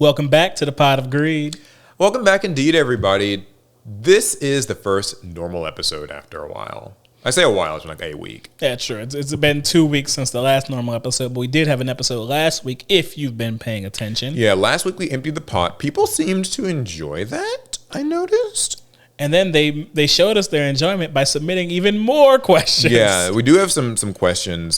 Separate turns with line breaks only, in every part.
Welcome back to the Pot of Greed.
Welcome back indeed, everybody. This is the first normal episode after a while. I say a while, it's been like a week.
Yeah, sure. It's been 2 weeks since the last normal episode, but we did have an episode last week, if you've been paying attention.
Yeah, last week we emptied the pot. People seemed to enjoy that, I noticed.
And then they showed us their enjoyment by submitting even more questions.
Yeah, we do have some questions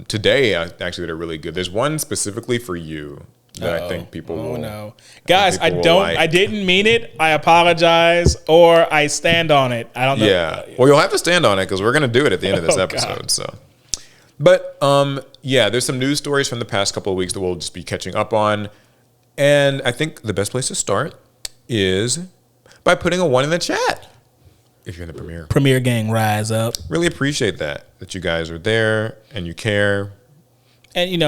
today, actually, that are really good. There's one specifically for you that I think people will.
Oh, no. Guys, I
like.
didn't mean it. I apologize, or I stand on it. I don't know.
Yeah. Well, you'll have to stand on it because we're going to do it at the end of this episode.
God.
So, but yeah, there's some news stories from the past couple of weeks that we'll just be catching up on. And I think the best place to start is by putting a 1 in the chat. If you're in the Premiere.
Premiere gang, rise up.
Really appreciate that you guys are there and you care.
And,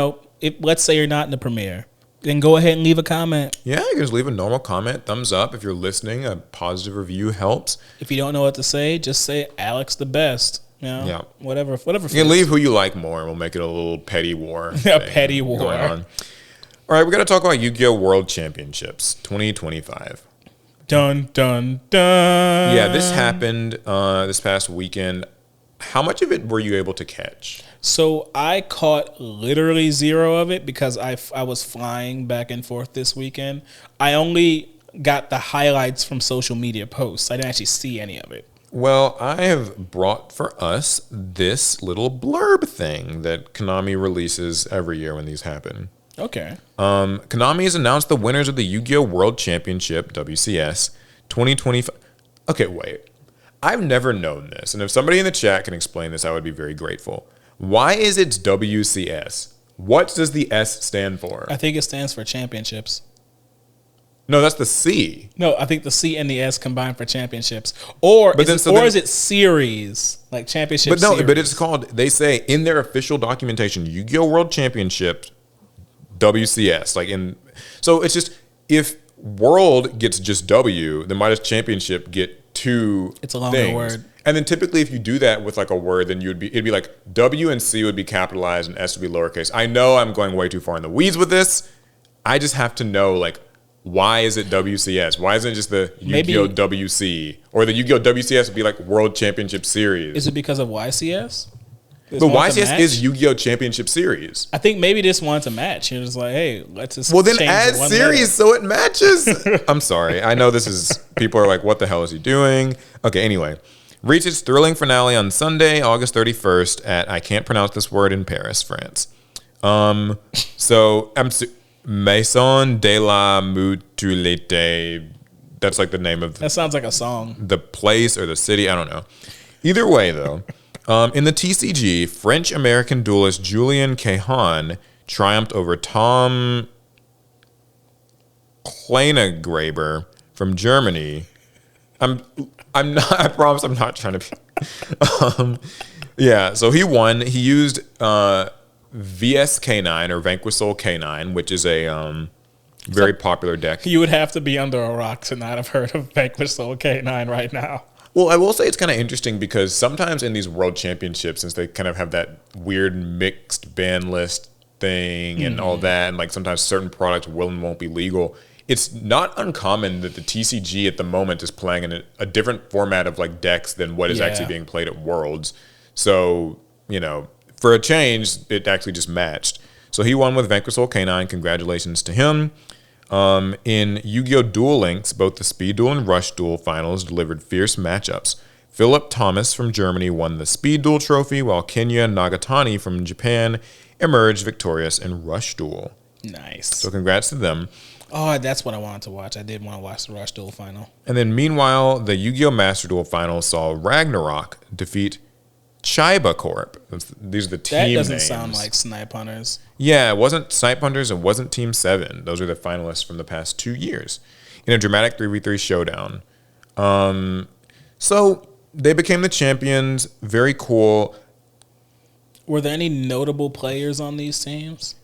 let's say you're not in the Premiere. Then go ahead and leave a comment.
Yeah, you can just leave a normal comment, thumbs up. If you're listening, a positive review helps.
If you don't know what to say, just say Alec's the best.
Yeah.
Whatever.
You can leave who you like more, and we'll make it a little petty war.
A petty war.
Going on. All right, we're going to talk about Yu-Gi-Oh World Championships 2025.
Dun, dun, dun.
Yeah, this happened this past weekend. How much of it were you able to catch?
So I caught literally 0 of it because I was flying back and forth this weekend. I only got the highlights from social media posts. I didn't actually see any of it.
Well, I have brought for us this little blurb thing that Konami releases every year when these happen.
Okay.
Konami has announced the winners of the Yu-Gi-Oh World Championship, WCS, 2025. Okay, wait. I've never known this, and if somebody in the chat can explain this, I would be very grateful. Why is it WCS? What does the S stand for?
I think it stands for championships.
No, that's the C.
No, I think the C and the S combine for championships. Or is it series? Like championship
But no,
series?
but it's called, they say in their official documentation, Yu-Gi-Oh World Championship, WCS. So it's just, if World gets just W, then why does Championship get 2
It's a longer
things?
word.
And then typically if you do that with like a word, then it'd be like W and C would be capitalized and S would be lowercase. I know I'm going way too far in the weeds with this. I just have to know, why is it WCS? Why isn't it just the Yu-Gi-Oh WC? Or the Yu-Gi-Oh WCS would be like World Championship Series.
Is it because of YCS?
The YCS is Yu-Gi-Oh Championship Series.
I think maybe this wants a match. You're just like, hey, let's just
Well, then
change
add
the one
series
letter.
so it matches. I'm sorry. I know this is, people are like, what the hell is he doing? Okay, anyway. Reached its thrilling finale on Sunday, August 31st at, I can't pronounce this word, in Paris, France. Maison de la Mutualité. That's like the name of
That sounds like a song.
the place or the city. I don't know. Either way, though, in the TCG, French-American duelist Julien Cahan triumphed over Tom Kleinegraber from Germany. I'm not. I promise I'm not trying to be. Yeah, so he won. He used VSK9 or Vanquish Soul K9, which is a very popular deck.
You would have to be under a rock to not have heard of Vanquish Soul K9 right now.
Well, I will say it's kind of interesting because sometimes in these world championships, since they kind of have that weird mixed ban list thing and all that, and sometimes certain products will and won't be legal, it's not uncommon that the TCG at the moment is playing in a different format of decks than what is actually being played at Worlds. So, for a change, it actually just matched. So he won with Vanquish Soul K9. Congratulations to him. In Yu-Gi-Oh Duel Links, both the Speed Duel and Rush Duel finals delivered fierce matchups. Philip Thomas from Germany won the Speed Duel trophy, while Kenya Nagatani from Japan emerged victorious in Rush Duel.
Nice.
So congrats to them.
Oh, that's what I wanted to watch. I did want to watch the Rush Duel final.
And then meanwhile, the Yu-Gi-Oh Master Duel final saw Ragnarok defeat Chiba Corp. These are the team names.
That doesn't sound like Snipe Hunters.
Yeah, it wasn't Snipe Hunters. It wasn't Team 7. Those are the finalists from the past 2 years in a dramatic 3v3 showdown. So they became the champions. Very cool.
Were there any notable players on these teams?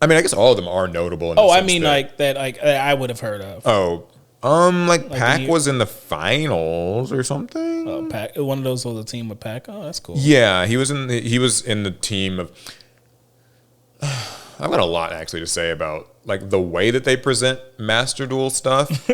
I mean, I guess all of them are notable. In
I mean, that I would have heard of.
Oh, Pac was in the finals or something.
Oh, Pac. One of those was a team with Pac. Oh, that's cool.
Yeah, he was in the team of. I've got a lot actually to say about like the way that they present Master Duel stuff.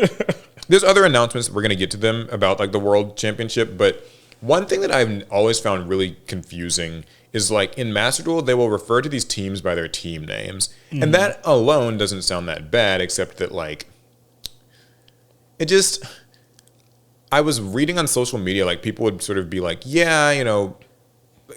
There's other announcements, we're going to get to them about like the World Championship, but one thing that I've always found really confusing is like in Master Duel, they will refer to these teams by their team names. And that alone doesn't sound that bad, except that like, it just, I was reading on social media, like people would sort of be like, yeah, you know,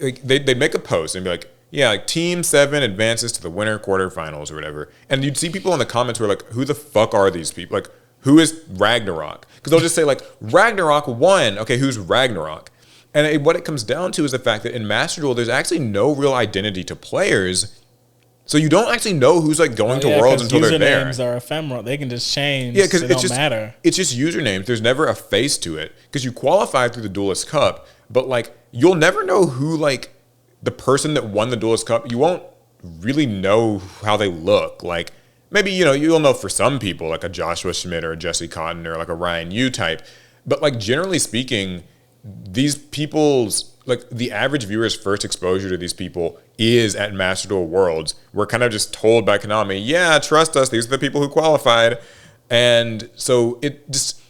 like, they'd make a post and be like, yeah, like Team 7 advances to the winter quarterfinals or whatever. And you'd see people in the comments who are like, who the fuck are these people? Like, who is Ragnarok? Because they'll just say like, Ragnarok won. Okay, who's Ragnarok? And what it comes down to is the fact that in Master Duel, there's actually no real identity to players. So you don't actually know who's like going to Worlds until they're there.
Usernames are ephemeral. They can just change.
Yeah, because
it
it's
don't
just
matter.
It's just usernames. There's never a face to it because you qualify through the Duelist Cup, but like you'll never know who like the person that won the Duelist Cup. You won't really know how they look. Like maybe you'll know for some people like a Joshua Schmidt or a Jesse Cotton or like a Ryan Yu type, but like generally speaking, these people's like the average viewer's first exposure to these people is at Master Duel Worlds. We're kind of just told by Konami, yeah, trust us, these are the people who qualified. And so it just,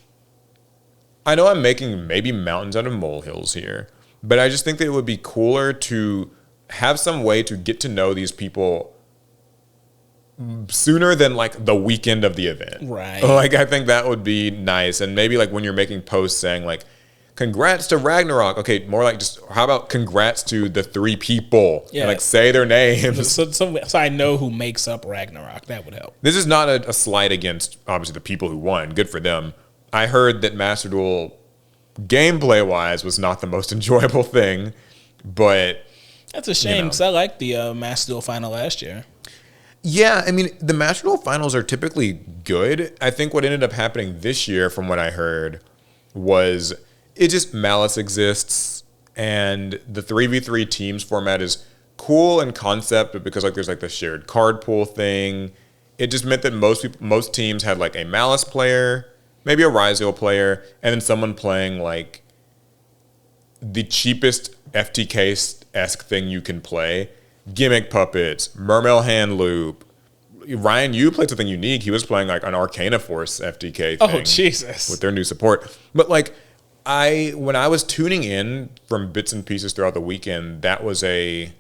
I know I'm making maybe mountains out of molehills here, but I just think that it would be cooler to have some way to get to know these people sooner than like the weekend of the event.
Right.
Like I think that would be nice. And maybe like when you're making posts saying like, congrats to Ragnarok. Okay, more like just how about congrats to the 3 people? Yeah. And like say their names.
So I know who makes up Ragnarok. That would help.
This is not a slight against obviously the people who won. Good for them. I heard that Master Duel gameplay wise was not the most enjoyable thing, but
that's a shame because I liked the Master Duel final last year.
Yeah, I mean the Master Duel finals are typically good. I think what ended up happening this year, from what I heard, was it just Malice exists, and the 3v3 teams format is cool in concept, but because like there's like the shared card pool thing, it just meant that most teams had like a Malice player, maybe a Ryzel player, and then someone playing like the cheapest FTK-esque thing you can play. Gimmick puppets, Mermail hand loop. Ryan Yu played something unique. He was playing like an Arcana Force FTK thing.
Oh, Jesus.
With their new support. But like, when I was tuning in from bits and pieces throughout the weekend, that was a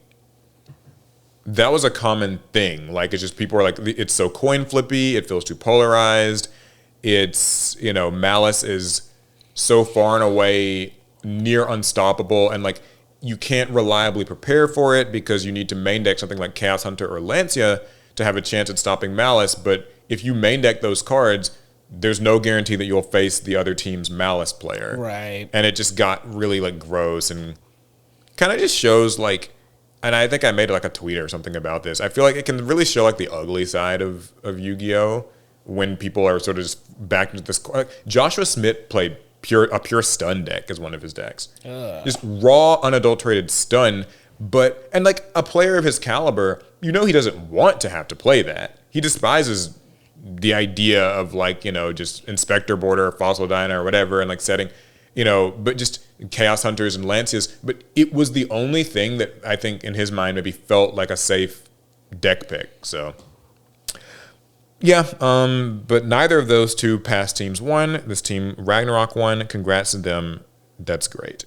common thing. Like it's just people are like, it's so coin flippy, it feels too polarized. It's, Malice is so far and away near unstoppable, and like you can't reliably prepare for it because you need to main deck something like Chaos Hunter or Lancia to have a chance at stopping Malice. But if you main deck those cards, there's no guarantee that you'll face the other team's Malice player.
Right.
And it just got really like gross and kind of just shows like, and I think I made like a tweet or something about this. I feel like it can really show like the ugly side of Yu-Gi-Oh! When people are sort of just back into this. Like Joshua Smith played a pure stun deck as one of his decks. Just raw, unadulterated stun. And like a player of his caliber, he doesn't want to have to play that. He despises the idea of like, just Inspector Border, Fossil Diner or whatever, and like setting, but just Chaos Hunters and Lancias. But it was the only thing that I think in his mind maybe felt like a safe deck pick. So yeah, but neither of those two past teams won. This team, Ragnarok, won. Congrats to them. That's great.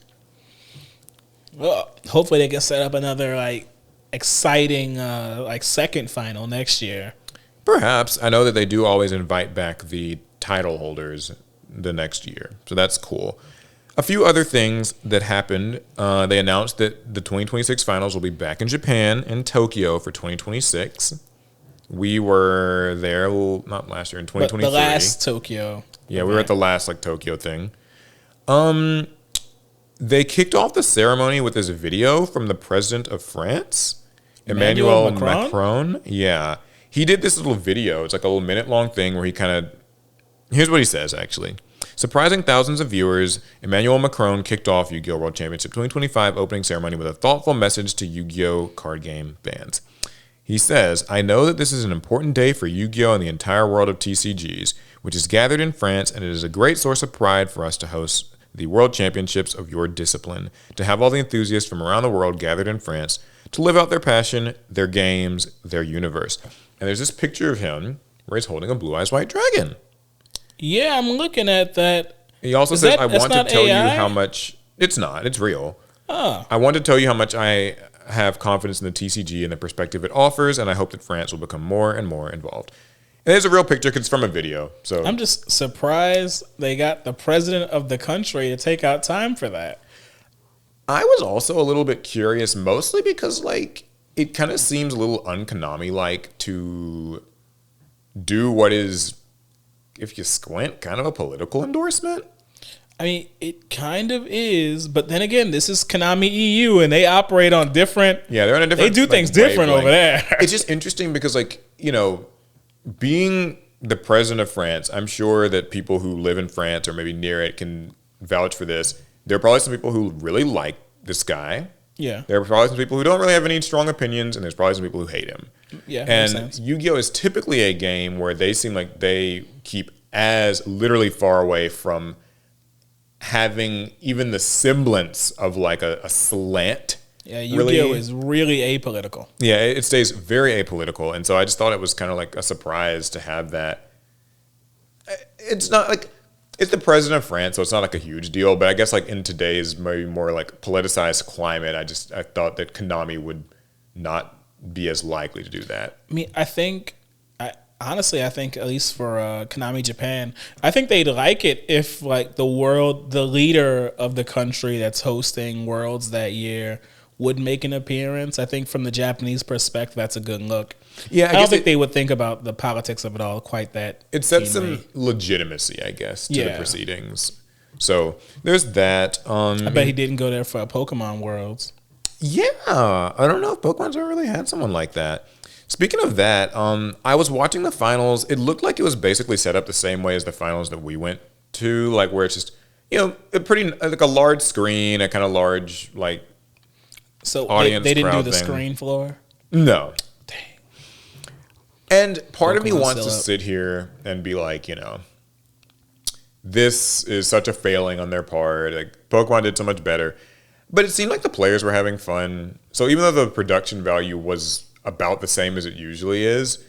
Well, hopefully they can set up another like exciting like second final next year.
Perhaps. I know that they do always invite back the title holders the next year, so that's cool. A few other things that happened. They announced that the 2026 finals will be back in Japan in Tokyo for 2026. We were there, not last year, in 2023.
The last Tokyo.
Yeah, we were at the last like Tokyo thing. They kicked off the ceremony with this video from the president of France, Emmanuel Macron. Yeah. He did this little video. It's like a little minute-long thing where he kind of... Here's what he says, actually. Surprising thousands of viewers, Emmanuel Macron kicked off Yu-Gi-Oh World Championship 2025 opening ceremony with a thoughtful message to Yu-Gi-Oh card game fans. He says, I know that this is an important day for Yu-Gi-Oh and the entire world of TCGs, which is gathered in France, and it is a great source of pride for us to host the World Championships of your discipline, to have all the enthusiasts from around the world gathered in France to live out their passion, their games, their universe. And there's this picture of him where he's holding a blue eyes white dragon.
Yeah, I'm looking at that.
He also says, I want to tell you how much... It's not. It's real.
Oh.
I want to tell you how much I have confidence in the TCG and the perspective it offers, and I hope that France will become more and more involved. And there's a real picture because it's from a video. So
I'm just surprised they got the president of the country to take out time for that.
I was also a little bit curious, mostly because, like, it kind of seems a little un-Konami-like to do what is, if you squint, kind of a political endorsement.
I mean, it kind of is, but then again, this is Konami EU, and they operate on different...
Yeah, they're on a different...
They do things different over there.
It's just interesting because, like, you know, being the president of France, I'm sure that people who live in France or maybe near it can vouch for this. There are probably some people who really like this guy.
Yeah.
There are probably some people who don't really have any strong opinions, and there's probably some people who hate him.
Yeah,
and Yu-Gi-Oh is typically a game where they seem like they keep as literally far away from having even the semblance of like a slant.
Yeah, Yu-Gi-Oh is really apolitical.
Yeah, it stays very apolitical, and so I just thought it was kind of like a surprise to have that. It's not like it's the president of France, so it's not like a huge deal. But I guess like in today's maybe more like politicized climate, I thought that Konami would not be as likely to do that.
I mean, honestly, I think at least for Konami Japan, I think they'd like it if like the leader of the country that's hosting Worlds that year would make an appearance. I think from the Japanese perspective, that's a good look.
Yeah,
I don't think they would think about the politics of it all quite that.
It sets some legitimacy, I guess, to the proceedings. So there's that.
I bet he didn't go there for a Pokemon Worlds.
Yeah, I don't know if Pokemon's ever really had someone like that. Speaking of that, I was watching the finals. It looked like it was basically set up the same way as the finals that we went to, like where it's just, you know, like a large screen, a kind of large like audience.
They didn't do the
thing.
screen floor?
No.
Dang.
And part of me
Pokemon's
wants to sit here and be like, you know, this is such a failing on their part. Like Pokemon did so much better. But it seemed like the players were having fun. So even though the production value was about the same as it usually is,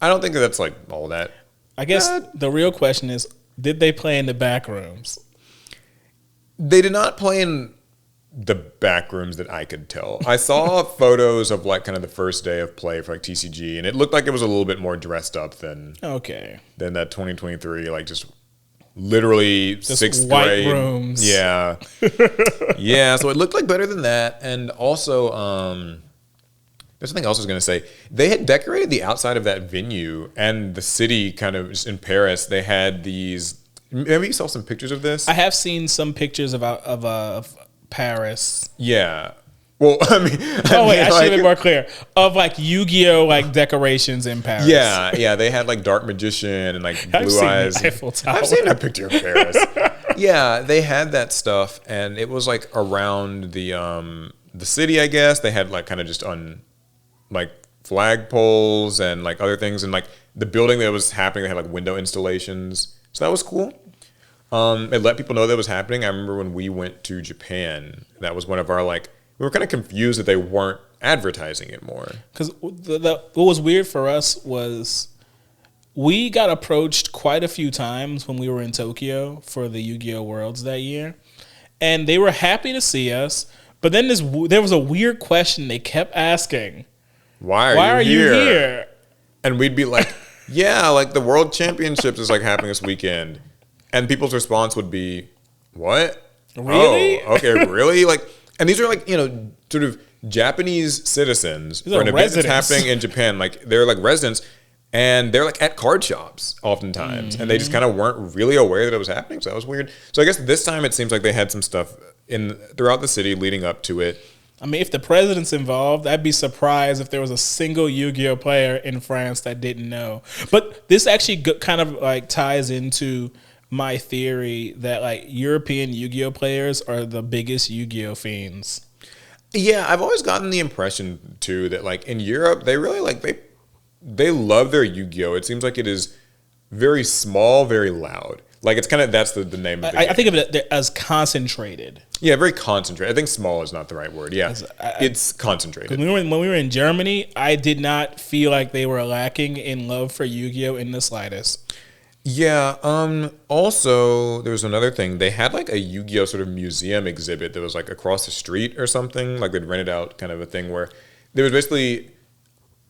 I don't think that's like all that.
I guess the real question is, did they play in the back rooms?
They did not play in the back rooms that I could tell. I saw photos of like kind of the first day of play for like TCG, and it looked like it was a little bit more dressed up than that 2023, like just literally just sixth
white
grade
rooms.
Yeah. Yeah, so it looked like better than that. And also there's something else I was going to say. They had decorated the outside of that venue and the city kind of just in Paris. They had these, maybe you saw some pictures of this?
I have seen some pictures of Paris.
Yeah. Well, I
should have been more clear. Of like Yu-Gi-Oh like decorations in Paris.
Yeah. They had like Dark Magician and like Blue Eyes.
Eiffel Tower.
I've seen a picture of Paris. Yeah, they had that stuff, and it was like around the city, I guess. They had like kind of just on like flag poles and like other things, and like the building that was happening, they had like window installations. So that was cool. It let people know that was happening. I remember when we went to Japan, that was one of our like, we were kind of confused that they weren't advertising it more.
Because what was weird for us was we got approached quite a few times when we were in Tokyo for the Yu-Gi-Oh Worlds that year, and they were happy to see us. But then there was a weird question they kept asking. Why are you here?
And we'd be like, yeah, like the World Championships is like happening this weekend. And people's response would be, what?
Really?
Oh, okay, really? Like, and these are like, you know, sort of Japanese citizens for an event that's happening in Japan. Like, they're like residents, and they're like at card shops oftentimes. Mm-hmm. And they just kind of weren't really aware that it was happening. So that was weird. So I guess this time it seems like they had some stuff throughout the city leading up to it.
I mean, if the president's involved, I'd be surprised if there was a single Yu-Gi-Oh player in France that didn't know. But this actually kind of like ties into my theory that like European Yu-Gi-Oh players are the biggest Yu-Gi-Oh fiends.
Yeah, I've always gotten the impression too that like in Europe they really like they love their Yu-Gi-Oh. It seems like it is very small, very loud. Like it's kind of that's the name of the game.
I think of it as concentrated.
Yeah, very concentrated. I think small is not the right word. Yeah, it's concentrated.
When we were in Germany, I did not feel like they were lacking in love for Yu-Gi-Oh in the slightest.
Yeah. Also, there was another thing. They had like a Yu-Gi-Oh sort of museum exhibit that was like across the street or something. Like they'd rented out kind of a thing where there was basically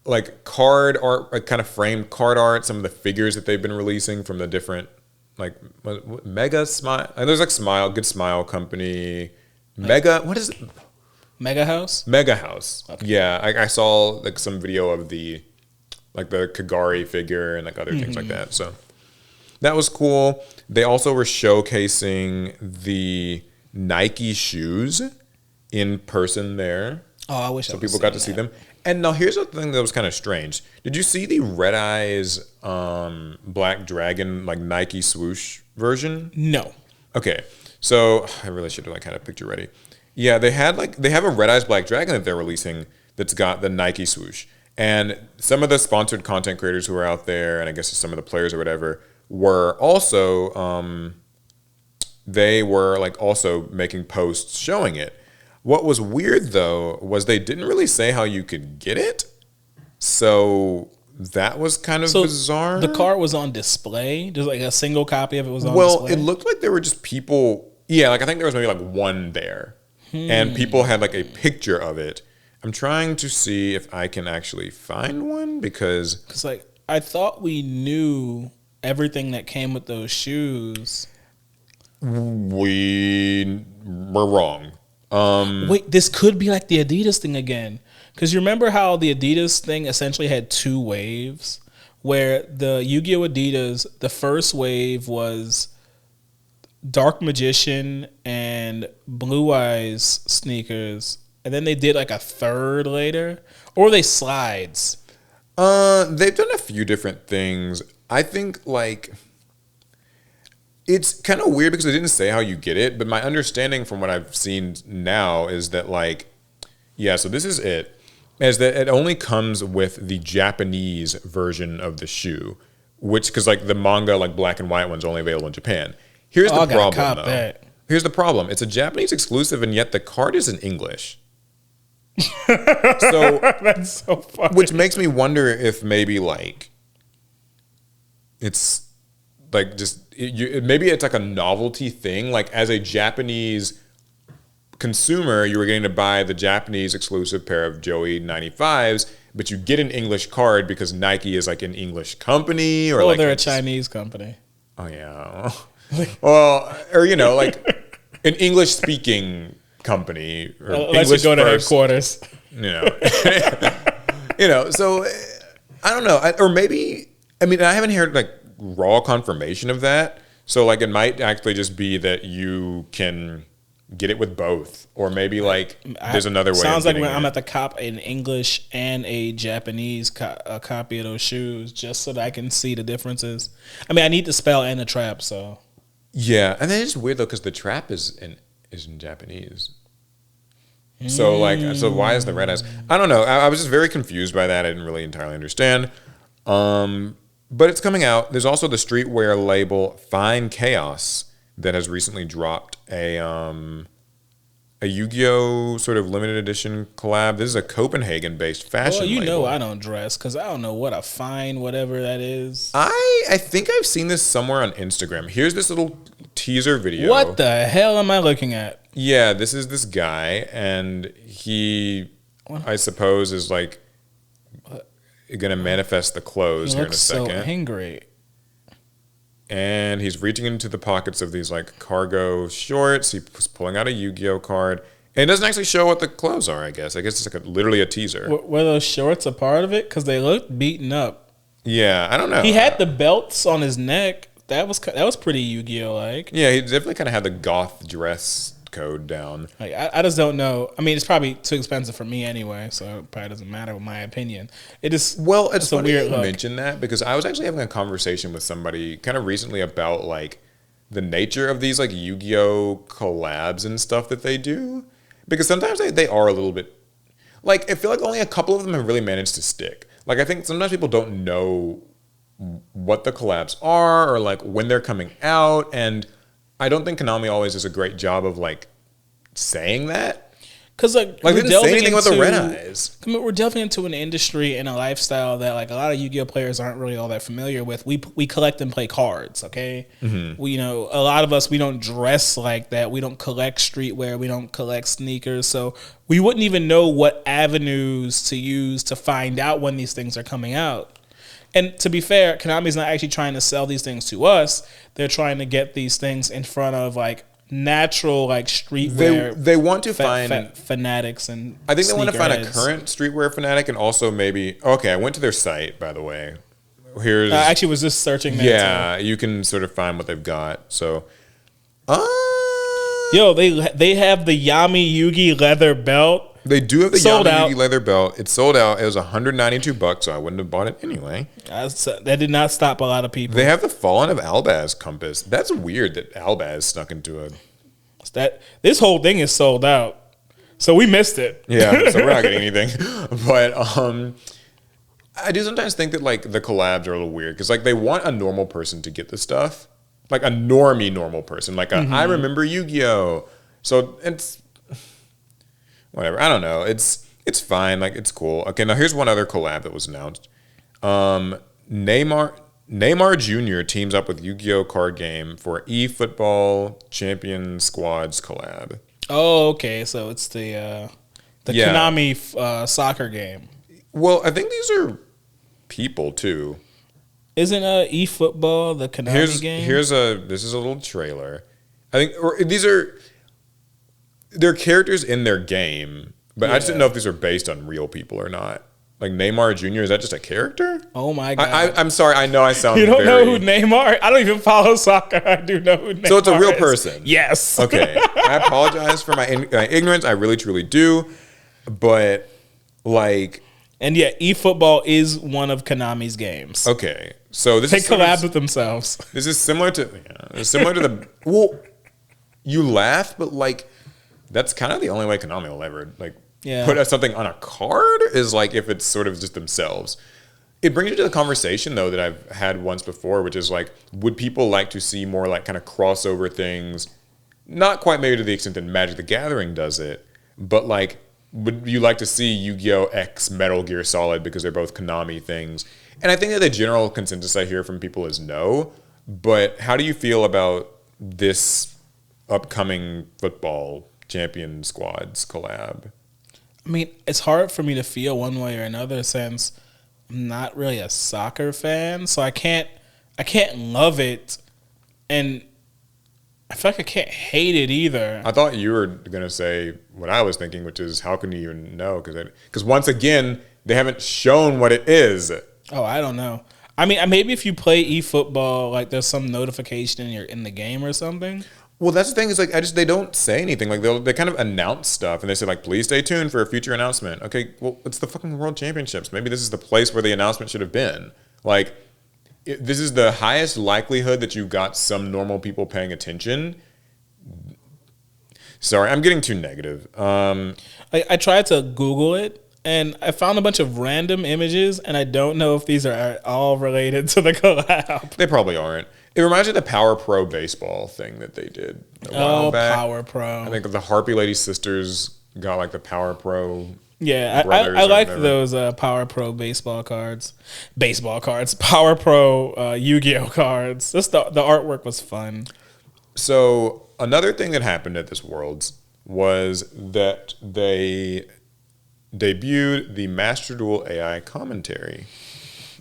like card art, like kind of framed card art. Some of the figures that they've been releasing from the different like Mega Smile. And there's like Smile, Good Smile Company, Mega. What is it?
Mega House.
Mega House.
Okay.
Yeah, I saw like some video of the Kagari figure and like other things like that. So. That was cool. They also were showcasing the Nike shoes in person there.
Oh, I wish
so people got to see them. And now here's the thing that was kind of strange. Did you see the Red Eyes Black Dragon like Nike swoosh version?
No.
Okay, so I really should have like had a picture ready. Yeah, they have a Red Eyes Black Dragon that they're releasing that's got the Nike swoosh. And some of the sponsored content creators who are out there, and I guess some of the players or whatever, were also they were like also making posts showing it. What was weird though was they didn't really say how you could get it, so that was kind of bizarre.
The card was on display. Just like a single copy of it was on display.
Well, it looked like there were just people. Yeah, like I think there was maybe like one there, and people had like a picture of it. I'm trying to see if I can actually find one because
like I thought we knew everything that came with those shoes.
We were wrong.
Wait, this could be like the Adidas thing again. Because you remember how the Adidas thing essentially had two waves? Where the Yu-Gi-Oh Adidas, the first wave was Dark Magician and Blue Eyes sneakers. And then they did like a third later. Or were they slides?
They've done a few different things. I think like it's kind of weird because they didn't say how you get it, but my understanding from what I've seen now is that like, yeah, so this is it, is that it only comes with the Japanese version of the shoe, which, because like the manga, like black and white one's only available in Japan. Here's the problem though. Here's the problem. It's a Japanese exclusive and yet the card is in English. So
that's so funny.
Which makes me wonder if maybe like, it's like just maybe it's like a novelty thing. Like as a Japanese consumer, you were getting to buy the Japanese exclusive pair of Joey 95s, but you get an English card because Nike is like an English company, or like
they're a Chinese company.
Oh yeah, well, or you know, like an English speaking company, or
let's
English
go to
first,
headquarters.
You know, you know. So I don't know, or maybe. I mean, I haven't heard like raw confirmation of that. So like it might actually just be that you can get it with both, or maybe like there's another way.
Sounds like when I'm at the cop in English and a Japanese a copy of those shoes, just so that I can see the differences. I mean, I need the spell and the trap, so
yeah. And then it's weird though because the trap is in Japanese. So like, so why is the Red Eyes? I don't know. I was just very confused by that. I didn't really entirely understand. But it's coming out. There's also the streetwear label Fine Chaos that has recently dropped a Yu-Gi-Oh sort of limited edition collab. This is a Copenhagen-based fashion label.
Well, you know I don't dress because I don't know what a fine whatever that is.
I think I've seen this somewhere on Instagram. Here's this little teaser video.
What the hell am I looking at?
Yeah, this is this guy, and he, I suppose, is like going to manifest the clothes here in a second.
So angry.
And he's reaching into the pockets of these like cargo shorts. He's pulling out a Yu-Gi-Oh card. And it doesn't actually show what the clothes are, I guess. I guess it's like literally a teaser.
Were those shorts a part of it? Because they looked beaten up.
Yeah, I don't know.
He had the belts on his neck. That was pretty Yu-Gi-Oh like.
Yeah, he definitely kind of had the goth dress code down.
Like, I just don't know. I mean, it's probably too expensive for me anyway, so it probably doesn't matter with my opinion. It is
it's
a
funny
weird
you
look.
mention that because I was actually having a conversation with somebody kind of recently about like the nature of these like Yu-Gi-Oh collabs and stuff that they do, because sometimes they are a little bit like, I feel like only a couple of them have really managed to stick. Like I think sometimes people don't know what the collabs are or like when they're coming out. And I don't think Konami always does a great job of like saying that.
Because
Like they didn't say anything about the red eyes.
I mean, we're delving into an industry and a lifestyle that like a lot of Yu-Gi-Oh players aren't really all that familiar with. We collect and play cards, okay? We, you know, a lot of us, we don't dress like that. We don't collect streetwear. We don't collect sneakers. So we wouldn't even know what avenues to use to find out when these things are coming out. And to be fair, Konami's not actually trying to sell these things to us. They're trying to get these things in front of like natural like streetwear.
They want to find
fanatics and
I think they want to find a
sneakerheads.
current streetwear fanatic and also maybe okay. I went to their site by the way. Here's
I actually was just searching that.
yeah. You can sort of find what they've got. So,
Yo, they have the Yami Yugi leather belt.
they do have the
Sold
Yami
out.
Yugi leather belt. It's sold out. It was $192, so I wouldn't have bought it anyway.
That did not stop a lot of people.
They have the Fallen of Albaz compass. That's weird that Albaz snuck into a.
This whole thing is sold out, so we missed it.
Yeah, so we're not getting anything. But I do sometimes think that like the collabs are a little weird because like they want a normal person to get the stuff, like a normie normal person, like I remember Yu-Gi-Oh. So it's whatever. I don't know. It's fine. Like it's cool. Okay, now here's one other collab that was announced. Neymar Jr. teams up with Yu-Gi-Oh card game for eFootball Champion Squads collab.
Oh, okay. So it's the
Yeah.
Konami soccer game.
Well, I think these are people too.
Isn't eFootball the Konami game?
This is a little trailer. I think they're characters in their game, but I just didn't know if these are based on real people or not. Like Neymar Jr. Is that just a character?
Oh my god!
I'm sorry. I know I sound.
You don't know who Neymar? I don't even follow soccer. I do know who Neymar is.
So it's a real person.
Yes.
Okay. I apologize for my ignorance. I really truly do, but like.
And yeah, eFootball is one of Konami's games.
Okay, so this
They
is sort
collab
of,
with themselves.
This is similar to the. Well, you laugh, but like that's kind of the only way Konami will ever like put something on a card is like if it's sort of just themselves. It brings you to the conversation though that I've had once before, which is like, would people like to see more like kind of crossover things? Not quite maybe to the extent that Magic the Gathering does it, but like. Would you like to see Yu-Gi-Oh! X Metal Gear Solid because they're both Konami things? And I think that the general consensus I hear from people is no. But how do you feel about this upcoming football champion squads collab?
I mean, it's hard for me to feel one way or another since I'm not really a soccer fan, so I can't love it, and I feel like I can't hate it either.
I thought you were gonna say what I was thinking, which is how can you even know? Because once again, they haven't shown what it is.
Oh, I don't know. I mean, maybe if you play eFootball, like there's some notification in the game or something.
Well, that's the thing is like they don't say anything. Like they kind of announce stuff and they say like please stay tuned for a future announcement. Okay, well it's the fucking World Championships. Maybe this is the place where the announcement should have been. Like this is the highest likelihood that you got some normal people paying attention. Sorry, I'm getting too negative.
I tried to Google it. And I found a bunch of random images, and I don't know if these are all related to the collab.
They probably aren't. It reminds me of the Power Pro baseball thing that they did a while back.
Power Pro.
I think the Harpy Lady sisters got like the Power Pro.
Yeah, I like those Power Pro baseball cards. Power Pro Yu-Gi-Oh cards. The artwork was fun.
So another thing that happened at this Worlds was that they debuted the Master Duel AI commentary.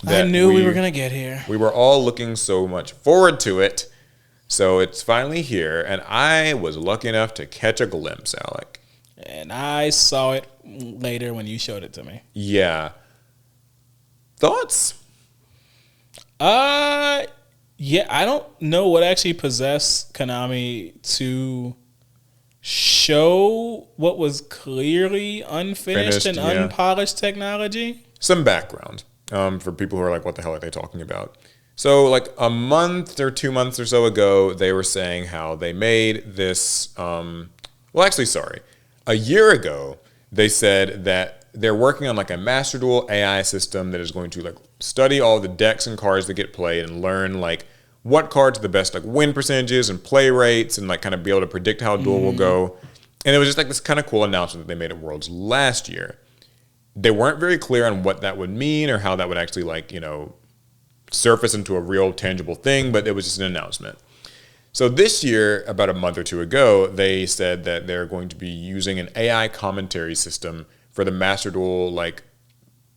I knew we were going to get here.
We were all looking so much forward to it. So it's finally here, and I was lucky enough to catch a glimpse, Alec.
And I saw it later when you showed it to me.
Yeah. Thoughts?
Yeah, I don't know what actually possessed Konami to show what was clearly unfinished and unpolished technology.
Some background for people who are like, what the hell are they talking about? So like a month or 2 months or so ago, they were saying how they made this, a year ago, they said that they're working on like a Master Duel AI system that is going to like study all the decks and cards that get played and learn like what cards are the best like win percentages and play rates and like kind of be able to predict how a duel will go. And it was just like this kind of cool announcement that they made at Worlds last year. They weren't very clear on what that would mean or how that would actually like, you know, surface into a real tangible thing, but it was just an announcement. So this year, about a month or two ago, they said that they're going to be using an AI commentary system for the Master Duel, like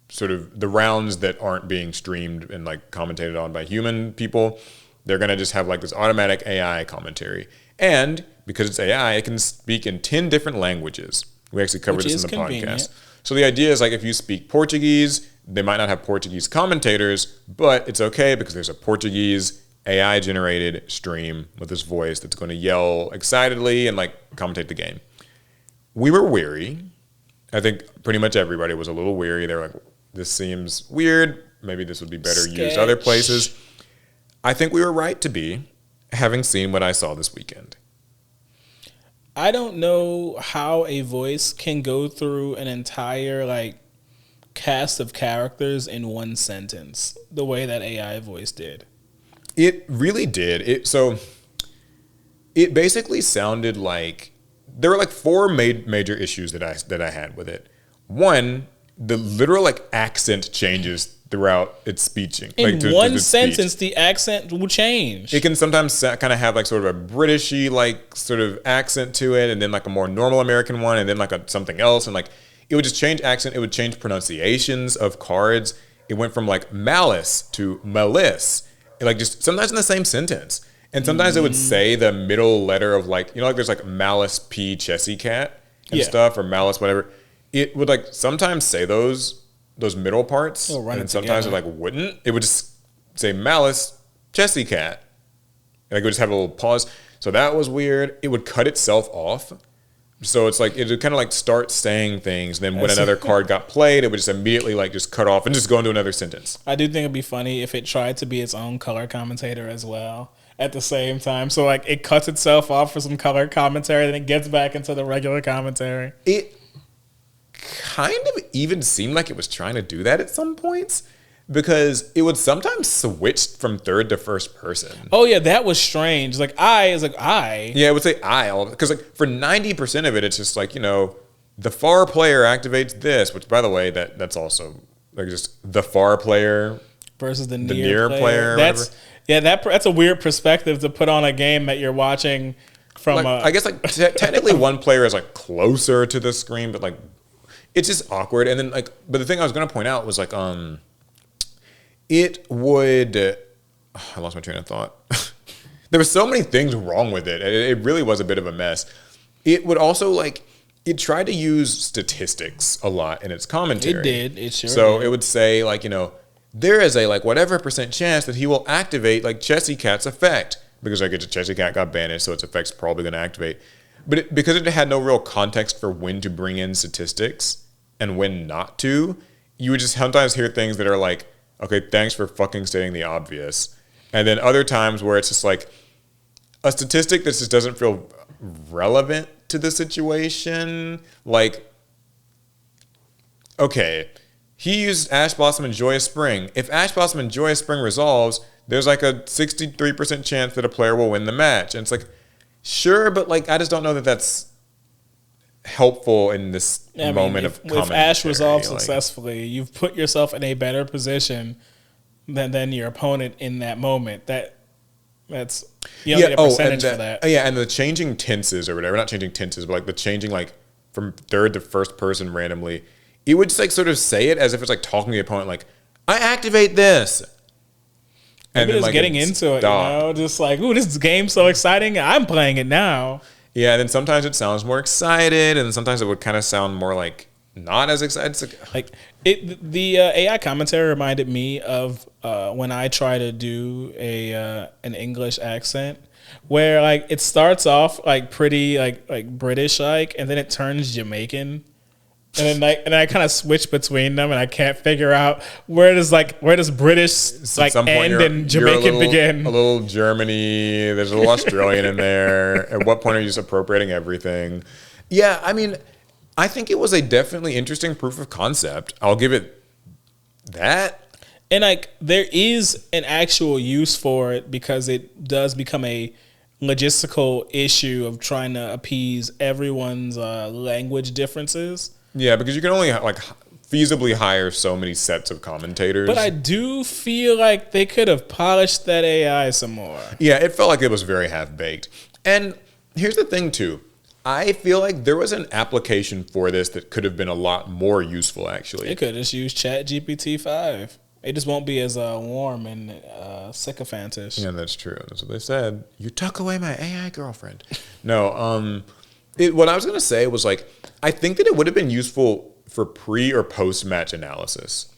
sort of the rounds that aren't being streamed and like commentated on by human people. They're going to just have like this automatic AI commentary. And because it's AI, it can speak in 10 different languages. We actually covered this in the podcast. So the idea is like if you speak Portuguese, they might not have Portuguese commentators, but it's okay because there's a Portuguese AI generated stream with this voice that's going to yell excitedly and like commentate the game. We were weary. I think pretty much everybody was a little weary. They were like, this seems weird. Maybe this would be better used other places. I think we were right to be, having seen what I saw this weekend.
I don't know how a voice can go through an entire like cast of characters in one sentence, the way that AI voice did.
It really did. It basically sounded like there were like four major issues that I had with it. One, the literal like accent changes throughout its speeching.
In like, one sentence, the accent will change.
It can sometimes kind of have like sort of a Britishy like sort of accent to it, and then like a more normal American one, and then like something else, and like it would just change accent. It would change pronunciations of cards. It went from like malice to malice, like just sometimes in the same sentence. And sometimes it would say the middle letter of like, you know, like there's like malice P Chessy Cat and stuff, or malice whatever. It would like sometimes say those middle parts, and sometimes it like wouldn't. It would just say malice Chessy Cat, and I would just have a little pause. So that was weird. It would cut itself off. So it's like it would kind of like start saying things. Then when another card got played, it would just immediately like just cut off and just go into another sentence.
I do think it'd be funny if it tried to be its own color commentator as well at the same time. So like it cuts itself off for some color commentary, then it gets back into the regular commentary.
It kind of even seemed like it was trying to do that at some points, because it would sometimes switch from third to first person.
Oh yeah, that was strange. Like I is like I.
Yeah, it would say I, because like for 90% of it, it's just like, you know, the far player activates this, which by the way, that's also like just the far player
versus the near player.
That's
that's a weird perspective to put on a game that you're watching from.
Like, I guess like technically one player is like closer to the screen, but like it's just awkward. And then like, but the thing I was going to point out was like, it would. I lost my train of thought. There were so many things wrong with it. It really was a bit of a mess. It would also like. It tried to use statistics a lot in its commentary.
It did. It sure
So
did.
It would say like, you know, there is a like whatever % chance that he will activate like Chessy Cat's effect, because like Chessy Cat got banished, so its effect's probably going to activate. But because it had no real context for when to bring in statistics and when not to, you would just sometimes hear things that are like, okay, thanks for fucking stating the obvious. And then other times where it's just like a statistic that just doesn't feel relevant to the situation. Like, okay, he used Ash Blossom and Joyous Spring. If Ash Blossom and Joyous Spring resolves, there's like a 63% chance that a player will win the match. And it's like, sure, but like I just don't know that that's helpful in this moment of commentary.
If Ash resolves successfully, you've put yourself in a better position than your opponent in that moment. That's you don't get a percentage for that.
Yeah, and the changing tenses or whatever, not changing tenses, but like the changing like from third to first person randomly, it would just like sort of say it as if it's like talking to the opponent, like, I activate this.
And then, just like, getting into it, you know, just like, ooh, this game's so exciting. I'm playing it now.
Yeah, and then sometimes it sounds more excited, and then sometimes it would kind of sound more like not as excited.
Like the AI commentary reminded me of when I try to do an English accent, where like it starts off like pretty like British like, and then it turns Jamaican. And then I kind of switch between them, and I can't figure out where does British like end and Jamaican begin.
A little Germany. There's a little Australian in there. At what point are you just appropriating everything? Yeah, I mean, I think it was a definitely interesting proof of concept. I'll give it that.
And like there is an actual use for it because it does become a logistical issue of trying to appease everyone's language differences.
Yeah, because you can only like feasibly hire so many sets of commentators.
But I do feel like they could have polished that AI some more.
Yeah, it felt like it was very half-baked. And here's the thing, too. I feel like there was an application for this that could have been a lot more useful, actually.
They could just use ChatGPT 5. It just won't be as warm and sycophantish.
Yeah, that's true. That's what they said. You tuck away my AI girlfriend. No, what I was going to say was, like, I think that it would have been useful for pre or post match analysis.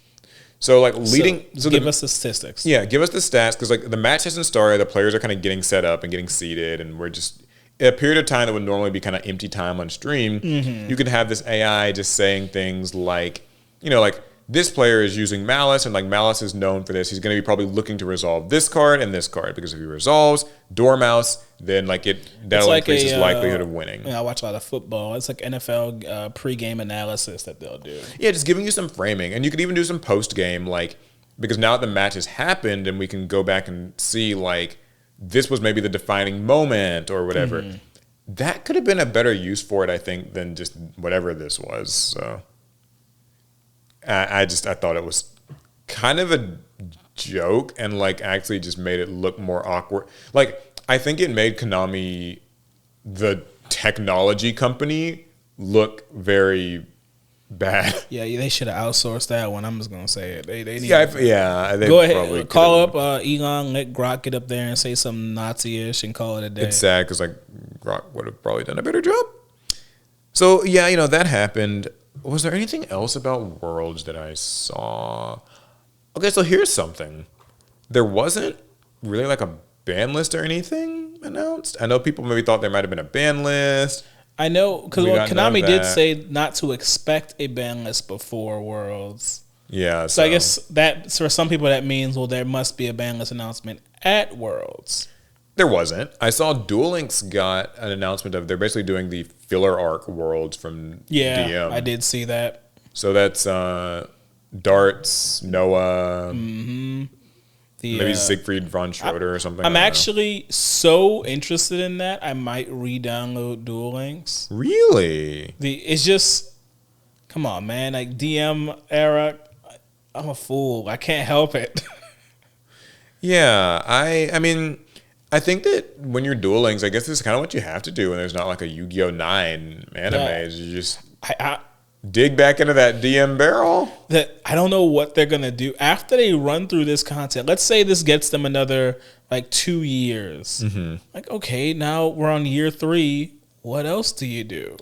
So like leading,
so give us the statistics.
Yeah, give us the stats because like the match hasn't started, the players are kind of getting set up and getting seated, and we're just a period of time that would normally be kind of empty time on stream. You could have this AI just saying things like, you know, like this player is using Malice, and like Malice is known for this. He's going to be probably looking to resolve this card and this card because if he resolves Dormouse, then like that'll
like
increase his likelihood of winning.
I watch a lot of football. It's like NFL pre-game analysis that they'll do.
Yeah, just giving you some framing, and you could even do some post-game, like because now that the match has happened, and we can go back and see like this was maybe the defining moment or whatever. That could have been a better use for it, I think, than just whatever this was. So. I thought it was kind of a joke and like actually just made it look more awkward. Like I think it made Konami, the technology company, look very bad.
Yeah, they should have outsourced that one. I'm just gonna say it. They need
they
go ahead, call up Elon, let Grok get up there and say something Nazi-ish and call it a day.
It's sad because like Grok would have probably done a better job. So yeah, you know that happened. Was there anything else about Worlds that I saw? Okay, so here's something. There wasn't really like a ban list or anything announced. I know people maybe thought there might have been a ban list.
I know, because Konami did say not to expect a ban list before Worlds.
Yeah.
So I guess that for some people that means, well, there must be a ban list announcement at Worlds.
There wasn't. I saw Duel Links got an announcement of they're basically doing the filler arc Worlds from DM.
I did see that.
So that's Darts, Noah, maybe Siegfried von Schroeder or something.
I'm actually so interested in that. I might re-download Duel Links.
Really?
It's just, come on, man. Like DM era, I'm a fool. I can't help it.
Yeah, I mean. I think that when you're Duel Links, I guess this is kind of what you have to do when there's not like a Yu-Gi-Oh 9 anime. Is you just dig back into that DM barrel.
That I don't know what they're going to do. After they run through this content, let's say this gets them another like 2 years. Like, okay, now we're on year 3. What else do you do?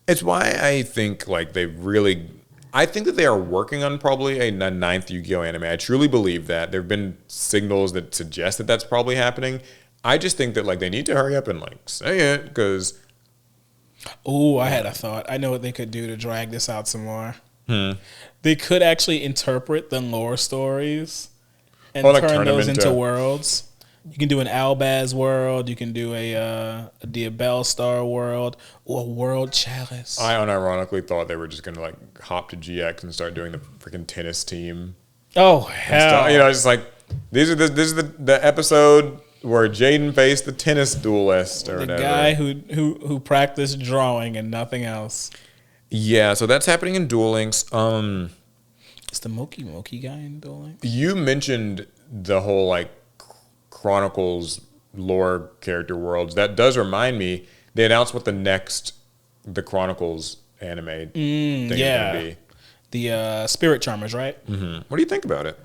It's why I think like I think that they are working on probably a 9th Yu-Gi-Oh anime. I truly believe that. There have been signals that suggest that that's probably happening. I just think that like they need to hurry up and like say it because.
Oh, I had a thought. I know what they could do to drag this out some more. They could actually interpret the lore stories and turn those into worlds. You can do an Albaz world. You can do a Diabell Star world or World Chalice.
I unironically thought they were just going to like hop to GX and start doing the freaking tennis team.
Oh hell!
You know, it's like this is the episode where Jaden faced the tennis duelist or whatever.
The guy who practiced drawing and nothing else.
Yeah, so that's happening in Duel Links.
Is the Moki guy in Duel Links?
You mentioned the whole like Chronicles lore character worlds. That does remind me. They announced what the Chronicles anime thing is going to be.
The Spirit Charmers, right?
What do you think about it?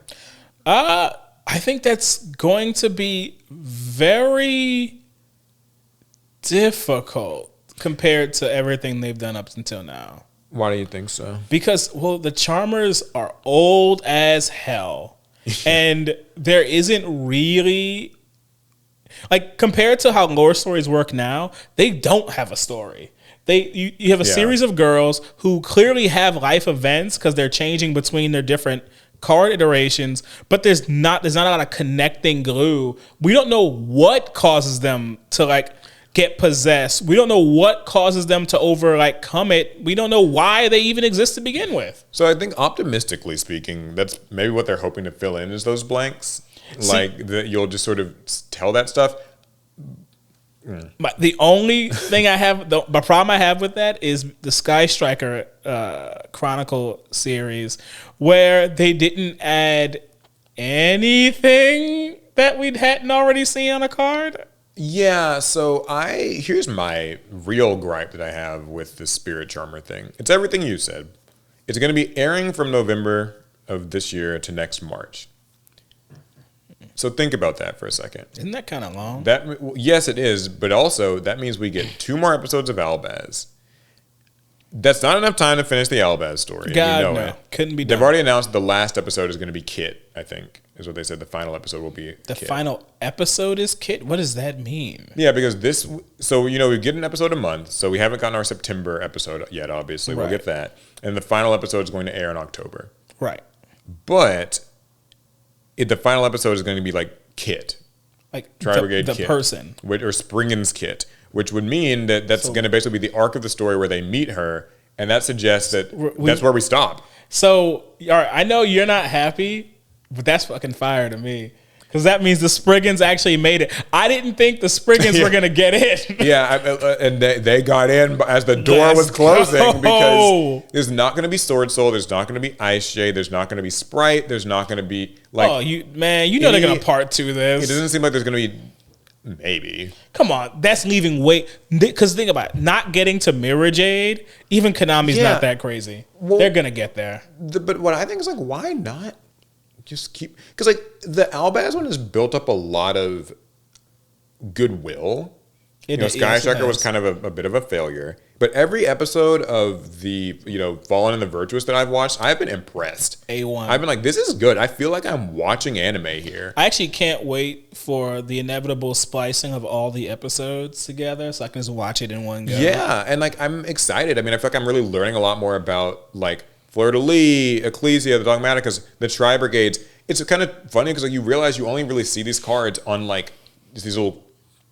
I think that's going to be very difficult compared to everything they've done up until now.
Why do you think so?
Because, well, the Charmers are old as hell. And there isn't really, like, compared to how lore stories work now, they don't have a story. You have a series of girls who clearly have life events because they're changing between their different card iterations, but there's not a lot of connecting glue. We don't know what causes them to like. get possessed. We don't know what causes them to overcome it. We don't know why they even exist to begin with.
So I think optimistically speaking, that's maybe what they're hoping to fill in is those blanks. That you'll just sort of tell that stuff.
But the only thing I have, the problem I have with that is the Sky Striker Chronicle series, where they didn't add anything that we hadn't already seen on a card.
Yeah, so here's my real gripe that I have with the Spirit Charmer thing. It's everything you said. It's going to be airing from November of this year to next March. So think about that for a second.
Isn't that kind of long?
Yes, it is, but also that means we get 2 more episodes of Albaz. That's not enough time to finish the Albaz story.
God,
we know
no.
it.
Couldn't be done.
They've already announced the last episode is going to be Kit, I think, is what they said. The final episode will be
The
Kit.
final episode is Kit? What does that mean?
Yeah, because we get an episode a month, so we haven't gotten our September episode yet, obviously. We'll get that. And the final episode is going to air in October.
Right.
But the final episode is going to be like Kit.
Like
Tri-Brigade
the
Kit.
person.
Or Springen's Kit, which would mean that that's going to basically be the arc of the story where they meet her, and that suggests that that's where we stop.
So, all right, I know you're not happy, but that's fucking fire to me. Because that means the Spriggans actually made it. I didn't think the Spriggans were going to get in.
And they got in as the door was closing because there's not going to be Sword Soul, there's not going to be Ice Shade, there's not going to be Sprite, there's not going to be like...
you know they're going to part 2 this.
It doesn't seem like there's going to be... Maybe.
Come on, that's leaving because think about it, not getting to Mirror Jade, even Konami's not that crazy. Well, they're going to get there.
But what I think is like, why not just keep... Because like the Albaz one has built up a lot of goodwill. Sky Striker was kind of a bit of a failure. But every episode of the, Fallen and the Virtuous that I've watched, I've been impressed.
A1.
I've been like, this is good. I feel like I'm watching anime here.
I actually can't wait for the inevitable splicing of all the episodes together so I can just watch it in one go.
Yeah, and like I'm excited. I mean, I feel like I'm really learning a lot more about like Fleur-de-Lis, Ecclesia, the Dogmaticas, the Tri-Brigades. It's kind of funny because like you realize you only really see these cards on like just these little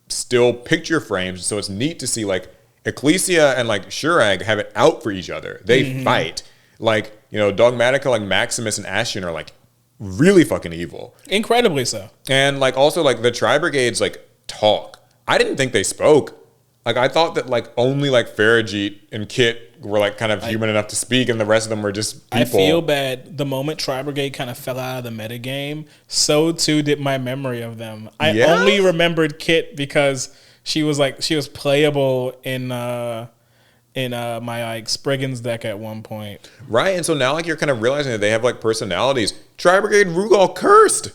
still picture frames. So it's neat to see like Ecclesia and like Shurag have it out for each other. They fight. Like, Dogmatica, like Maximus and Ashen are like really fucking evil.
Incredibly so.
And like also like the Tri-Brigades like talk. I didn't think they spoke. Like I thought that like only like Farajit and Kit were like kind of human enough to speak and the rest of them were just people.
I feel bad. The moment Tri-Brigade kind of fell out of the metagame, so too did my memory of them. I only remembered Kit because she was playable in my like Spriggans deck at one point.
Right, and so now like you're kind of realizing that they have like personalities. Tri-Brigade Rugal cursed.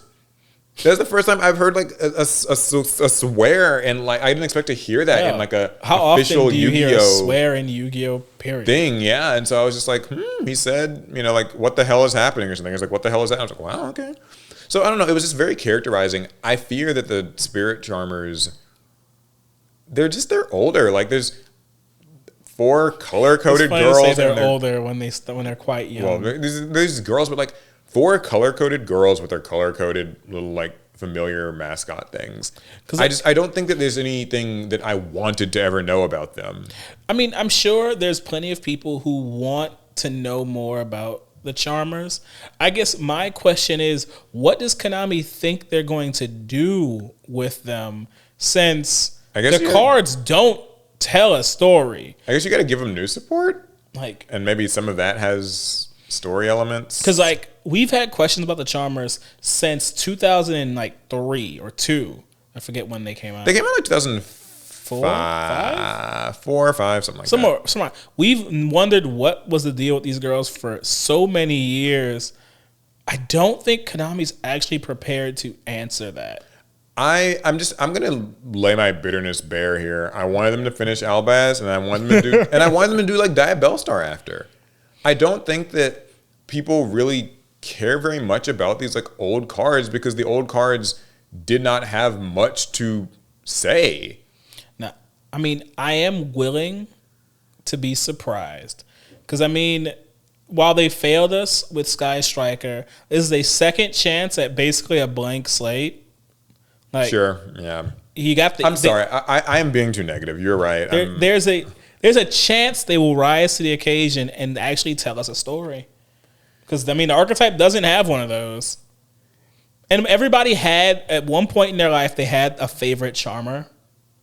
That's the first time I've heard like a swear, and like I didn't expect to hear that in like a
How
official
often do you
Yu-Gi-Oh
hear a swear in Yu-Gi-Oh period
thing. Yeah, and so I was just like, he said, like what the hell is happening or something. I was like, what the hell is that? I was like, wow, okay. So I don't know. It was just very characterizing. I fear that the Spirit Charmers, they're older. Like there's 4 color-coded girls.
To say they're older when they're quite young.
Well, there's girls, but like 4 color-coded girls with their color-coded little like familiar mascot things. I don't think that there's anything that I wanted to ever know about them.
I mean, I'm sure there's plenty of people who want to know more about the Charmers. I guess my question is, what does Konami think they're going to do with them since the cards don't tell a story? I
guess you got to give them new support.
Like,
and maybe some of that has story elements.
Because like we've had questions about the Charmers since 2003 or 2. I forget when they came out.
They came out like 2004, 4 or 5, something like that.
Somewhere. We've wondered what was the deal with these girls for so many years. I don't think Konami's actually prepared to answer that.
I'm gonna lay my bitterness bare here. I wanted them to finish Albaz, and I wanted them to do like Diabellstar after. I don't think that people really care very much about these like old cards because the old cards did not have much to say.
Now, I mean, I am willing to be surprised because I mean, while they failed us with Sky Striker, this is a second chance at basically a blank slate. Like,
sure, yeah.
You got the.
I'm sorry, I am being too negative. You're right.
There's a chance they will rise to the occasion and actually tell us a story. Because I mean, the archetype doesn't have one of those. And everybody had at one point in their life they had a favorite charmer.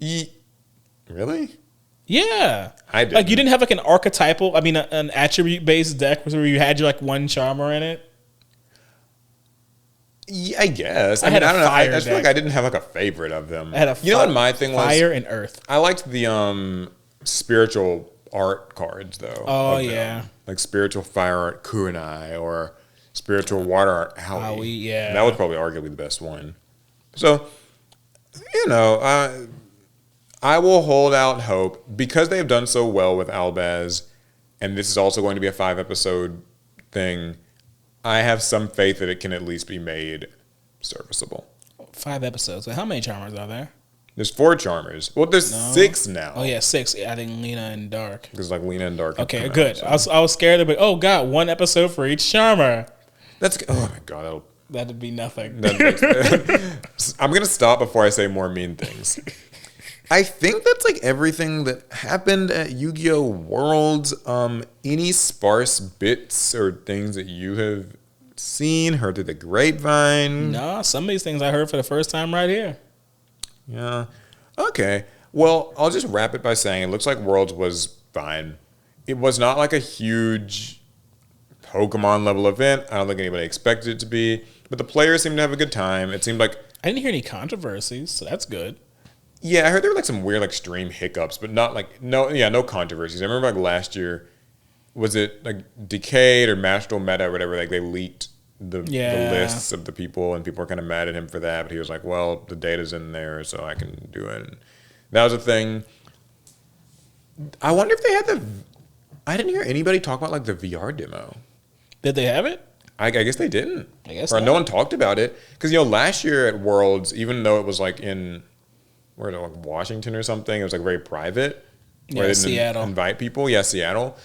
Really?
Yeah,
I didn't.
Like you didn't have like an archetypal. I mean, an attribute based deck where you had your like one charmer in it.
Yeah, I guess. I
had
mean,
a
I don't know. I
fire
just feel like
deck.
I didn't have like a favorite of them.
I had a
you know what my thing was?
Fire and earth.
I liked the spiritual art cards though.
Oh
of them.
yeah,
like spiritual fire art Kunai or spiritual water art Howie.
Yeah,
that was probably arguably the best one. So, I will hold out hope because they have done so well with Albaz, and this is also going to be a 5-episode thing. I have some faith that it can at least be made serviceable.
5 episodes. How many charmers are there?
There's 4 charmers. Well, there's 6 now.
Oh yeah, 6. Adding Lena and Dark.
Because like Lena and Dark.
Okay, good. I was scared of it. Oh god, 1 episode for each charmer.
That's oh my god.
That'd be nothing.
I'm gonna stop before I say more mean things. I think that's like everything that happened at Yu-Gi-Oh Worlds. Any sparse bits or things that you have seen, heard through the grapevine?
No, some of these things I heard for the first time right here.
Yeah. Okay. Well, I'll just wrap it by saying it looks like Worlds was fine. It was not like a huge Pokemon level event. I don't think anybody expected it to be. But the players seemed to have a good time. It seemed like
I didn't hear any controversies, so that's good.
Yeah, I heard there were like some weird like stream hiccups, but not like no controversies. I remember like last year, was it like Decayed or Mastral Meta or whatever, like they leaked the lists of the people and people were kind of mad at him for that, but he was like, well, the data's in there so I can do it. And that was a thing. I wonder if they had I didn't hear anybody talk about like the VR demo.
Did they have it?
I guess they didn't.
I guess
or
not.
No one talked about it. Because, last year at Worlds, even though it was like in, like Washington or something, it was like very private.
Yeah,
where they didn't
Seattle.
invite people. Yeah, Seattle.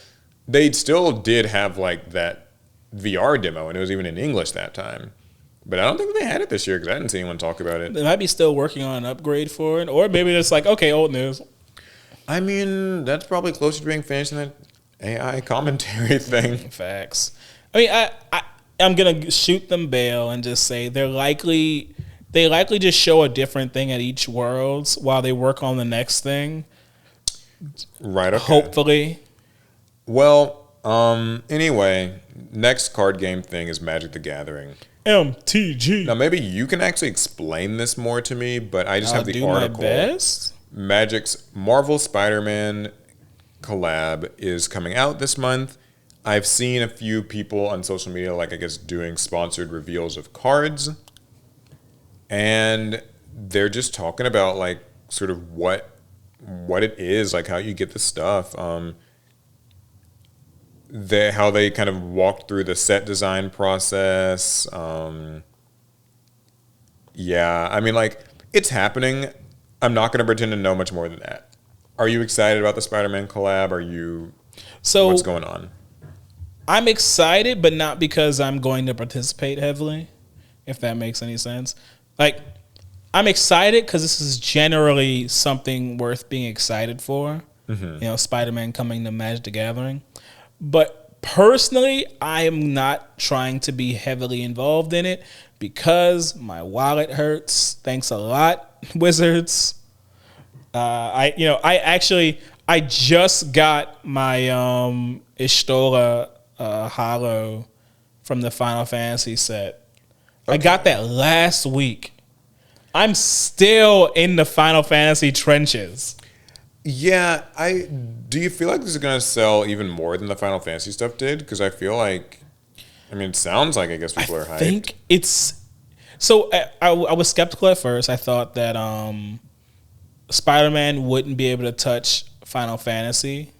They still did have like that VR demo, and it was even in English that time. But I don't think they had it this year because I didn't see anyone talk about it.
They might be still working on an upgrade for it, or maybe it's like, okay, old news.
I mean, that's probably closer to being finished than that AI commentary thing.
Facts. I mean, I'm gonna shoot them bail and just say they likely just show a different thing at each Worlds while they work on the next thing.
Right. Okay.
Hopefully.
Well, anyway, next card game thing is Magic the Gathering.
MTG.
Now, maybe you can actually explain this more to me, but I just have the article.
My best.
Magic's Marvel Spider-Man collab is coming out this month. I've seen a few people on social media, like I guess, doing sponsored reveals of cards. And they're just talking about like sort of what it is, like how you get the stuff. How they kind of walked through the set design process. Yeah, I mean, like, it's happening. I'm not going to pretend to know much more than that. Are you excited about the Spider-Man collab? What's going on?
I'm excited, but not because I'm going to participate heavily, if that makes any sense. Like, I'm excited because this is generally something worth being excited for. Mm-hmm. Spider-Man coming to Magic the Gathering. But personally, I am not trying to be heavily involved in it because my wallet hurts. Thanks a lot, Wizards. I just got my Ishtora Hollow from the Final Fantasy set. Okay. I got that last week. I'm still in the Final Fantasy trenches.
Yeah, do you feel like this is going to sell even more than the Final Fantasy stuff did? Because I feel like, it sounds like I guess people are hyped. I think it's so. I was skeptical at first. I thought that Spider-Man wouldn't be able to touch Final Fantasy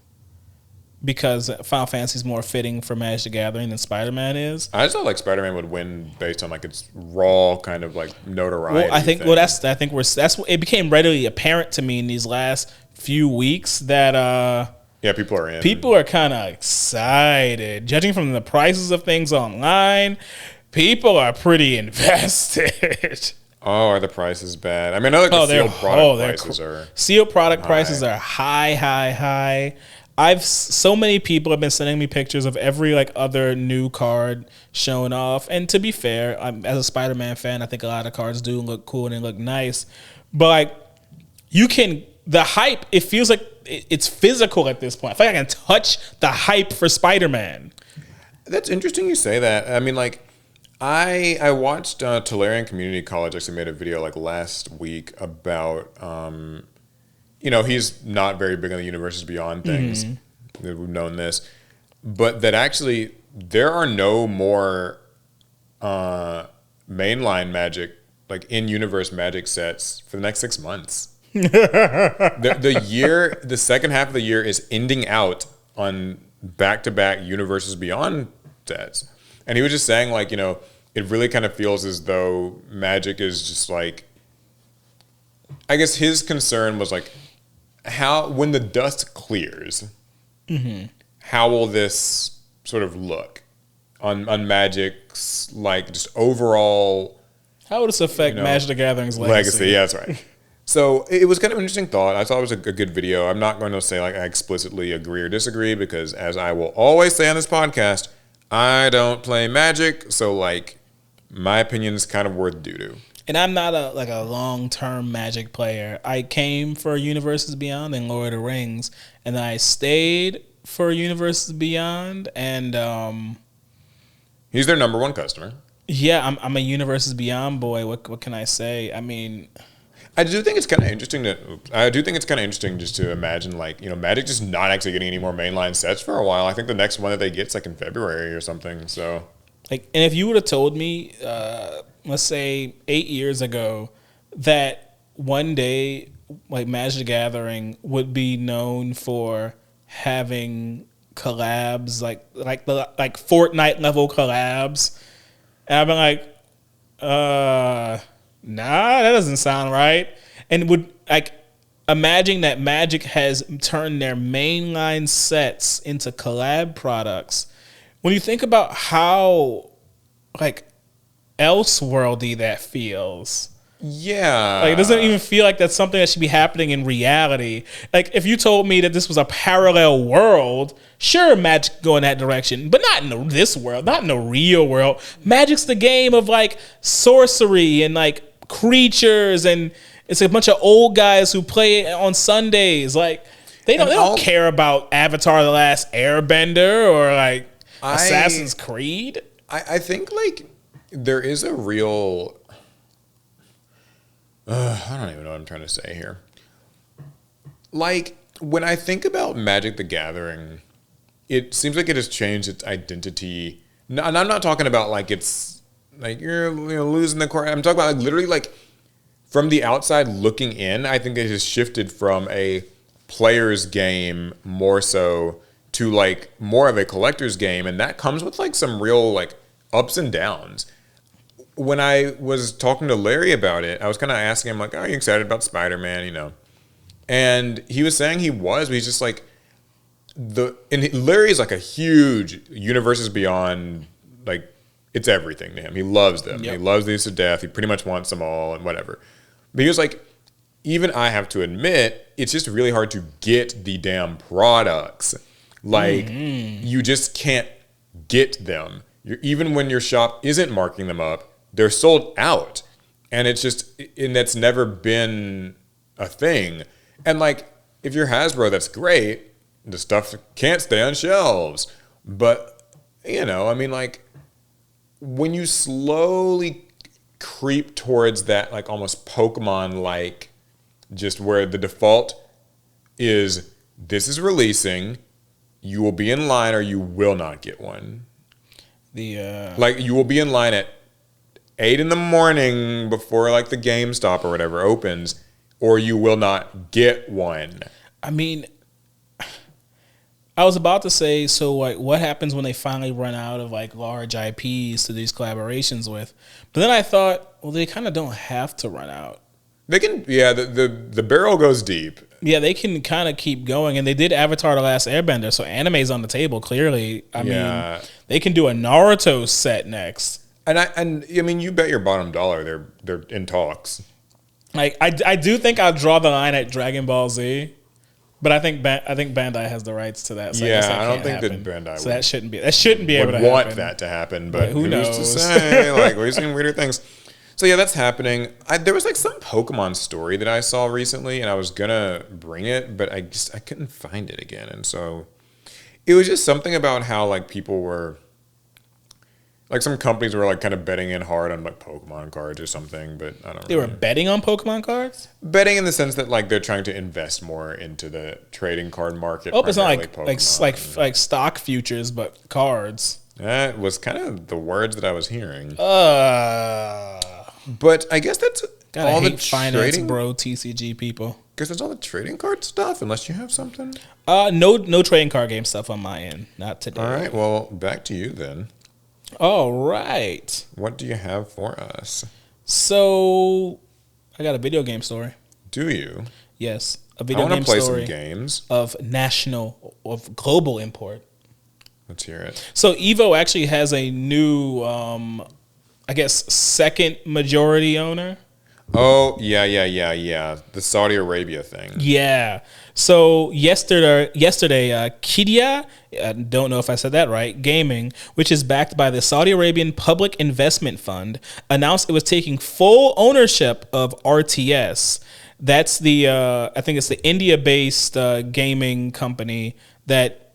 because Final Fantasy is more fitting for Magic the Gathering than Spider-Man is. I just thought like Spider-Man would win based on like its raw kind of like notoriety.
Well, I think it became readily apparent to me in these last few weeks that
people are in.
People are kind of excited. Judging from the prices of things online, people are pretty invested.
Oh, are the prices bad? I mean, I know like the sealed product prices are
sealed product
high.
prices are high. So many people have been sending me pictures of every like other new card showing off. And to be fair, as a Spider-Man fan, I think a lot of cards do look cool and they look nice. But like the hype, it feels like it's physical at this point. I feel like I can touch the hype for Spider-Man.
That's interesting you say that. I mean, like, I watched Tolarian Community College actually made a video like last week about, he's not very big on the Universes Beyond things. We've known this. But that actually there are no more mainline Magic, like in-universe Magic sets for the next 6 months. The second half of the year is ending out on back-to-back Universes Beyond sets. And he was just saying, like, it really kind of feels as though Magic is just like, I guess his concern was like, when the dust clears, how will this sort of look on Magic's, like, just overall...
How would this affect Magic the Gathering's legacy?
Yeah, that's right. So it was kind of an interesting thought. I thought it was a good video. I'm not going to say like I explicitly agree or disagree because, as I will always say on this podcast, I don't play Magic, so like my opinion is kind of worth doo-doo.
And I'm not a long-term Magic player. I came for Universes Beyond and Lord of the Rings, and I stayed for Universes Beyond, and
he's their number one customer.
Yeah, I'm a Universes Beyond boy. What can I say? I mean,
I do think it's kind of interesting just to imagine, like, Magic just not actually getting any more mainline sets for a while. I think the next one that they get's like in February or something. So,
like, and if you would have told me, let's say 8 years ago, that one day, like, Magic the Gathering would be known for having collabs, like Fortnite level collabs, and I've been like, nah, that doesn't sound right. And would like imagine that Magic has turned their mainline sets into collab products. When you think about how like elseworldy that feels.
Yeah.
Like, it doesn't even feel like that's something that should be happening in reality. Like, if you told me that this was a parallel world, sure, Magic go in that direction, but not in this world, not in the real world. Magic's the game of, like, sorcery and, like, creatures, and it's a bunch of old guys who play on Sundays. Like, they don't care about Avatar: The Last Airbender or, like, Assassin's Creed.
I think, like, there is a real... I don't even know what I'm trying to say here. Like, when I think about Magic the Gathering, it seems like it has changed its identity. No, and I'm not talking about, like, it's, like, you're losing the core. I'm talking about, like, literally, like, from the outside looking in, I think it has shifted from a player's game more so to, like, more of a collector's game. And that comes with, like, some real, like, ups and downs. When I was talking to Larry about it, I was kind of asking him, like, are you excited about Spider-Man, And he was saying he was, but he's just like, Larry's like a huge Universes Beyond, like, it's everything to him. He loves them. Yep. He loves these to death. He pretty much wants them all and whatever. But he was like, even I have to admit, it's just really hard to get the damn products. Like, you just can't get them. Even when your shop isn't marking them up, they're sold out, and it's just, and that's never been a thing. And like, if you're Hasbro, that's great. The stuff can't stay on shelves, but I mean, like, when you slowly creep towards that, like, almost Pokemon-like, just where the default is, this is releasing, you will be in line or you will not get one. Like, you will be in line at 8 a.m. before, like, the GameStop or whatever opens, or you will not get one.
I mean, I was about to say, so, like, what happens when they finally run out of, like, large IPs to these collaborations with? But then I thought, well, they kind of don't have to run out.
They can, the barrel goes deep.
Yeah, they can kind of keep going, and they did Avatar: The Last Airbender, so anime's on the table, clearly. I mean, they can do a Naruto set next.
I mean, you bet your bottom dollar they're in talks.
Like I do think I'll draw the line at Dragon Ball Z, but I think Bandai has the rights to that. So
Yeah,
I
don't think
happen.
that Bandai
so that shouldn't be able to
want
happen.
that to happen, but
who
who's
knows?
to say? Like, we've seen weirder things. So yeah, that's happening. There was like some Pokemon story that I saw recently, and I was gonna bring it, but I couldn't find it again, and so it was just something about how like people were. Like some companies were like kind of betting in hard on like Pokemon cards or something, but I don't know.
They were betting on Pokemon cards?
Betting in the sense that like they're trying to invest more into the trading card market.
Oh, it's not like
Pokemon.
like stock futures, but cards.
That was kind of the words that I was hearing.
But
I guess that's
all the finance bro TCG people.
Guess that's all the trading card stuff, unless you have something.
No trading card game stuff on my end. Not today.
All right, well, back to you then.
All right.
What do you have for us?
So, I got a video game story.
Do you?
Yes, a video game story.
I want to play some games
of global import.
Let's hear it.
So, Evo actually has a new, I guess, second majority owner.
Oh, yeah. The Saudi Arabia thing.
Yeah. So yesterday, Kidia, don't know if I said that right, Gaming, which is backed by the Saudi Arabian Public Investment Fund, announced it was taking full ownership of RTS. That's the, I think it's the India-based gaming company that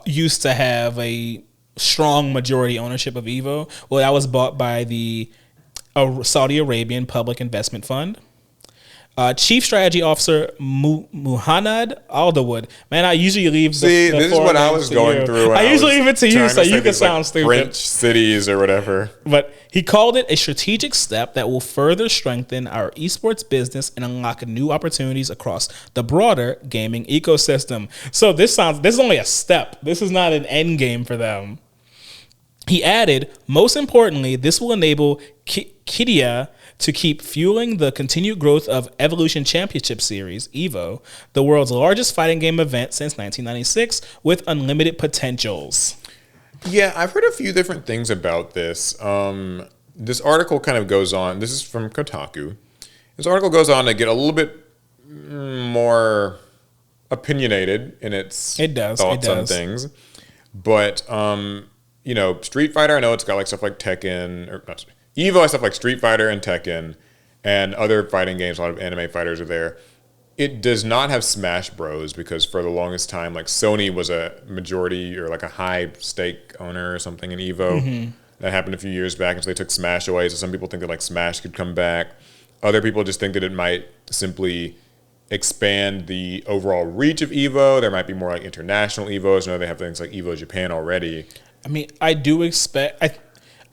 used to have a strong majority ownership of Evo. Well, that was bought by the Saudi Arabian Public Investment Fund. Chief Strategy Officer Muhannad Aldawood. Man, I usually leave
this is what I was going through.
I usually leave it to you so you can sound stupid.
French cities or whatever.
But he called it a strategic step that will further strengthen our esports business and unlock new opportunities across the broader gaming ecosystem. So this is only a step. This is not an end game for them. He added, most importantly, this will enable Kidia to keep fueling the continued growth of Evolution Championship Series, EVO, the world's largest fighting game event since 1996, with unlimited potentials.
Yeah, I've heard a few different things about this. This article kind of goes on. This is from Kotaku. This article goes on to get a little bit more opinionated in its thoughts on things. But Street Fighter, I know it's got like stuff like Tekken, or not, Evo has stuff like Street Fighter and Tekken, and other fighting games. A lot of anime fighters are there. It does not have Smash Bros. Because for the longest time, like Sony was a majority or like a high stake owner or something in Evo. Mm-hmm. That happened a few years back, and so they took Smash away. So some people think that like Smash could come back. Other people just think that it might simply expand the overall reach of Evo. There might be more like international Evos. I know they have things like Evo Japan already.
I mean, I do expect. I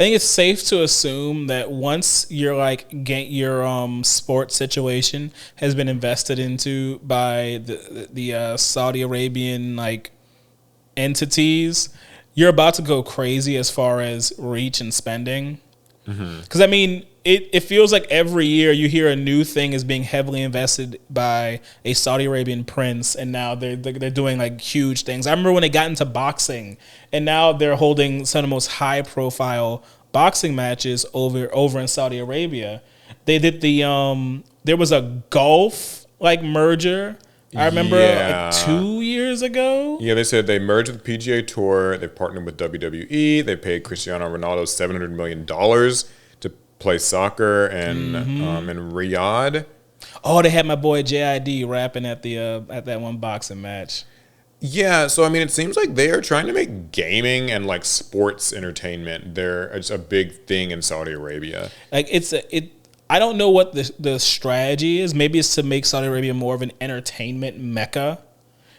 think it's safe to assume that once your sports situation has been invested into by the Saudi Arabian like entities, you're about to go crazy as far as reach and spending. Because I mean, it feels like every year you hear a new thing is being heavily invested by a Saudi Arabian prince, and now they're doing like huge things. I remember when they got into boxing, and now they're holding some of the most high profile boxing matches over in Saudi Arabia. They did there was a golf like merger. I remember like 2 years ago. Yeah,
they said they merged with the PGA Tour. They partnered with WWE. They paid Cristiano Ronaldo $700 million to play soccer in Riyadh.
Oh, they had my boy JID rapping at that one boxing match.
Yeah, so I mean, it seems like they are trying to make gaming and like sports entertainment. It's a big thing in Saudi Arabia.
Like I don't know what the strategy is. Maybe it's to make Saudi Arabia more of an entertainment mecca,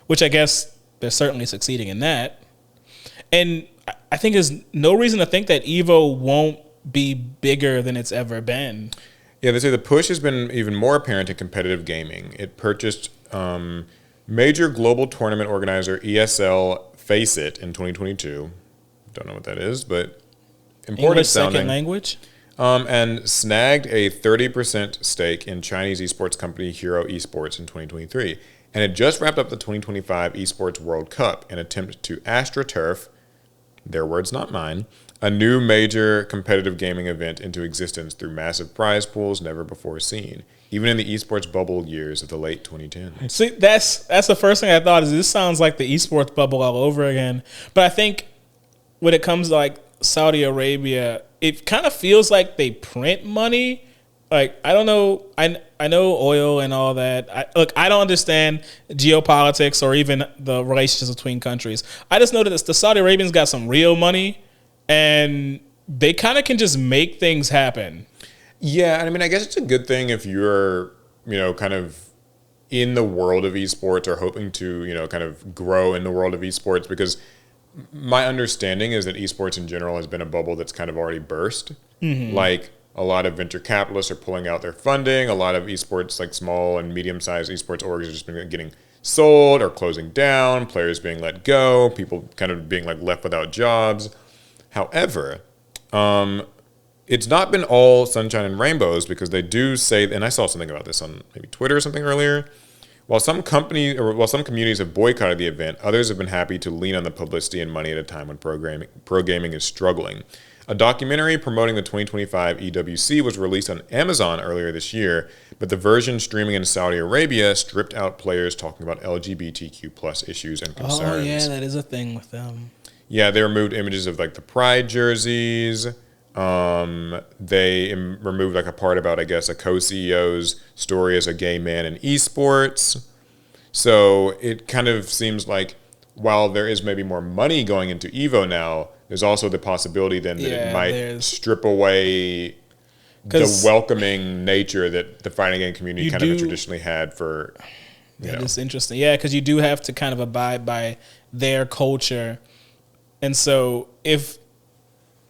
which I guess they're certainly succeeding in that. And I think there's no reason to think that Evo won't be bigger than it's ever been.
Yeah, they say the push has been even more apparent in competitive gaming. It purchased major global tournament organizer ESL Faceit in 2022. Don't know what that is, but important
English
sounding.
Second language.
And snagged a 30% stake in Chinese esports company Hero Esports in 2023. And it just wrapped up the 2025 Esports World Cup, an attempt to AstroTurf, their words not mine, a new major competitive gaming event into existence through massive prize pools never before seen, even in the esports bubble years of the late 2010s.
See, that's the first thing I thought is this sounds like the esports bubble all over again. But I think when it comes to like Saudi Arabia, it kind of feels like they print money. Like, I don't know. I know oil and all that. I don't understand geopolitics or even the relationships between countries. I just know that the Saudi Arabians got some real money, and they kind of can just make things happen.
Yeah, and I mean, I guess it's a good thing if you're, kind of in the world of esports or hoping to, kind of grow in the world of esports, because my understanding is that esports in general has been a bubble that's kind of already burst. Mm-hmm. Like, a lot of venture capitalists are pulling out their funding. A lot of esports, like small and medium-sized esports orgs, have just been getting sold or closing down, players being let go, people kind of being like left without jobs. However, it's not been all sunshine and rainbows, because they do say, and I saw something about this on maybe Twitter or something earlier, while some communities have boycotted the event, others have been happy to lean on the publicity and money at a time when pro gaming is struggling. A documentary promoting the 2025 EWC was released on Amazon earlier this year, but the version streaming in Saudi Arabia stripped out players talking about LGBTQ plus issues and concerns.
Oh yeah, that is a thing with them.
Yeah, they removed images of like the pride jerseys. They removed like a part about, I guess, a co-CEO's story as a gay man in esports. So it kind of seems like while there is maybe more money going into EVO now, there's also the possibility then that it might strip away the welcoming nature that the fighting game community kind of traditionally had for.
That is interesting. Yeah, because you do have to kind of abide by their culture. And so if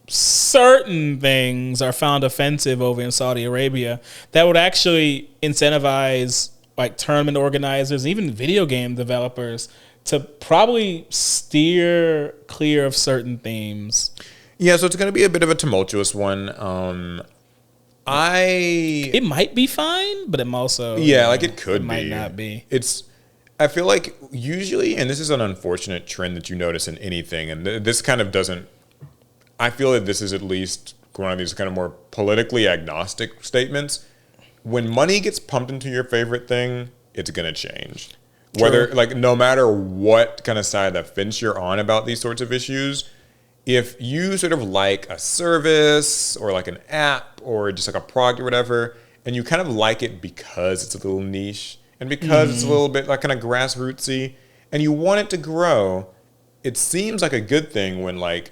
certain things are found offensive over in Saudi Arabia, that would actually incentivize like tournament organizers, even video game developers, to probably steer clear of certain themes.
Yeah, so it's going to be a bit of a tumultuous one.
It might be fine, but it also
it could be.
Might not be.
I feel like usually, and this is an unfortunate trend that you notice in anything, and this kind of doesn't. I feel that this is at least one of these kind of more politically agnostic statements. When money gets pumped into your favorite thing, it's going to change. True. Whether, like, no matter what kind of side of the fence you're on about these sorts of issues, if you sort of like a service or like an app or just like a product or whatever, and you kind of like it because it's a little niche and because it's a little bit like kind of grassrootsy and you want it to grow, it seems like a good thing when like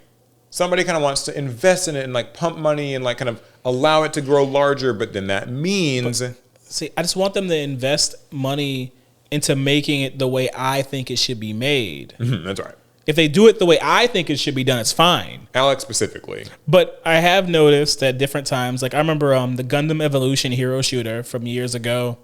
somebody kind of wants to invest in it and like pump money and like kind of allow it to grow larger, but then that means...
See, I just want them to invest money into making it the way I think it should be made.
Mm-hmm, that's right.
If they do it the way I think it should be done, it's fine.
Alec specifically.
But I have noticed at different times, like I remember the Gundam Evolution hero shooter from years ago,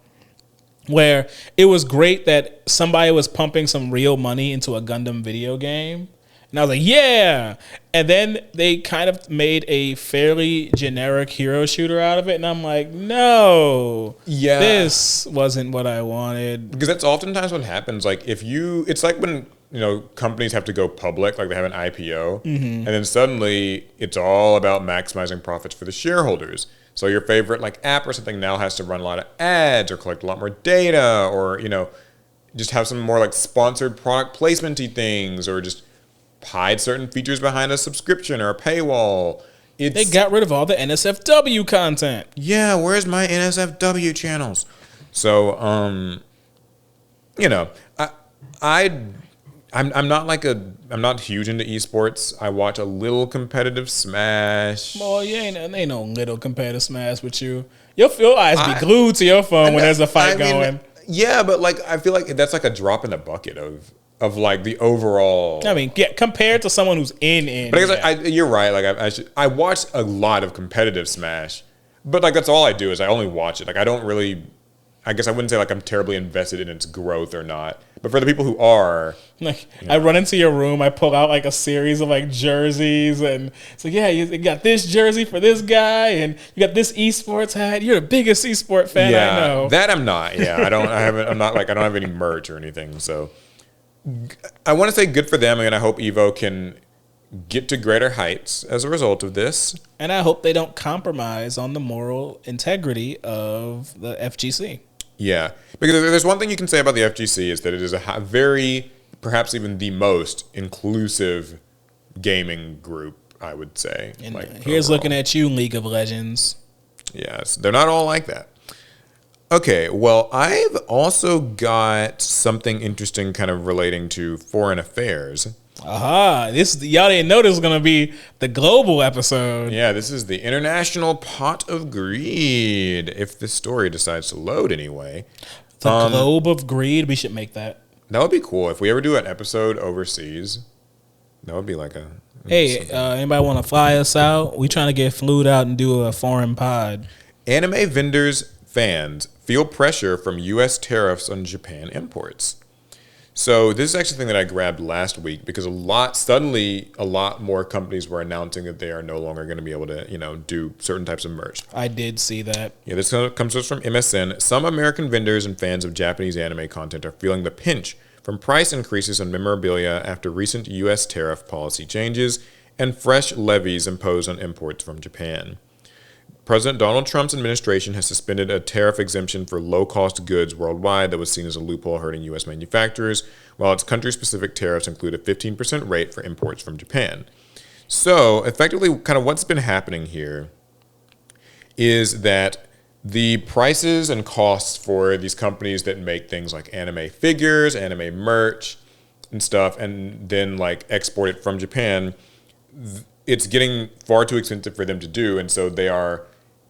where it was great that somebody was pumping some real money into a Gundam video game. And I was like, yeah. And then they kind of made a fairly generic hero shooter out of it. And I'm like, no, this wasn't what I wanted.
Because that's oftentimes what happens. Like it's like when, companies have to go public, like they have an IPO. Mm-hmm. And then suddenly it's all about maximizing profits for the shareholders. So your favorite like app or something now has to run a lot of ads or collect a lot more data or, just have some more like sponsored product placement-y things or just hide certain features behind a subscription or a paywall.
They got rid of all the NSFW content.
Yeah, where's my NSFW channels? So, I'm not huge into esports. I watch a little competitive Smash.
Well, you ain't no little competitive Smash with you. Your eyes be glued to your phone when there's a fight going.
Yeah, but like I feel like that's like a drop in the bucket of like the overall.
I mean, compared to someone who's in.
But I guess you're right. Like I watch a lot of competitive Smash, but like that's all I do is I only watch it. Like I don't really. I guess I wouldn't say like I'm terribly invested in its growth or not. But for the people who are,
like I run into your room, I pull out like a series of like jerseys, and it's like, yeah, you got this jersey for this guy, and you got this esports hat. You're the biggest esport fan I know.
That I'm not. Yeah, I don't have any merch or anything. So I want to say good for them, and I hope Evo can, get to greater heights as a result of this.
And I hope they don't compromise on the moral integrity of the FGC.
Yeah, because there's one thing you can say about the FGC is that it is a very, perhaps even the most inclusive gaming group, I would say.
And here's overall. Looking at you, League of Legends.
Yes, they're not all like that. Okay, well, I've also got something interesting kind of relating to foreign affairs.
Aha, y'all didn't know this was going to be the global episode.
Yeah, this is the International Pot of Greed, if this story decides to load anyway.
The Globe of Greed, we should make that.
That would be cool. If we ever do an episode overseas, that would be like a...
Hey, anybody want to fly us out? We trying to get flued out and do a foreign pod.
Anime vendors, fans feel pressure from U.S. tariffs on Japan imports. So this is actually something that I grabbed last week because a lot more companies were announcing that they are no longer going to be able to, do certain types of merch.
I did see that.
Yeah, this comes to us from MSN. Some American vendors and fans of Japanese anime content are feeling the pinch from price increases on memorabilia after recent U.S. tariff policy changes and fresh levies imposed on imports from Japan. President Donald Trump's administration has suspended a tariff exemption for low-cost goods worldwide that was seen as a loophole hurting U.S. manufacturers, while its country-specific tariffs include a 15% rate for imports from Japan. So, effectively, kind of what's been happening here is that the prices and costs for these companies that make things like anime figures, anime merch, and stuff, and then export it from Japan, it's getting far too expensive for them to do, and so they are,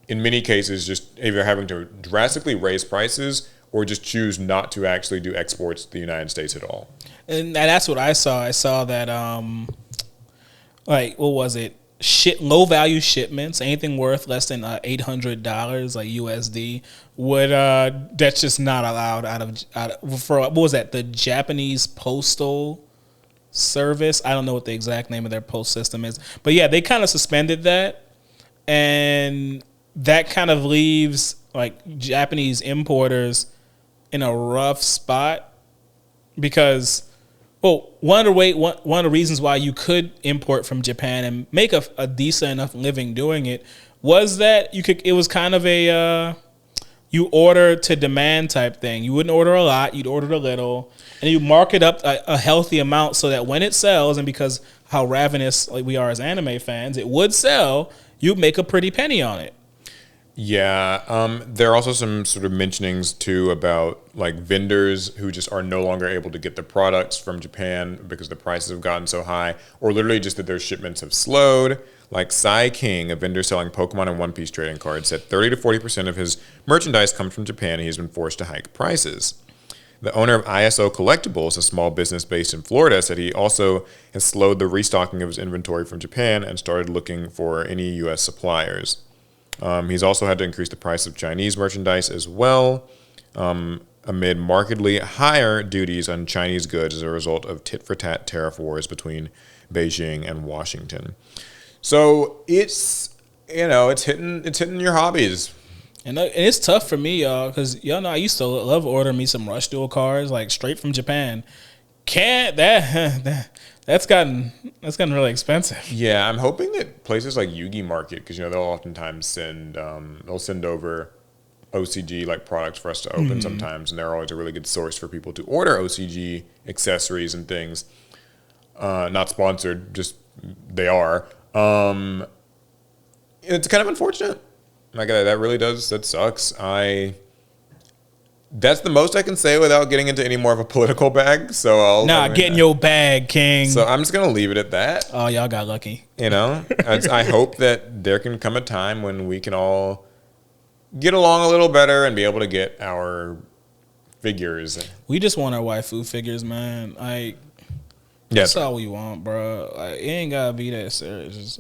in many cases, just either having to drastically raise prices or just choose not to actually do exports to the United States at all.
And that's what I saw. I saw that, what was it? Low value shipments, anything worth less than $800, like USD, would that's just not allowed out of for what was that? The Japanese Postal Service. I don't know what the exact name of their post system is, but yeah, they kind of suspended that, and that kind of leaves Japanese importers in a rough spot because, one of the reasons why you could import from Japan and make a decent enough living doing it was that it was kind of a you order to demand type thing. You wouldn't order a lot, you'd order a little, and you mark it up a healthy amount so that when it sells, and because how ravenous we are as anime fans, it would sell, you'd make a pretty penny on it.
Yeah, there are also some sort of mentionings too about vendors who just are no longer able to get the products from Japan because the prices have gotten so high, or literally just that their shipments have slowed. Like Sai King, a vendor selling Pokemon and One Piece trading cards, said 30 to 40% of his merchandise comes from Japan, and he has been forced to hike prices. The owner of ISO Collectibles, a small business based in Florida, said he also has slowed the restocking of his inventory from Japan and started looking for any U.S. suppliers. He's also had to increase the price of Chinese merchandise as well, amid markedly higher duties on Chinese goods as a result of tit-for-tat tariff wars between Beijing and Washington. So it's hitting your hobbies.
And it's tough for me, y'all, because y'all know I used to love ordering me some Rush Duel cards straight from Japan. That's gotten really expensive.
Yeah, I'm hoping that places like Yu-Gi Market, because they'll oftentimes send over OCG products for us to open sometimes, and they're always a really good source for people to order OCG accessories and things. Not sponsored, just they are. It's kind of unfortunate. That sucks. That's the most I can say without getting into any more of a political bag. So
get in your bag, King.
So I'm just gonna leave it at that.
Oh, y'all got lucky.
I hope that there can come a time when we can all get along a little better and be able to get our figures.
We just want our waifu figures, man. That's all we want, bro. It ain't gotta be that serious.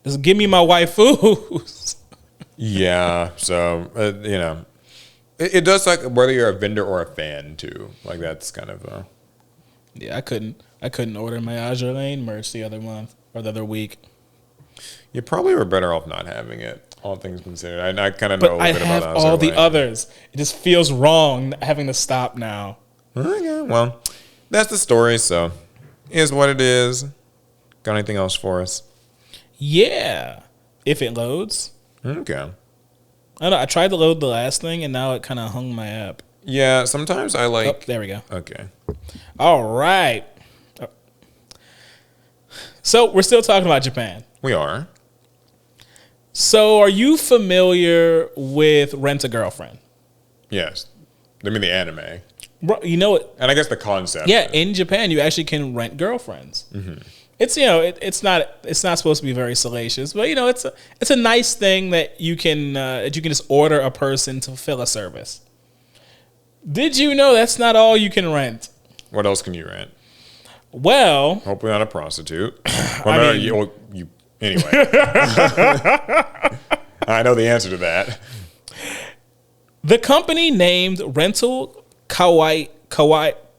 Just give me my waifus.
Yeah. So It does suck whether you're a vendor or a fan too. That's kind of.
Yeah, I couldn't order my Azure Lane merch the other month or the other week.
You probably were better off not having it, all things considered. I kind of know a little bit about Azure Lane.
I have all the others. It just feels wrong having to stop now.
Okay, well, that's the story. So, is what it is. Got anything else for us?
Yeah, if it loads.
Okay.
I don't know. I tried to load the last thing, and now it kind of hung my app.
Yeah, sometimes I like...
Oh, there we go.
Okay.
All right. So we're still talking about Japan.
We are.
So are you familiar with Rent a Girlfriend?
Yes. I mean the anime.
You know it.
And I guess the concept.
Yeah, in Japan, you actually can rent girlfriends. Mm-hmm. It's it's not supposed to be very salacious, but it's a nice thing that you can just order a person to fulfill a service. Did you know that's not all you can rent?
What else can you rent?
Well,
hopefully not a prostitute. Anyway. I know the answer to that.
The company named Rental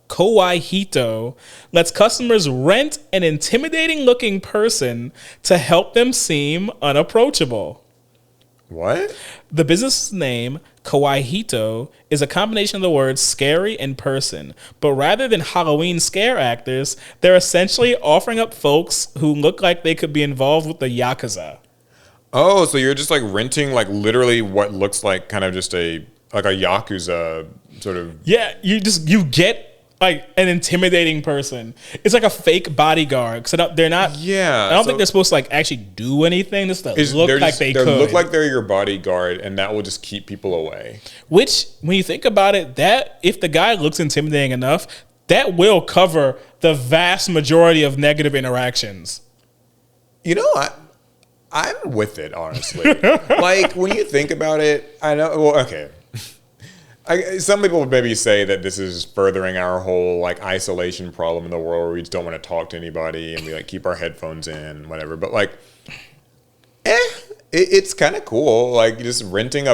Kawaii-Hito lets customers rent an intimidating-looking person to help them seem unapproachable.
What?
The business name, Kawaii-Hito, is a combination of the words scary and person. But rather than Halloween scare actors, they're essentially offering up folks who look like they could be involved with the yakuza.
Oh, so you're just like renting like literally what looks like kind of just a yakuza sort of...
Yeah, you get like an intimidating person. It's like a fake bodyguard. So they're not.
Yeah,
I don't think they're supposed to like actually do anything. Just to look like they could.
Look like they're your bodyguard, and that will just keep people away.
Which, when you think about it, that if the guy looks intimidating enough, that will cover the vast majority of negative interactions.
You know, I'm with it, honestly. Like when you think about it, I know. Well, okay. Some people would maybe say that this is furthering our whole like isolation problem in the world where we just don't want to talk to anybody and we like keep our headphones in, whatever. But like, it's kind of cool. Like just renting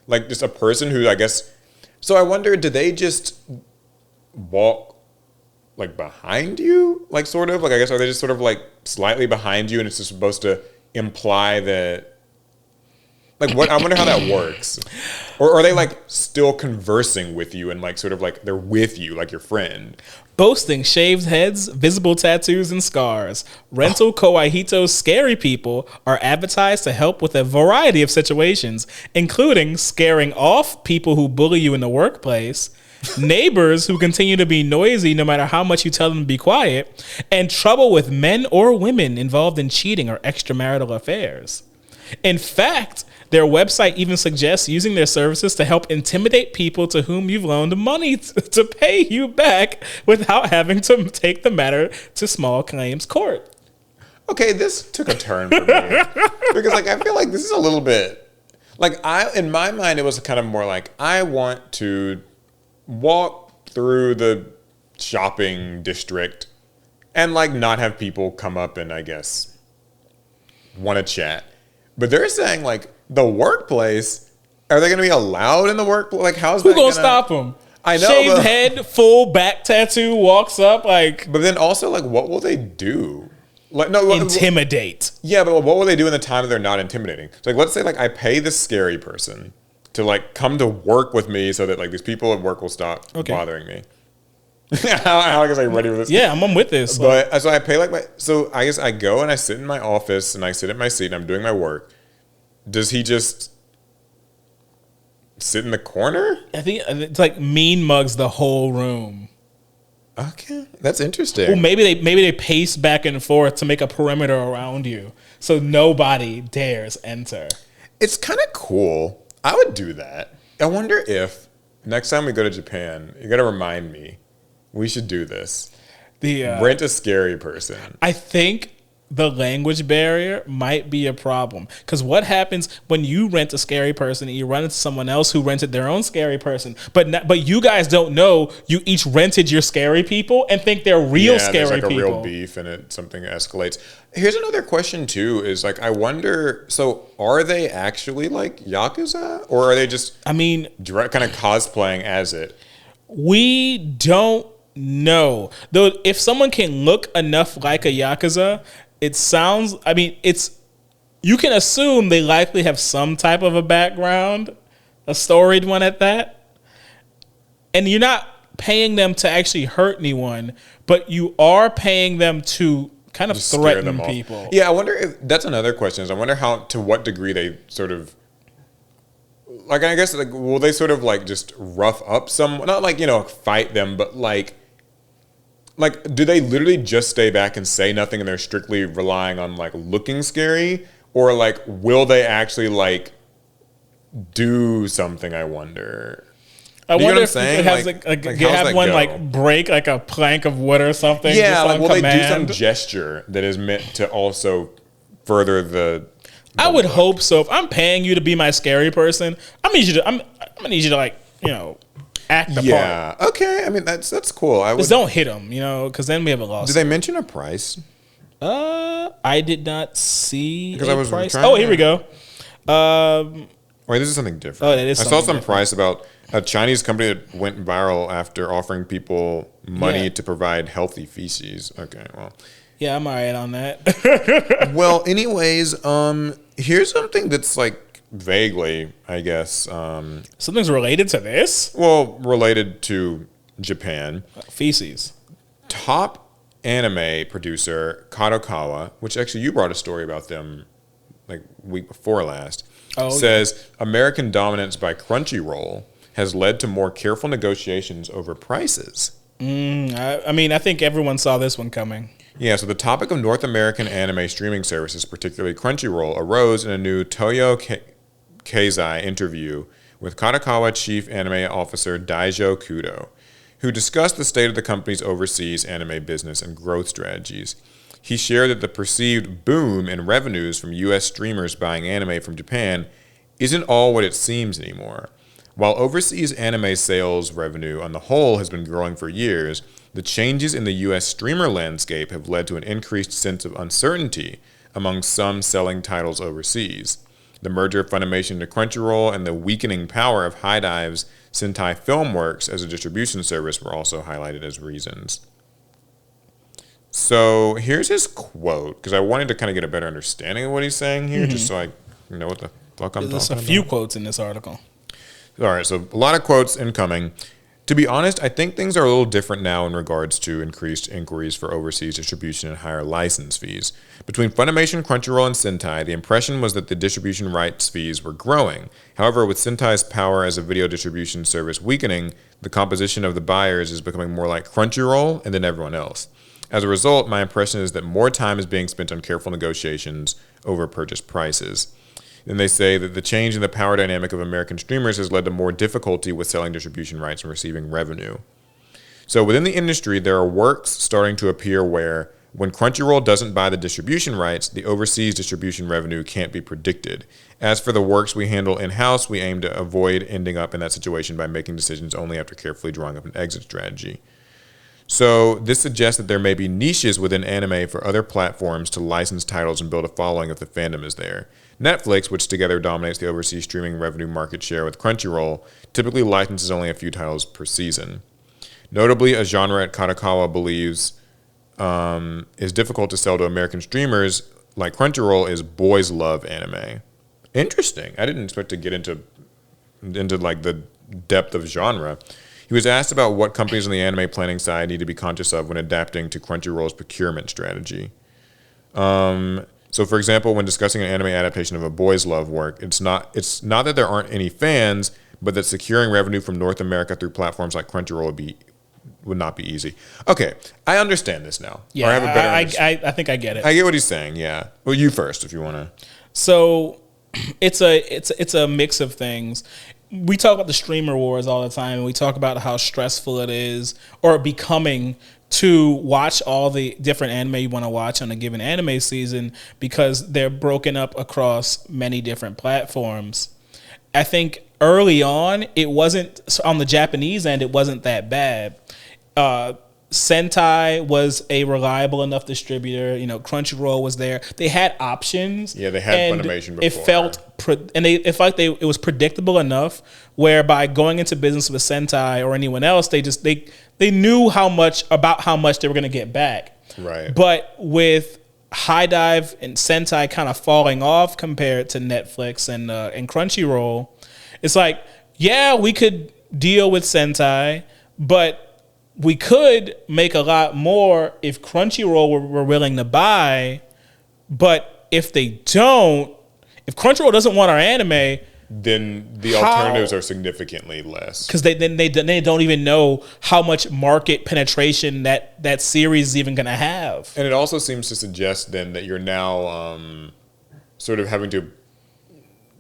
just a person who I guess. So I wonder, do they just walk like behind you? Like sort of like, I guess, are they just sort of like slightly behind you and it's just supposed to imply that. Like what? I wonder how that works. Or are they like still conversing with you and like sort of like they're with you like your friend?
Boasting shaved heads, visible tattoos, and scars, Rental Kawaii-Hito's scary people are advertised to help with a variety of situations, including scaring off people who bully you in the workplace, neighbors who continue to be noisy no matter how much you tell them to be quiet, and trouble with men or women involved in cheating or extramarital affairs. In fact, their website even suggests using their services to help intimidate people to whom you've loaned money to pay you back without having to take the matter to small claims court.
Okay, this took a turn for me. Because like I feel like this is a little bit like in my mind it was kind of more like I want to walk through the shopping district and like not have people come up and I guess want to chat. But they're saying like the workplace, are they going to be allowed in the workplace? Like, how's
who gonna stop them?
I know.
Shaved head, full back tattoo, walks up like.
But then also, like, what will they do? Like,
intimidate.
Yeah, but what will they do in the time that they're not intimidating? So, like, let's say, like, I pay this scary person to like come to work with me, so that like these people at work will stop bothering me. How guess I'm ready with this?
Yeah, I'm with this.
But so I pay like so I guess I go and I sit in my office and I sit at my seat and I'm doing my work. Does he just sit in the corner?
I think it's like mean mugs the whole room.
Okay, that's interesting.
Well, maybe they pace back and forth to make a perimeter around you, so nobody dares enter.
It's kind of cool. I would do that. I wonder if next time we go to Japan, you got to remind me. We should do this. Rent a scary person.
I think the language barrier might be a problem. Because what happens when you rent a scary person and you run into someone else who rented their own scary person, but you guys don't know you each rented your scary people and think they're real scary
there's like
people.
A real beef and something escalates. Here's another question too: is like I wonder. So are they actually like yakuza, or are they just? I mean, kind of cosplaying as it.
We don't know. Though, if someone can look enough like a yakuza. It sounds, I mean, you can assume they likely have some type of a background, a storied one at that. And you're not paying them to actually hurt anyone, but you are paying them to kind of
Just scare them
threaten
off.
people.
Yeah, I wonder if that's another question. Is I wonder to what degree they sort of like. I guess like will they sort of like just rough up some, not like fight them, but like do they literally just stay back and say nothing and they're strictly relying on like looking scary, or like will they actually like do something? I wonder.
I
You know
wonder
what
if
I'm
you
saying?
have
Like,
you
how's
have
that
one
go?
like break like a plank of wood or something.
Yeah,
just
like
on
will they do some
command?
gesture that is meant to also further the
I would
look?
hope so. If I'm paying you to be my scary person, I'm gonna need you to like act the part.
Yeah. Okay. I mean that's cool. I would.
Just don't hit them, because then we have a loss.
Did they mention a price?
I did not see
Because
a
I was
price.
trying
Oh,
to-
here we go.
Wait, this is something different.
Oh, that is
I saw
something
some
different.
price about a Chinese company that went viral after offering people money
Yeah.
to provide healthy feces. Okay, well.
Yeah, I'm alright on that.
Well, anyways, here's something that's like vaguely, I guess,
Something's related to this.
related to Japan.
Feces.
Top anime producer Kadokawa, which actually you brought a story about them like week before last, says American dominance by Crunchyroll has led to more careful negotiations over prices.
I mean, I think everyone saw this one coming.
Yeah, so the topic of North American anime streaming services, particularly Crunchyroll, arose in a new Toyo Keizai interview with Kadokawa Chief Anime Officer Daijo Kudo, who discussed the state of the company's overseas anime business and growth strategies. He shared that the perceived boom in revenues from U.S. streamers buying anime from Japan isn't all what it seems anymore. While overseas anime sales revenue on the whole has been growing for years, the changes in the U.S. streamer landscape have led to an increased sense of uncertainty among some selling titles overseas. The merger of Funimation to Crunchyroll and the weakening power of HIDIVE's Sentai Filmworks as a distribution service were also highlighted as reasons. So here's his quote, because I wanted to kind of get a better understanding of what he's saying here, just so I know what the fuck I'm talking
There's
about.
a few quotes in this article.
All right, so a lot of quotes incoming. To be honest, I think things are a little different now in regards to increased inquiries for overseas distribution and higher license fees. Between Funimation, Crunchyroll, and Sentai, the impression was that the distribution rights fees were growing. However, with Sentai's power as a video distribution service weakening, the composition of the buyers is becoming more like Crunchyroll and then everyone else. As a result, my impression is that more time is being spent on careful negotiations over purchase prices. Then they say that the change in the power dynamic of American streamers has led to more difficulty with selling distribution rights and receiving revenue. So within the industry, there are works starting to appear where when Crunchyroll doesn't buy the distribution rights, the overseas distribution revenue can't be predicted. As for the works we handle in-house, we aim to avoid ending up in that situation by making decisions only after carefully drawing up an exit strategy. So this suggests that there may be niches within anime for other platforms to license titles and build a following if the fandom is there. Netflix, which together dominates the overseas streaming revenue market share with Crunchyroll, typically licenses only a few titles per season. Notably, a genre at Kadokawa believes is difficult to sell to American streamers like Crunchyroll is boys love anime. Interesting. I didn't expect to get into like the depth of genre. He was asked about what companies on the anime planning side need to be conscious of when adapting to Crunchyroll's procurement strategy. So, for example, when discussing an anime adaptation of a boys' love work, it's not that there aren't any fans, but that securing revenue from North America through platforms like Crunchyroll would not be easy. Okay, I understand this now.
Yeah,
or I have a better
I think I get it.
I get what he's saying. Yeah. Well, you first, if you want to.
So, it's a mix of things. We talk about the streamer wars all the time, and we talk about how stressful it is, or becoming, to watch all the different anime you want to watch on a given anime season because they're broken up across many different platforms. I think early on, it wasn't, on the Japanese end, it wasn't that bad. Sentai was a reliable enough distributor. Crunchyroll was there. They had options.
Yeah, they had Funimation before.
It felt, it felt like it was predictable enough where by going into business with Sentai or anyone else, they knew how much they were going to get back.
Right.
But with HIDIVE and Sentai kind of falling off compared to Netflix and Crunchyroll, it's like, yeah, we could deal with Sentai, but we could make a lot more if Crunchyroll were willing to buy, but if they don't, if Crunchyroll doesn't want our anime,
then the alternatives are significantly less.
Because they don't even know how much market penetration that series is even going to have.
And it also seems to suggest then that you're now sort of having to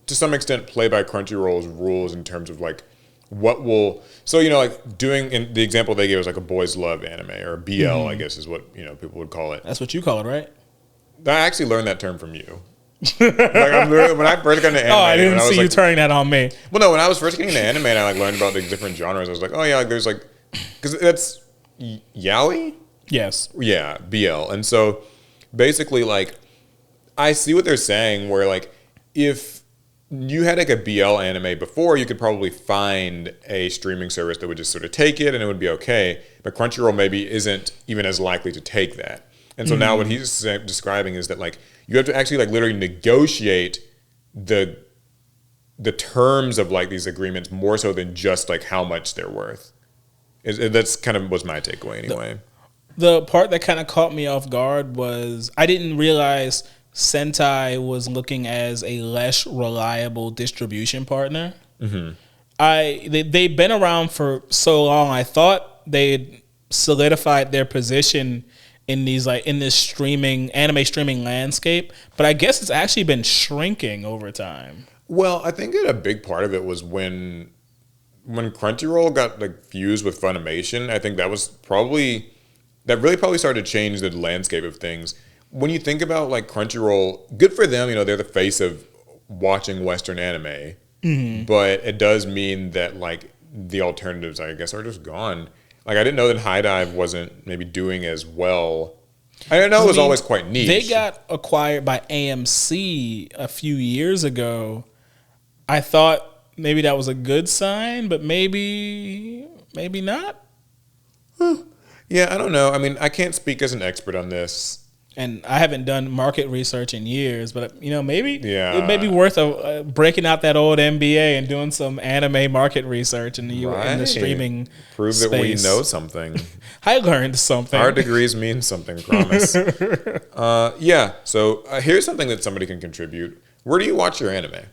some extent, play by Crunchyroll's rules in terms of like what will. So like doing in the example they gave was like a boys love anime or BL, I guess is what people would call it.
That's what you call it, right?
I actually learned that term from you. Like when I first got into anime,
I didn't see you turning that on me.
Well, no, when I was first getting into anime and I like learned about the different genres, I was like, oh yeah, like, there's like, because that's yaoi.
Yes.
Yeah, BL, and so basically, like, I see what they're saying. Where like, if you had like a BL anime before, you could probably find a streaming service that would just sort of take it and it would be okay. But Crunchyroll maybe isn't even as likely to take that. And so now what he's describing is that like you have to actually like literally negotiate the terms of like these agreements more so than just like how much they're worth. That's kind of was my takeaway anyway.
The part that kind of caught me off guard was I didn't realize Sentai was looking as a less reliable distribution partner. They've been around for so long. I thought they'd solidified their position in these in this anime streaming landscape, but I guess it's actually been shrinking over time.
Well, I think that a big part of it was when Crunchyroll got like fused with Funimation. I think that really probably started to change the landscape of things. When you think about like Crunchyroll, good for them. They're the face of watching Western anime, but it does mean that like the alternatives, I guess, are just gone. Like, I didn't know that High Dive wasn't maybe doing as well. I know it was always quite niche.
They got acquired by AMC a few years ago. I thought maybe that was a good sign, but maybe not.
Yeah, I don't know. I mean, I can't speak as an expert on this.
And I haven't done market research in years, but maybe
it
may be worth breaking out that old MBA and doing some anime market research in the in the streaming
Prove
space.
That we know something.
I learned something.
Our degrees mean something, promise. Yeah. So here's something that somebody can contribute. Where do you watch your anime?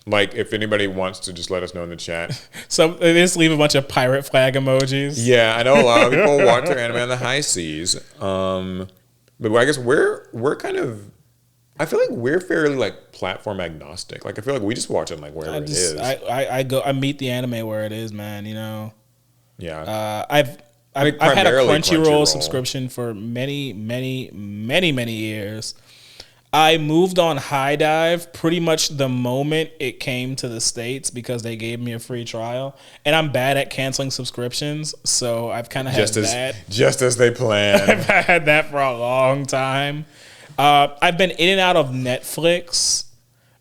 Like, if anybody wants to just let us know in the chat.
So they just leave a bunch of pirate flag emojis.
Yeah, I know a lot of people watch their anime on the high seas. But I guess we're kind of, I feel like we're fairly like platform agnostic. Like, I feel like we just watch it like wherever it is.
I meet the anime where it is, man.
Yeah.
I've had a Crunchyroll subscription for many years. I moved on High Dive pretty much the moment it came to the States because they gave me a free trial. And I'm bad at canceling subscriptions, so I've kind of had that.
Just as they planned.
I've had that for a long time. I've been in and out of Netflix,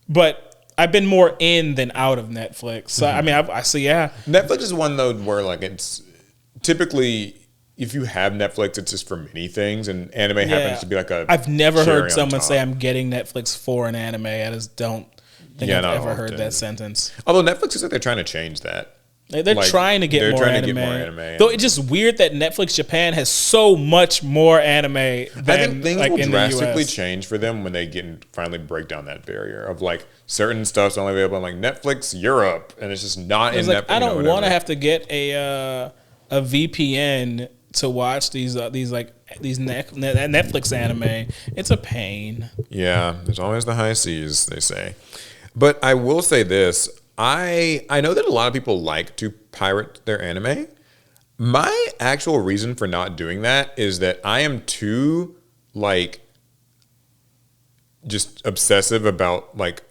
but I've been more in than out of Netflix. So, I mean, I see, yeah.
Netflix is one, though, where like it's typically... If you have Netflix, it's just for many things, and anime happens to be like a.
I've never heard someone say I'm getting Netflix for an anime. I just don't think I've ever heard that sentence.
Although Netflix is like they're trying to change that.
They're trying to get more anime. Though it's just weird that Netflix Japan has so much more anime than I think
things
like
will
in
drastically
the US.
change for them when they finally break down that barrier of like certain stuff's only available on like Netflix Europe, and it's just not in Netflix.
I don't want to have to get a VPN to watch these Netflix anime. It's a pain.
Yeah, there's always the high seas, they say. But I will say this. I know that a lot of people like to pirate their anime. My actual reason for not doing that is that I am too like just obsessive about like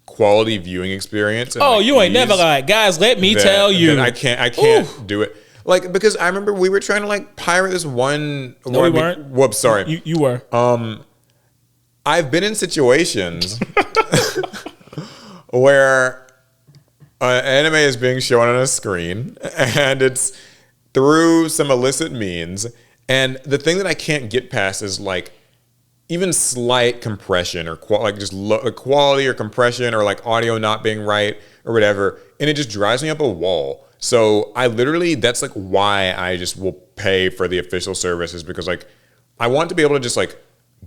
quality viewing experience. And,
you ain't never lied. Guys, let me tell you.
I can't do it. Like, because I remember we were trying to like pirate this one.
No, we weren't.
Whoops, sorry.
You were.
I've been in situations where anime is being shown on a screen and it's through some illicit means. And the thing that I can't get past is like even slight compression or just quality or compression or like audio not being right or whatever. And it just drives me up a wall. So I literally, that's like why I just will pay for the official services because like I want to be able to just like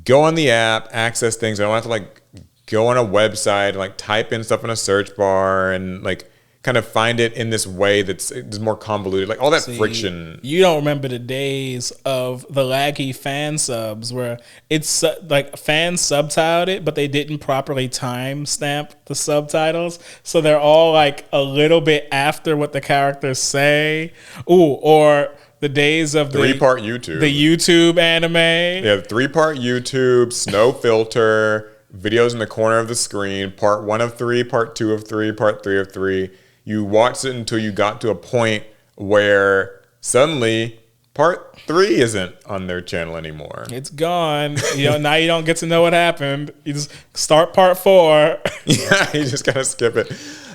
go on the app, access things. I don't have to like go on a website and like type in stuff in a search bar and like kind of find it in this way that's more convoluted, like all that friction.
You don't remember the days of the laggy fan subs where it's like fans subtitled it, but they didn't properly time stamp the subtitles, so they're all like a little bit after what the characters say. Ooh, or the days of the
3-part YouTube,
the YouTube anime.
Yeah, 3-part YouTube, snow filter, videos in the corner of the screen, part 1 of 3, part 2 of 3, part 3 of 3. You watched it until you got to a point where suddenly part 3 isn't on their channel anymore.
It's gone. Now you don't get to know what happened. You just start part 4.
Yeah, you just gotta skip it.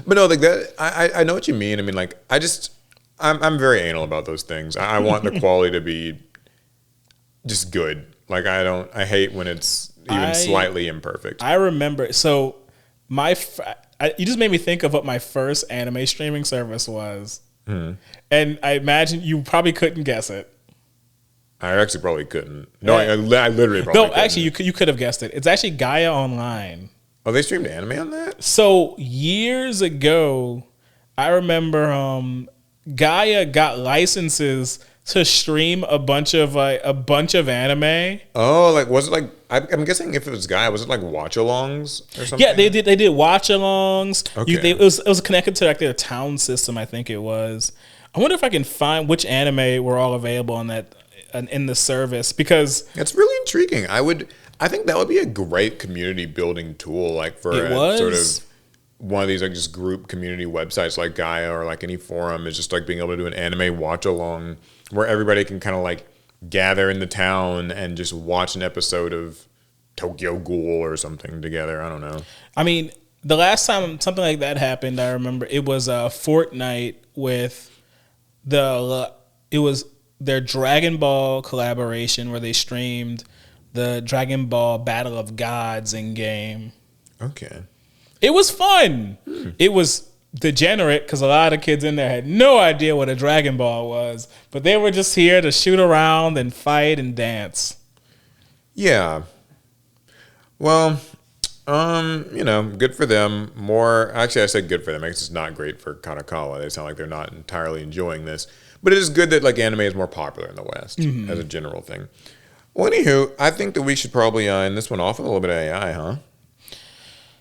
But no, like that. I know what you mean. I mean, like I'm very anal about those things. I want the quality to be just good. Like I hate when it's even slightly imperfect.
I remember. So you just made me think of what my first anime streaming service was. And I imagine you probably couldn't guess it.
I actually probably couldn't. No, I literally probably couldn't.
Actually, you could have guessed it. It's actually Gaia Online.
Oh, they streamed anime on that?
So years ago, I remember Gaia got licenses to stream a bunch of anime.
Oh, like was it like I'm guessing if it was Gaia, was it like watch-alongs or something?
Yeah, they did watch-alongs.
Okay.
It was connected to like their town system, I think it was. I wonder if I can find which anime were all available on that in the service, because
it's really intriguing. I think that would be a great community building tool, like for sort of one of these like just group community websites like Gaia or like any forum, is just like being able to do an anime watch-along where everybody can kind of like gather in the town and just watch an episode of Tokyo Ghoul or something together. I don't know.
I mean, the last time something like that happened, I remember it was Fortnite with it was their Dragon Ball collaboration where they streamed the Dragon Ball Battle of Gods in game.
Okay.
It was fun. It was degenerate because a lot of kids in there had no idea what a Dragon Ball was, but they were just here to shoot around and fight and dance.
Yeah. Well, good for them. Actually, I said good for them. I guess it's not great for Kadokawa. They sound like they're not entirely enjoying this, but it is good that like anime is more popular in the West as a general thing. Well, anywho, I think that we should probably end this one off with a little bit of AI, huh?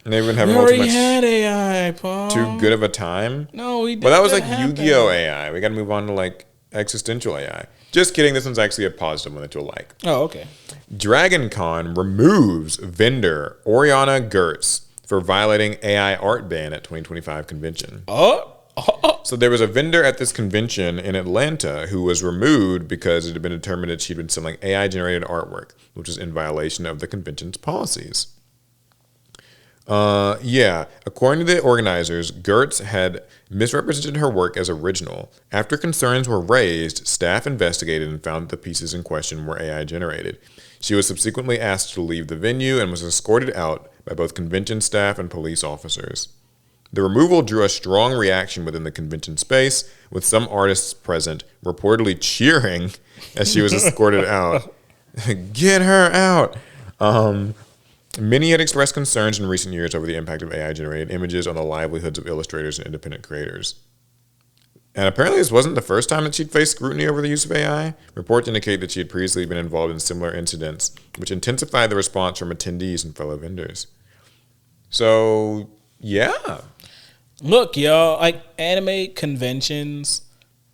Maybe we haven't
already had AI, Paul.
Too good of a time.
No, we didn't.
Well, that was like Yu-Gi-Oh AI. We got to move on to like existential AI. Just kidding. This one's actually a positive one that you'll like.
Oh, okay.
DragonCon removes vendor Oriana Gertz for violating AI art ban at 2025 convention. So there was a vendor at this convention in Atlanta who was removed because it had been determined that she'd been selling AI-generated artwork, which was in violation of the convention's policies. According to the organizers, Gertz had misrepresented her work as original. After concerns were raised, staff investigated and found that the pieces in question were AI generated. She was subsequently asked to leave the venue and was escorted out by both convention staff and police officers. The removal drew a strong reaction within the convention space, with some artists present reportedly cheering as she was escorted out. Get her out! Many had expressed concerns in recent years over the impact of AI-generated images on the livelihoods of illustrators and independent creators. And apparently this wasn't the first time that she'd faced scrutiny over the use of AI. Reports indicate that she had previously been involved in similar incidents, which intensified the response from attendees and fellow vendors. So, yeah.
Look, y'all, like anime conventions,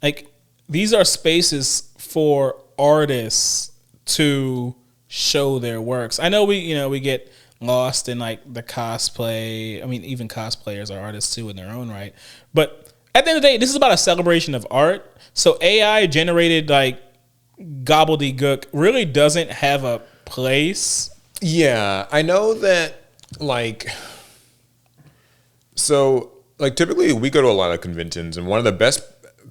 like these are spaces for artists to show their works. I know we get lost in like the cosplay. I mean, even cosplayers are artists too in their own right. But at the end of the day, this is about a celebration of art. So AI generated like gobbledygook really doesn't have a place.
Yeah, I know that typically we go to a lot of conventions, and one of the best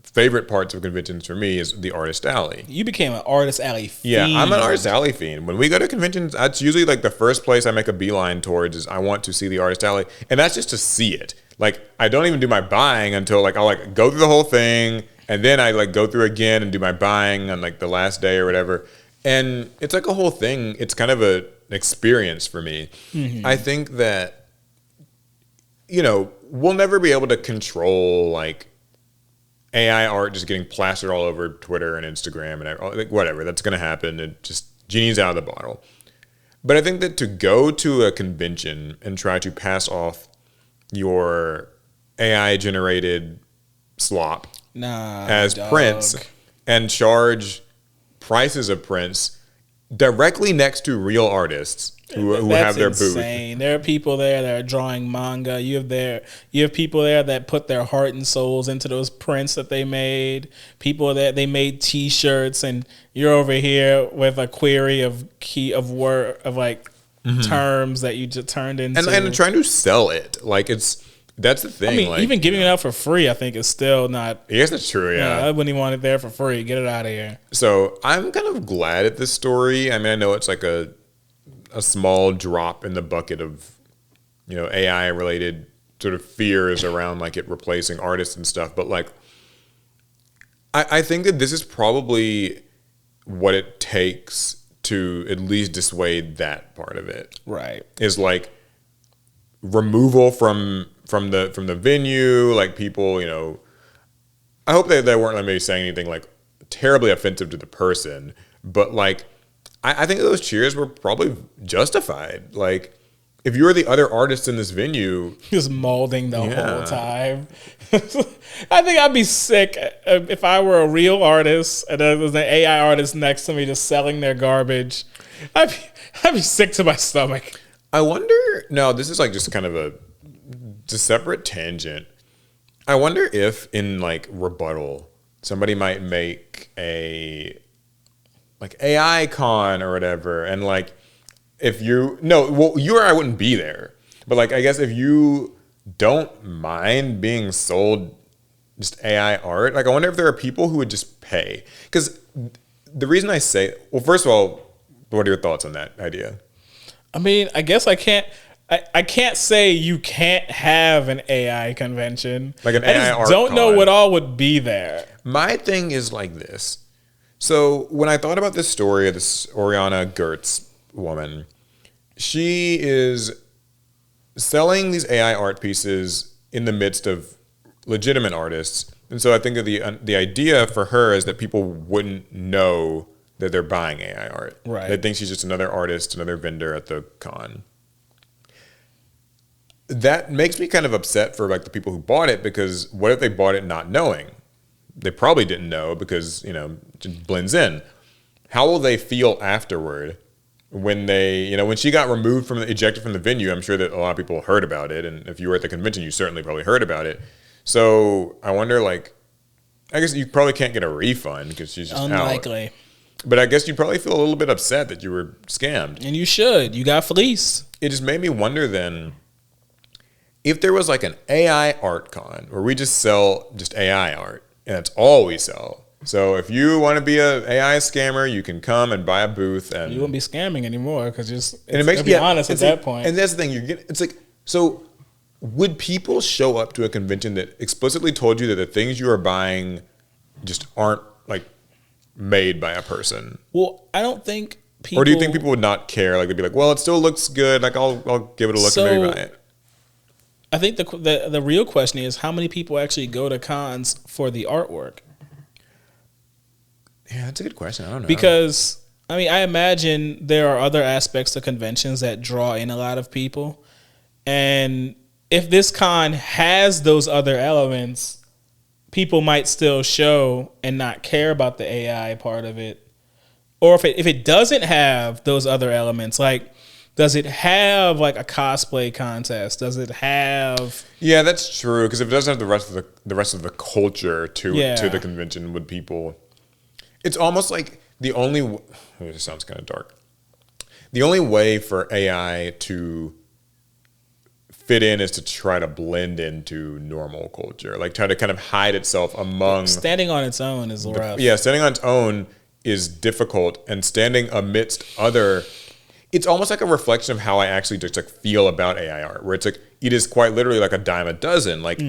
favorite parts of conventions for me is the Artist Alley.
You became an Artist Alley fiend.
Yeah, I'm an Artist Alley fiend. When we go to conventions, that's usually like the first place I make a beeline towards is I want to see the Artist Alley. And that's just to see it. Like, I don't even do my buying until like I'll like go through the whole thing And then I like go through again and do my buying on like the last day or whatever. And it's like a whole thing. It's kind of an experience for me. I think that, you know, we'll never be able to control like AI art just getting plastered all over Twitter and Instagram and like whatever. That's going to happen. It just genie's out of the bottle. But I think that to go to a convention and try to pass off your AI generated slop as prints and charge prices of prints directly next to real artists who have their booth.
There are people there that are drawing manga. You have people there that put their heart and souls into those prints that they made. People that they made T-shirts, and you're over here with a query of terms that you just turned into
and trying to sell it. Like that's the thing.
I mean,
like,
even giving it out for free, I think, is still not.
Yes, that's true. Yeah,
I wouldn't even want it there for free. Get it out of here.
So I'm kind of glad at this story. I mean, I know it's like a small drop in the bucket of, you know, AI related sort of fears around like it replacing artists and stuff. But like, I think that this is probably what it takes to at least dissuade that part of it.
Right.
Is like removal from the venue, like people, you know, I hope they weren't like maybe saying anything like terribly offensive to the person, but like I think those cheers were probably justified. Like if you were the other artist in this venue,
just molding the whole time. I think I'd be sick if I were a real artist and there was an AI artist next to me just selling their garbage. I'd be sick to my stomach.
I wonder. No, this is like just kind of a separate tangent. I wonder if in like rebuttal somebody might make a like AI con or whatever, and like if you or I wouldn't be there, but like I guess if you don't mind being sold just AI art, like I wonder if there are people who would just pay. Because the reason I say, well, first of all, what are your thoughts on that idea?
I mean, I guess I can't say you can't have an AI convention.
Like an AI art
don't
con.
know what all would be there.
My thing is like this. So when I thought about this story of this Oriana Gertz woman, she is selling these AI art pieces in the midst of legitimate artists. And so I think that the idea for her is that people wouldn't know that they're buying AI art.
Right.
They think she's just another artist, another vendor at the con. That makes me kind of upset for like the people who bought it, because what if they bought it not knowing? They probably didn't know because, you know, it just blends in. How will they feel afterward when they, you know, when she got ejected from the venue? I'm sure that a lot of people heard about it. And if you were at the convention, you certainly probably heard about it. So I wonder, like, I guess you probably can't get a refund because she's just
unlikely.
Out. But I guess you'd probably feel a little bit upset that you were scammed.
And you should. You got fleeced.
It just made me wonder then, if there was like an AI art con where we just sell just AI art and that's all we sell. So if you want to be an AI scammer, you can come and buy a booth, and
you wouldn't be scamming anymore because
it makes
me honest at that point.
And that's the thing, it's like, so would people show up to a convention that explicitly told you that the things you are buying just aren't like made by a person?
Well, I don't think people.
Or do you think people would not care? Like they'd be like, well, it still looks good. Like I'll give it a look and maybe buy it.
I think the real question is how many people actually go to cons for the artwork?
Yeah, that's a good question. I don't know.
Because, I mean, I imagine there are other aspects to conventions that draw in a lot of people. And if this con has those other elements, people might still show and not care about the AI part of it. Or if it doesn't have those other elements, like, does it have like a cosplay contest? Does it have?
Yeah, that's true. Because if it doesn't have the rest of the culture to the convention, would people? It's almost like the only. This sounds kind of dark. The only way for AI to fit in is to try to blend into normal culture, like try to kind of hide itself among.
Standing on its own is rough.
Yeah, standing on its own is difficult, and standing amidst other. It's almost like a reflection of how I actually just like feel about AI art, where it's like it is quite literally like a dime a dozen. Like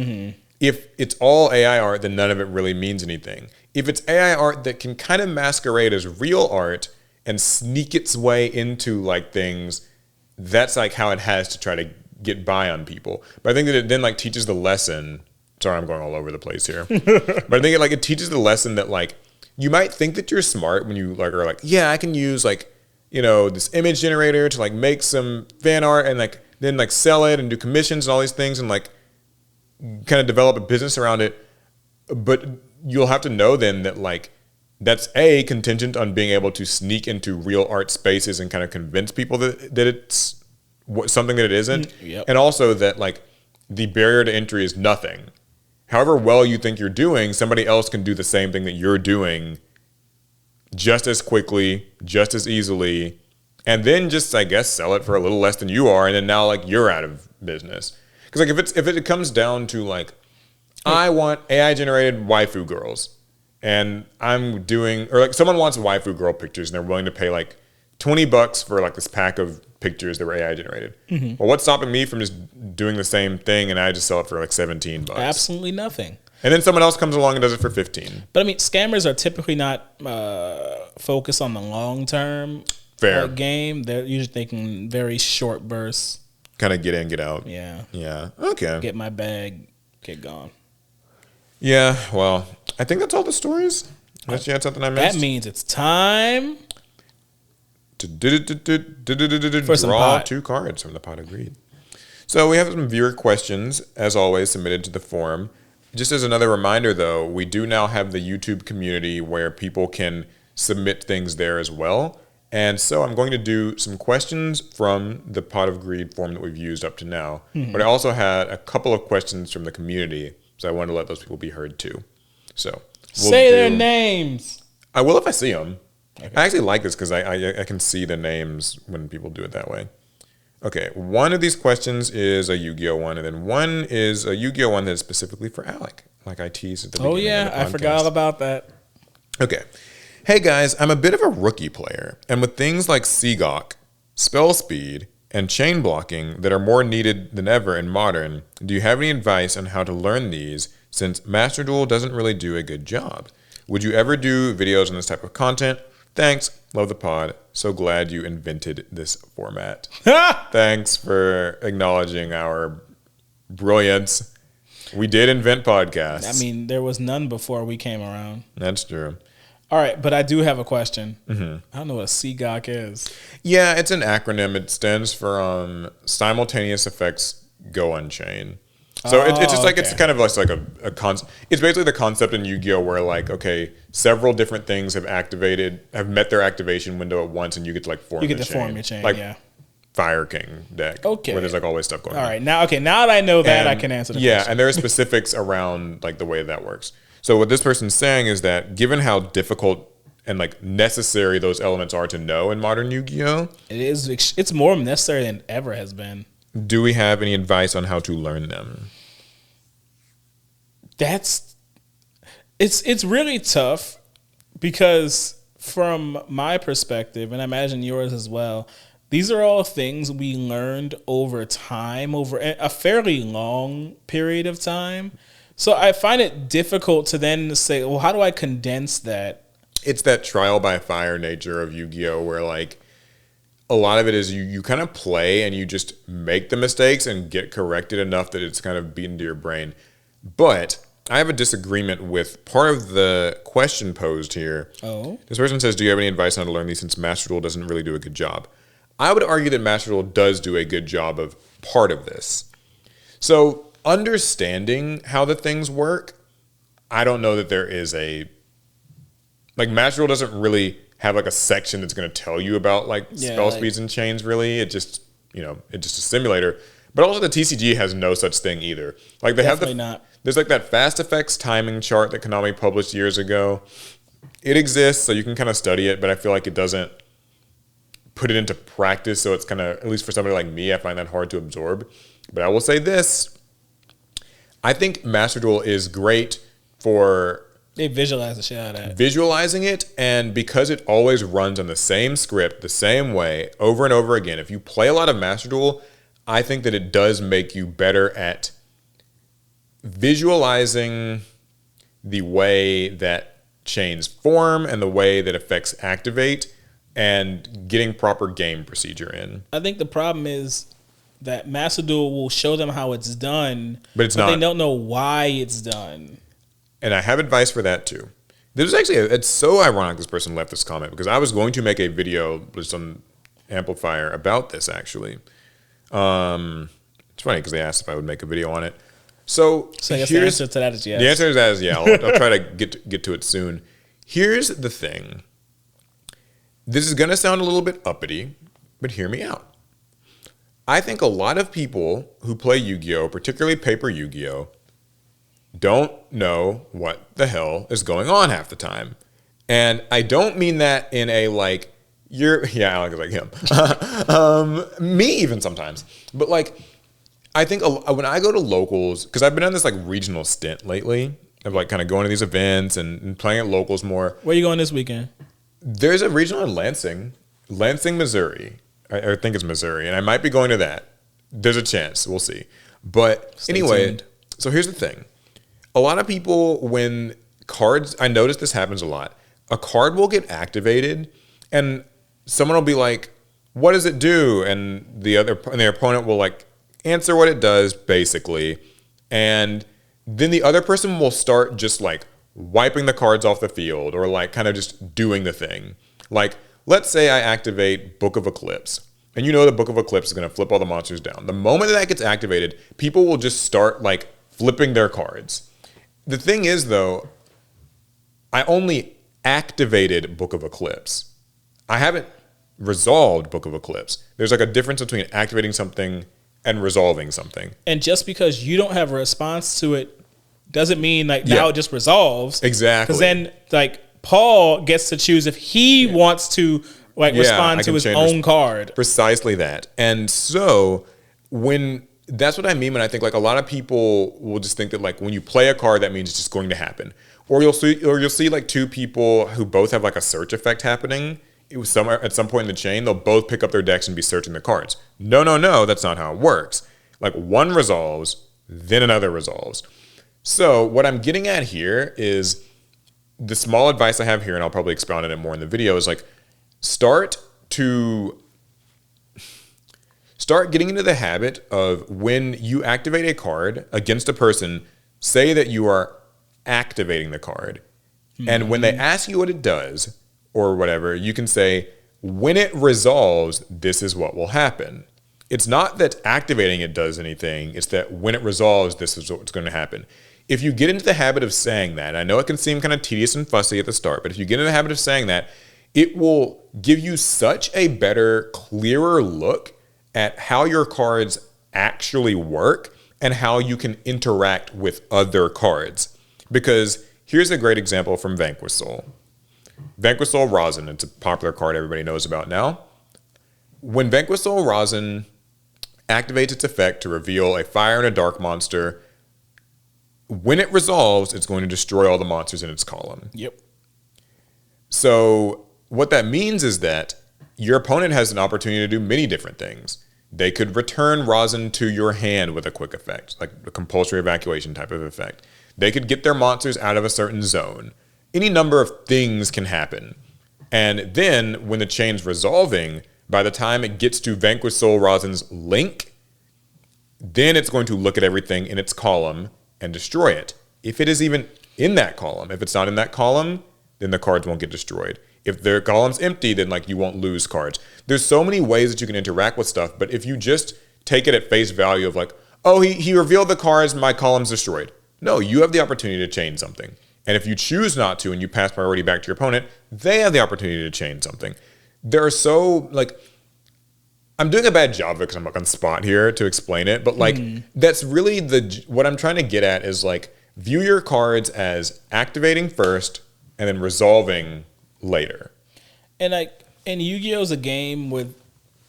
if it's all AI art, then none of it really means anything. If it's AI art that can kind of masquerade as real art and sneak its way into like things, that's like how it has to try to get by on people. But I think that it then like teaches the lesson. Sorry, I'm going all over the place here. But I think it teaches the lesson that like you might think that you're smart when you like are like, yeah, I can use like, you know, this image generator to like make some fan art and like then like sell it and do commissions and all these things and like kind of develop a business around it. But you'll have to know then that like that's contingent on being able to sneak into real art spaces and kind of convince people that it's something that it isn't.
Yep.
And also that like the barrier to entry is nothing. However well you think you're doing, somebody else can do the same thing that you're doing just as quickly, just as easily, and then just, I guess, sell it for a little less than you are, and then now like you're out of business. Because like if it comes down to like, I want AI generated waifu girls, and I'm doing, or like someone wants waifu girl pictures, and they're willing to pay like $20 for like this pack of pictures that were AI generated. Mm-hmm. Well, what's stopping me from just doing the same thing and I just sell it for like $17?
Absolutely nothing.
And then someone else comes along and does it for $15.
But I mean, scammers are typically not focused on the long term game. They're usually thinking very short bursts.
Kind of get in, get out.
Yeah.
Yeah. Okay.
Get my bag, get gone.
Yeah. Well, I think that's all the stories. Unless you had something I missed.
That means it's time
for some draw pot. 2 cards from the pot of greed. So we have some viewer questions, as always, submitted to the forum. Just as another reminder, though, we do now have the YouTube community where people can submit things there as well. And so I'm going to do some questions from the pot of greed form that we've used up to now. Mm-hmm. But I also had a couple of questions from the community, so I wanted to let those people be heard too. So
say their names.
I will if I see them. Okay. I actually like this because I can see the names when people do it that way. Okay, one of these questions is a Yu-Gi-Oh one, and then one is a Yu-Gi-Oh one that's specifically for Alec, like I teased at the beginning of the podcast.
I forgot all about that.
Okay. Hey guys, I'm a bit of a rookie player, and with things like Seagawk, spell speed, and chain blocking that are more needed than ever in Modern, do you have any advice on how to learn these since Master Duel doesn't really do a good job? Would you ever do videos on this type of content? Thanks. Love the pod. So glad you invented this format. Thanks for acknowledging our brilliance. We did invent podcasts.
I mean, there was none before we came around.
That's true.
All right, but I do have a question. Mm-hmm. I don't know what Seagawk is.
Yeah, it's an acronym. It stands for Simultaneous Effects Go Unchained. So it's just like, it's kind of like a concept. It's basically the concept in Yu-Gi-Oh where like, okay, several different things have met their activation window at once, and you get to like form your chain. Like Fire King deck. Okay. Where there's like always stuff going on.
All right. Now that I know that, I can answer the question.
Yeah, and there are specifics around like the way that works. So what this person's saying is that given how difficult and like necessary those elements are to know in modern Yu-Gi-Oh,
it's more necessary than ever has been.
Do we have any advice on how to learn them?
It's really tough because from my perspective, and I imagine yours as well, these are all things we learned over time, over a fairly long period of time. So I find it difficult to then say, well, how do I condense that?
It's that trial by fire nature of Yu-Gi-Oh where like a lot of it is you kind of play and you just make the mistakes and get corrected enough that it's kind of beaten to your brain. But I have a disagreement with part of the question posed here. Oh. This person says, do you have any advice on how to learn these since Master Duel doesn't really do a good job? I would argue that Master Duel does do a good job of part of this. So understanding how the things work, I don't know that there is like Master Duel doesn't really have like a section that's going to tell you about like spell speeds and chains really. It just, it's just a simulator. But also the TCG has no such thing either. Like they
Definitely not.
There's like that fast effects timing chart that Konami published years ago. It exists, so you can kind of study it, but I feel like it doesn't put it into practice. So it's kind of, at least for somebody like me, I find that hard to absorb. But I will say this. I think Master Duel is great for...
They visualize the shit out of that.
Visualizing it, and because it always runs on the same script, the same way, over and over again. If you play a lot of Master Duel, I think that it does make you better at visualizing the way that chains form and the way that effects activate and getting proper game procedure in.
I think the problem is that Master Duel will show them how it's done,
but
they don't know why it's done.
And I have advice for that too. There's actually, it's so ironic this person left this comment because I was going to make a video with some Amplifier about this actually. It's funny because they asked if I would make a video on it. So
I guess the answer to that is yes.
The answer to that is yeah. I'll try to get to it soon. Here's the thing. This is going to sound a little bit uppity, but hear me out. I think a lot of people who play Yu-Gi-Oh, particularly paper Yu-Gi-Oh, don't know what the hell is going on half the time. And I don't mean that in a like, Alec is like him. Me even sometimes. But like, I think when I go to locals, because I've been on this like regional stint lately of like kind of going to these events and playing at locals more.
Where are you going this weekend?
There's a regional in Lansing, Missouri. I think it's Missouri, and I might be going to that. There's a chance. We'll see. But
Stay
anyway,
tuned.
So here's the thing. A lot of people, when cards, I notice this happens a lot. A card will get activated, and someone will be like, what does it do? And their opponent will like answer what it does, basically. And then the other person will start just like wiping the cards off the field or like kind of just doing the thing. Like, let's say I activate Book of Eclipse, and you know the Book of Eclipse is going to flip all the monsters down. The moment that gets activated, people will just start like flipping their cards. The thing is, though, I only activated Book of Eclipse. I haven't resolved Book of Eclipse. There's like a difference between activating something and resolving something.
And just because you don't have a response to it doesn't mean like now it just resolves.
Exactly.
Because then like Paul gets to choose if he wants to like respond to his own card.
Precisely that. And so that's what I mean when I think like a lot of people will just think that like when you play a card, that means it's just going to happen. Or you'll see like two people who both have like a search effect happening. It was somewhere at some point in the chain, they'll both pick up their decks and be searching the cards. No, that's not how it works. Like one resolves, then another resolves. So what I'm getting at here is the small advice I have here, and I'll probably expound on it more in the video, is like start getting into the habit of when you activate a card against a person, say that you are activating the card. Mm-hmm. And when they ask you what it does or whatever, you can say, when it resolves, this is what will happen. It's not that activating it does anything. It's that when it resolves, this is what's going to happen. If you get into the habit of saying that, I know it can seem kind of tedious and fussy at the start, but if you get into the habit of saying that, it will give you such a better, clearer look at how your cards actually work and how you can interact with other cards. Because here's a great example from Vanquish Soul. Vanquish Soul Rosin, it's a popular card everybody knows about now. When Vanquish Soul Rosin activates its effect to reveal a fire and a dark monster, when it resolves, it's going to destroy all the monsters in its column.
Yep.
So what that means is that your opponent has an opportunity to do many different things. They could return Rosin to your hand with a quick effect, like a compulsory evacuation type of effect. They could get their monsters out of a certain zone. Any number of things can happen. And then when the chain's resolving, by the time it gets to Vanquish Soul Rosin's link, then it's going to look at everything in its column and destroy it. If it is even in that column. If it's not in that column, then the cards won't get destroyed. If their column's empty, then like you won't lose cards. There's so many ways that you can interact with stuff, but if you just take it at face value of like, oh, he revealed the cards, my column's destroyed. No, you have the opportunity to chain something. And if you choose not to and you pass priority back to your opponent, they have the opportunity to chain something. There are so, like, I'm doing a bad job because I'm like on spot here to explain it, but like that's really what I'm trying to get at is like view your cards as activating first and then resolving later.
And like, and Yu-Gi-Oh is a game with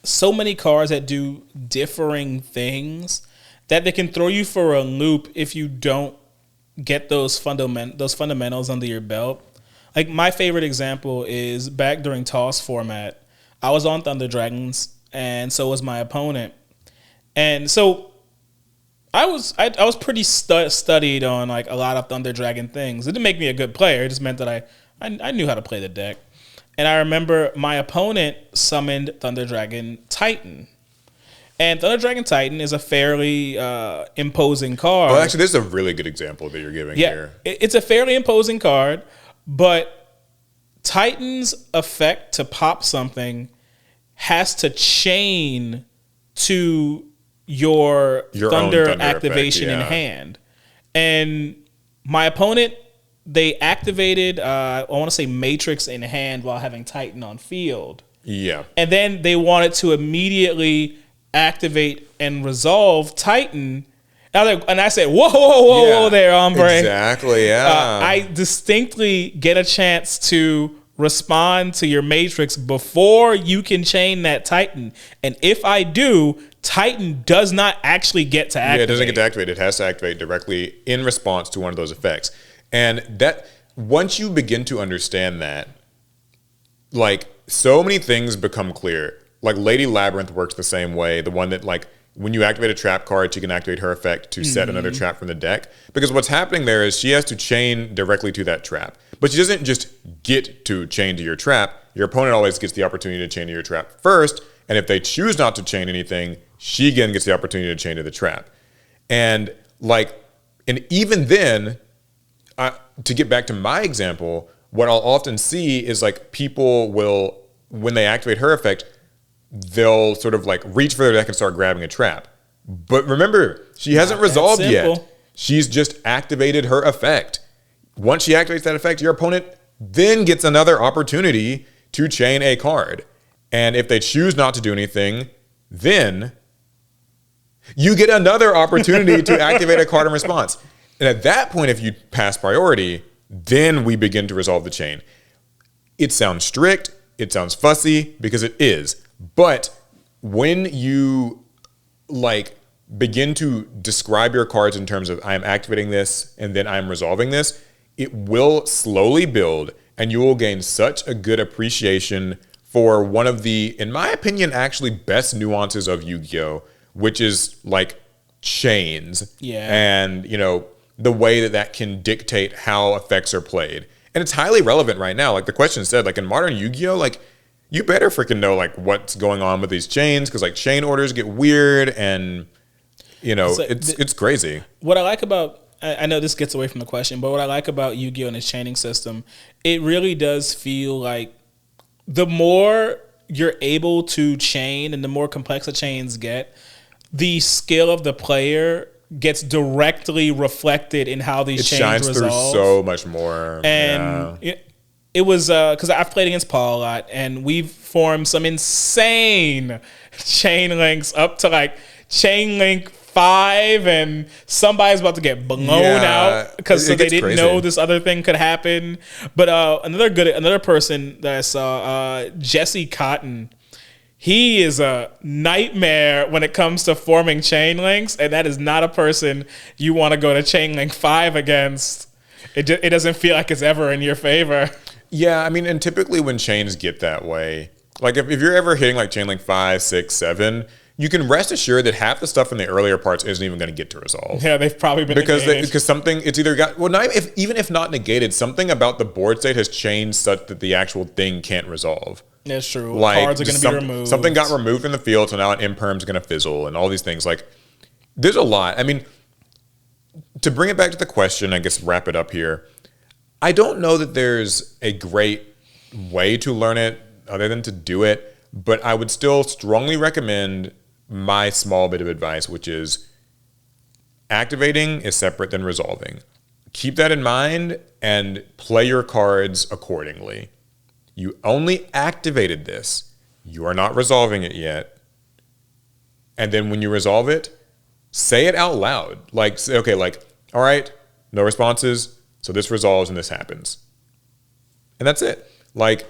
so many cards that do differing things that they can throw you for a loop if you don't get those fundamentals under your belt. Like my favorite example is back during Toss format, I was on Thunder Dragons and so was my opponent. And so I was pretty studied on like a lot of Thunder Dragon things. It didn't make me a good player. It just meant that I knew how to play the deck. And I remember my opponent summoned Thunder Dragon Titan. And Thunder Dragon Titan is a fairly imposing card.
Well, actually, this is a really good example that you're giving here.
It's a fairly imposing card, but Titan's effect to pop something has to chain to your thunder activation
effect,
in hand. And my opponent, they activated, I want to say Matrix in hand while having Titan on field.
Yeah.
And then they wanted to immediately activate and resolve Titan. And I said, whoa there, hombre.
Exactly, yeah.
I distinctly get a chance to respond to your Matrix before you can chain that Titan. And if I do, Titan does not actually get to activate.
Yeah, it doesn't get to activate. It has to activate directly in response to one of those effects. And that once you begin to understand that, like, so many things become clear. Like Lady Labyrinth works the same way. The one that, like, when you activate a trap card, she can activate her effect to set another trap from the deck. Because what's happening there is she has to chain directly to that trap. But she doesn't just get to chain to your trap. Your opponent always gets the opportunity to chain to your trap first. And if they choose not to chain anything, she again gets the opportunity to chain to the trap. And even then, to get back to my example, what I'll often see is like people will, when they activate her effect, they'll sort of like reach for their deck and start grabbing a trap. But remember, she hasn't resolved yet. She's just activated her effect. Once she activates that effect, your opponent then gets another opportunity to chain a card. And if they choose not to do anything, then you get another opportunity to activate a card in response. And at that point, if you pass priority, then we begin to resolve the chain. It sounds strict. It sounds fussy because it is. But when you like begin to describe your cards in terms of I am activating this and then I'm resolving this, it will slowly build and you will gain such a good appreciation for one of the, in my opinion, actually best nuances of Yu-Gi-Oh, which is like chains.
Yeah.
And, you know, the way that that can dictate how effects are played. And it's highly relevant right now. Like the question said, like in modern Yu-Gi-Oh, like you better freaking know like what's going on with these chains because like chain orders get weird and, you know, it's crazy.
What I like about, I know this gets away from the question, but what I like about Yu-Gi-Oh and its chaining system, it really does feel like the more you're able to chain and the more complex the chains get, the skill of the player gets directly reflected in how these chains resolve. It shines through
so much more.
And it was because I've played against Paul a lot, and we've formed some insane chain links up to like chain link 5, and somebody's about to get blown out because they didn't know this other thing could happen. But another person that I saw, Jesse Cotton. He is a nightmare when it comes to forming chain links, and that is not a person you want to go to chain link 5 against. It doesn't feel like it's ever in your favor.
Yeah, I mean, and typically when chains get that way, like if you're ever hitting like chain link 5, 6, 7, you can rest assured that half the stuff in the earlier parts isn't even going to get to resolve.
Yeah, they've probably been negated.
Because something, it's either got, well, even if not negated, something about the board state has changed such that the actual thing can't resolve.
That's true.
Like,
cards are going to be removed.
Something got removed from the field, so now an imperm is going to fizzle and all these things. Like, there's a lot. I mean, to bring it back to the question, I guess wrap it up here. I don't know that there's a great way to learn it other than to do it, but I would still strongly recommend my small bit of advice, which is activating is separate than resolving. Keep that in mind and play your cards accordingly. You only activated this. You are not resolving it yet. And then when you resolve it, say it out loud. Like, okay, like, all right, no responses. So this resolves and this happens. And that's it. Like,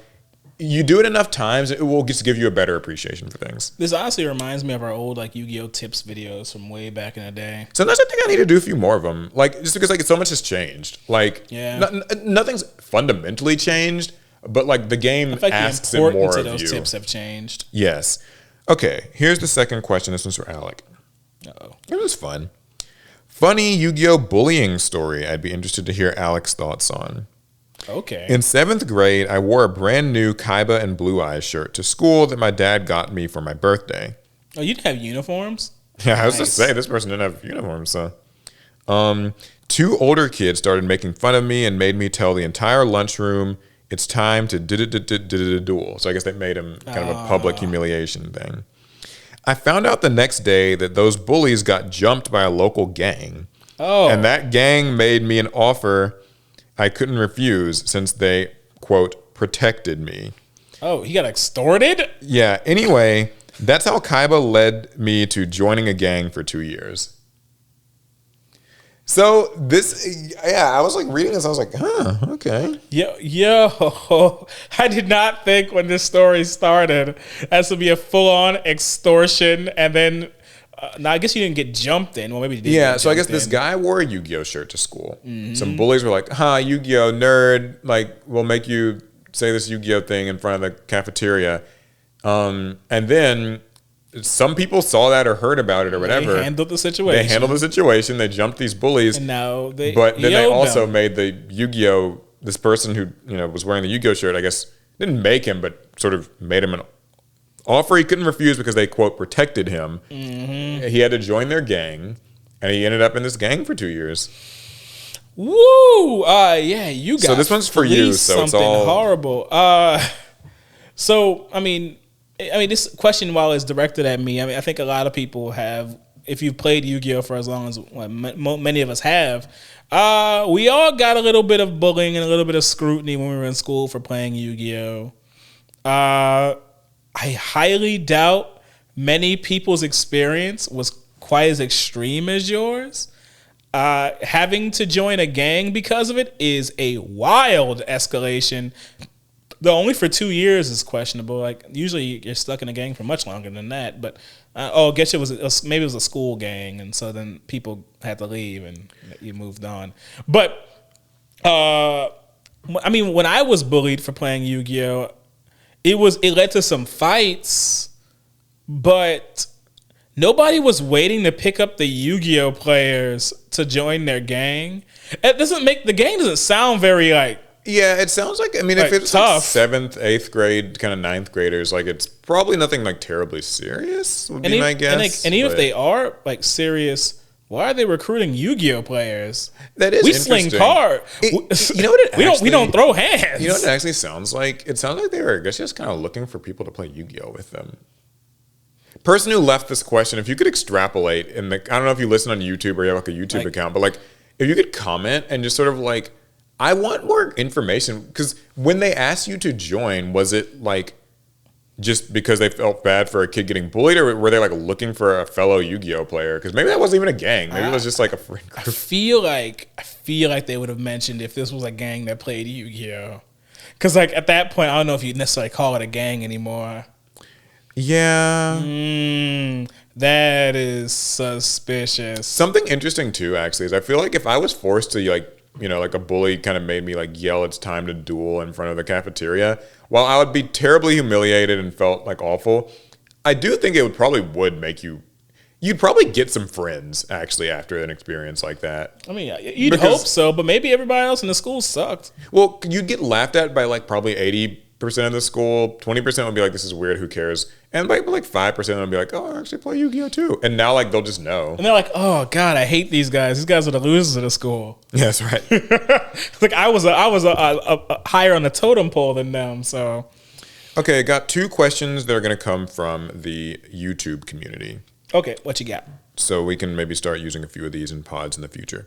you do it enough times, it will just give you a better appreciation for things.
This honestly reminds me of our old like Yu-Gi-Oh tips videos from way back in the day.
Sometimes I think I need to do a few more of them. Like, just because like so much has changed. Like, nothing's fundamentally changed. But like the game asks it more of you. The importance of those
tips have changed.
Yes. Okay. Here's the second question. This one's for Alec.
Uh-oh.
It was fun. Funny Yu-Gi-Oh bullying story I'd be interested to hear Alec's thoughts on.
Okay.
In 7th grade, I wore a brand new Kaiba and Blue Eyes shirt to school that my dad got me for my birthday.
Oh, you didn't have uniforms?
Yeah, I was just saying, this person didn't have uniforms, so. 2 older kids started making fun of me and made me tell the entire lunchroom it's time to duel. So I guess they made him kind of a public humiliation thing. I found out the next day that those bullies got jumped by a local gang.
Oh.
And that gang made me an offer I couldn't refuse since they, quote, protected me.
Oh, he got extorted?
Yeah, anyway, that's how Kaiba led me to joining a gang for 2 years. So I was like reading this, I was like, huh, okay.
Yo, I did not think when this story started as to be a full-on extortion, and then, now I guess you didn't get jumped in. Well, maybe you did.
Yeah, so I guess this guy wore a Yu-Gi-Oh shirt to school. Mm-hmm. Some bullies were like, Yu-Gi-Oh nerd, like, we'll make you say this Yu-Gi-Oh thing in front of the cafeteria. And then some people saw that or heard about it or whatever.
They handled the situation.
They jumped these bullies.
And now
but then they also made the Yu-Gi-Oh, this person who, was wearing the Yu-Gi-Oh shirt, I guess, didn't make him, but sort of made him an offer he couldn't refuse because they, quote, protected him. Mm-hmm. He had to join their gang, and he ended up in this gang for 2 years.
Woo! Yeah, you got
so this one's for you. So
something
it's all
horrible. So I mean, this question, while it's directed at me, I think a lot of people have. If you've played Yu-Gi-Oh for as long as many of us have, we all got a little bit of bullying and a little bit of scrutiny when we were in school for playing Yu-Gi-Oh. I highly doubt many people's experience was quite as extreme as yours. Having to join a gang because of it is a wild escalation. Though only for 2 years is questionable. Like, usually you're stuck in a gang for much longer than that. But I guess maybe it was a school gang, and so then people had to leave and you moved on. But when I was bullied for playing Yu-Gi-Oh, it led to some fights, but nobody was waiting to pick up the Yu-Gi-Oh players to join their gang. The gang doesn't sound very like.
Yeah, it sounds like, if it's
tough.
Like 7th, 8th grade, kind of 9th graders, like it's probably nothing like terribly serious would be my guess.
And even if they are like serious, why are they recruiting Yu-Gi-Oh players?
That is
interesting. We sling card.
You know what it actually,
we don't throw hands.
You know what it actually sounds like? It sounds like they were, I guess, just kind of looking for people to play Yu-Gi-Oh with them. Person who left this question, if you could extrapolate, I don't know if you listen on YouTube or you have like a YouTube account, but like if you could comment and just sort of like, I want more information, because when they asked you to join, was it like just because they felt bad for a kid getting bullied, or were they like looking for a fellow Yu-Gi-Oh player? Because maybe that wasn't even a gang. Maybe it was just like a friend group. I
feel like they would have mentioned if this was a gang that played Yu-Gi-Oh. Because like at that point, I don't know if you'd necessarily call it a gang anymore.
Yeah.
That is suspicious.
Something interesting too, actually, is I feel like if I was forced to like a bully kind of made me like yell, it's time to duel in front of the cafeteria, while I would be terribly humiliated and felt like awful, I do think it would make you'd probably get some friends actually after an experience like that.
You'd hope so, but maybe everybody else in the school sucked.
Well, you'd get laughed at by like probably 80% of the school. 20% would be like, this is weird, who cares? And like 5% would be like, oh, I actually play Yu-Gi-Oh too. And now like they'll just know.
And they're like, oh God, I hate these guys. These guys are the losers of the school.
Yeah, that's right.
Like I was a higher on the totem pole than them. So,
okay, I got 2 questions that are going to come from the YouTube community.
Okay, what you got?
So we can maybe start using a few of these in pods in the future.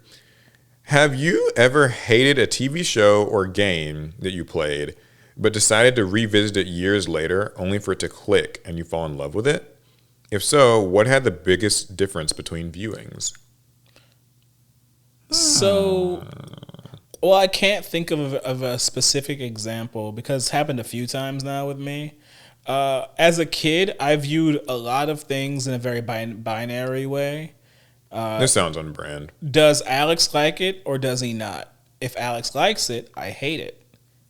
Have you ever hated a TV show or game that you played, but decided to revisit it years later only for it to click and you fall in love with it? If so, what had the biggest difference between viewings?
So, well, I can't think of a specific example because it's happened a few times now with me. As a kid, I viewed a lot of things in a very binary way.
This sounds on brand.
Does Alex like it or does he not? If Alex likes it, I hate it.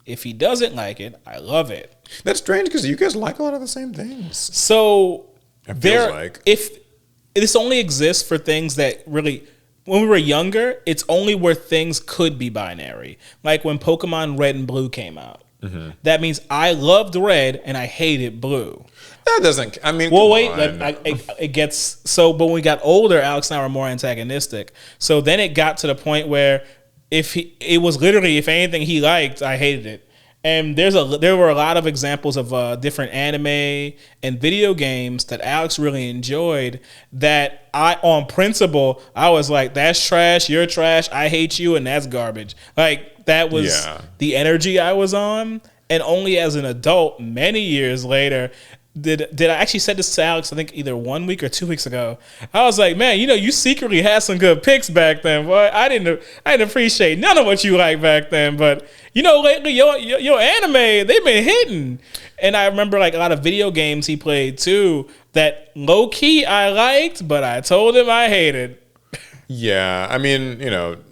If he doesn't like it, I love it.
That's strange because you guys like a lot of the same things.
So
it feels like
if this only exists for things that really when we were younger, it's only where things could be binary. Like when Pokemon Red and Blue came out. That means I loved red and I hated blue.
That doesn't. I mean,
well, wait. It gets so. But when we got older, Alex and I were more antagonistic. So then it got to the point where it was literally, if anything he liked, I hated it. And there were a lot of examples of different anime and video games that Alex really enjoyed. That on principle, I was like, "That's trash. You're trash. I hate you, and that's garbage." Like that was the energy I was on. And only as an adult, many years later, did I actually said this to Alex, I think either 1 week or 2 weeks ago. I was like, man, you secretly had some good picks back then, boy. I didn't appreciate none of what you liked back then, but lately your anime, they've been hitting. And I remember like a lot of video games he played too that low key I liked, but I told him I hated.
Yeah, I mean,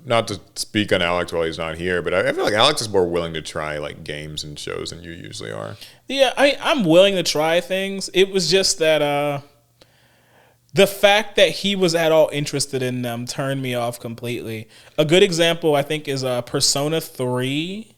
not to speak on Alex while he's not here, but I feel like Alex is more willing to try like games and shows than you usually are.
Yeah, I'm willing to try things. It was just that the fact that he was at all interested in them turned me off completely. A good example, I think, is Persona 3.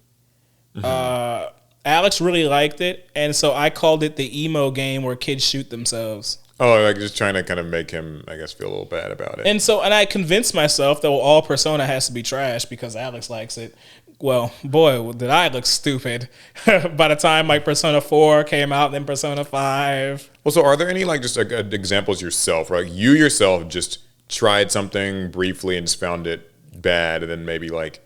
Alex really liked it, and so I called it the emo game where kids shoot themselves.
Oh, like just trying to kind of make him, I guess, feel a little bad about it.
And I convinced myself that all Persona has to be trash because Alex likes it. Well, boy, did I look stupid by the time like Persona 4 came out, then Persona 5.
Well, so are there any like just examples yourself, right? You yourself just tried something briefly and just found it bad, and then maybe like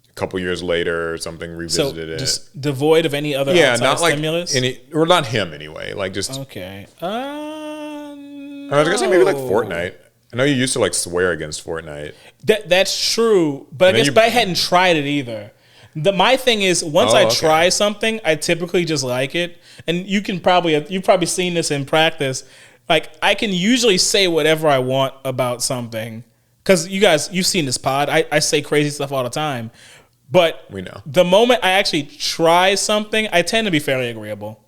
a couple years later or something revisited it.
Just devoid of any other outside
not like
stimulus?
or not him anyway. Like just
okay.
I was gonna say maybe like Fortnite. I know you used to like swear against Fortnite.
That's true, but I hadn't tried it either. My thing is once I try something, I typically just like it, and you've probably seen this in practice. Like I can usually say whatever I want about something because you've seen this pod. I say crazy stuff all the time, but
we know
the moment I actually try something, I tend to be fairly agreeable.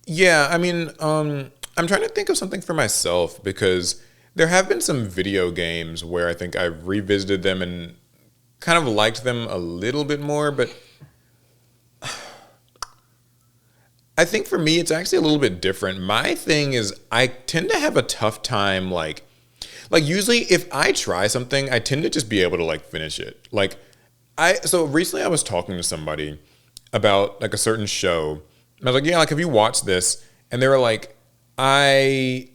Yeah, I mean, I'm trying to think of something for myself because there have been some video games where I think I've revisited them and kind of liked them a little bit more, but I think for me it's actually a little bit different. My thing is I tend to have a tough time like usually if I try something, I tend to just be able to like finish it. So recently I was talking to somebody about like a certain show. And I was like, yeah, like have you watched this? And they were like, I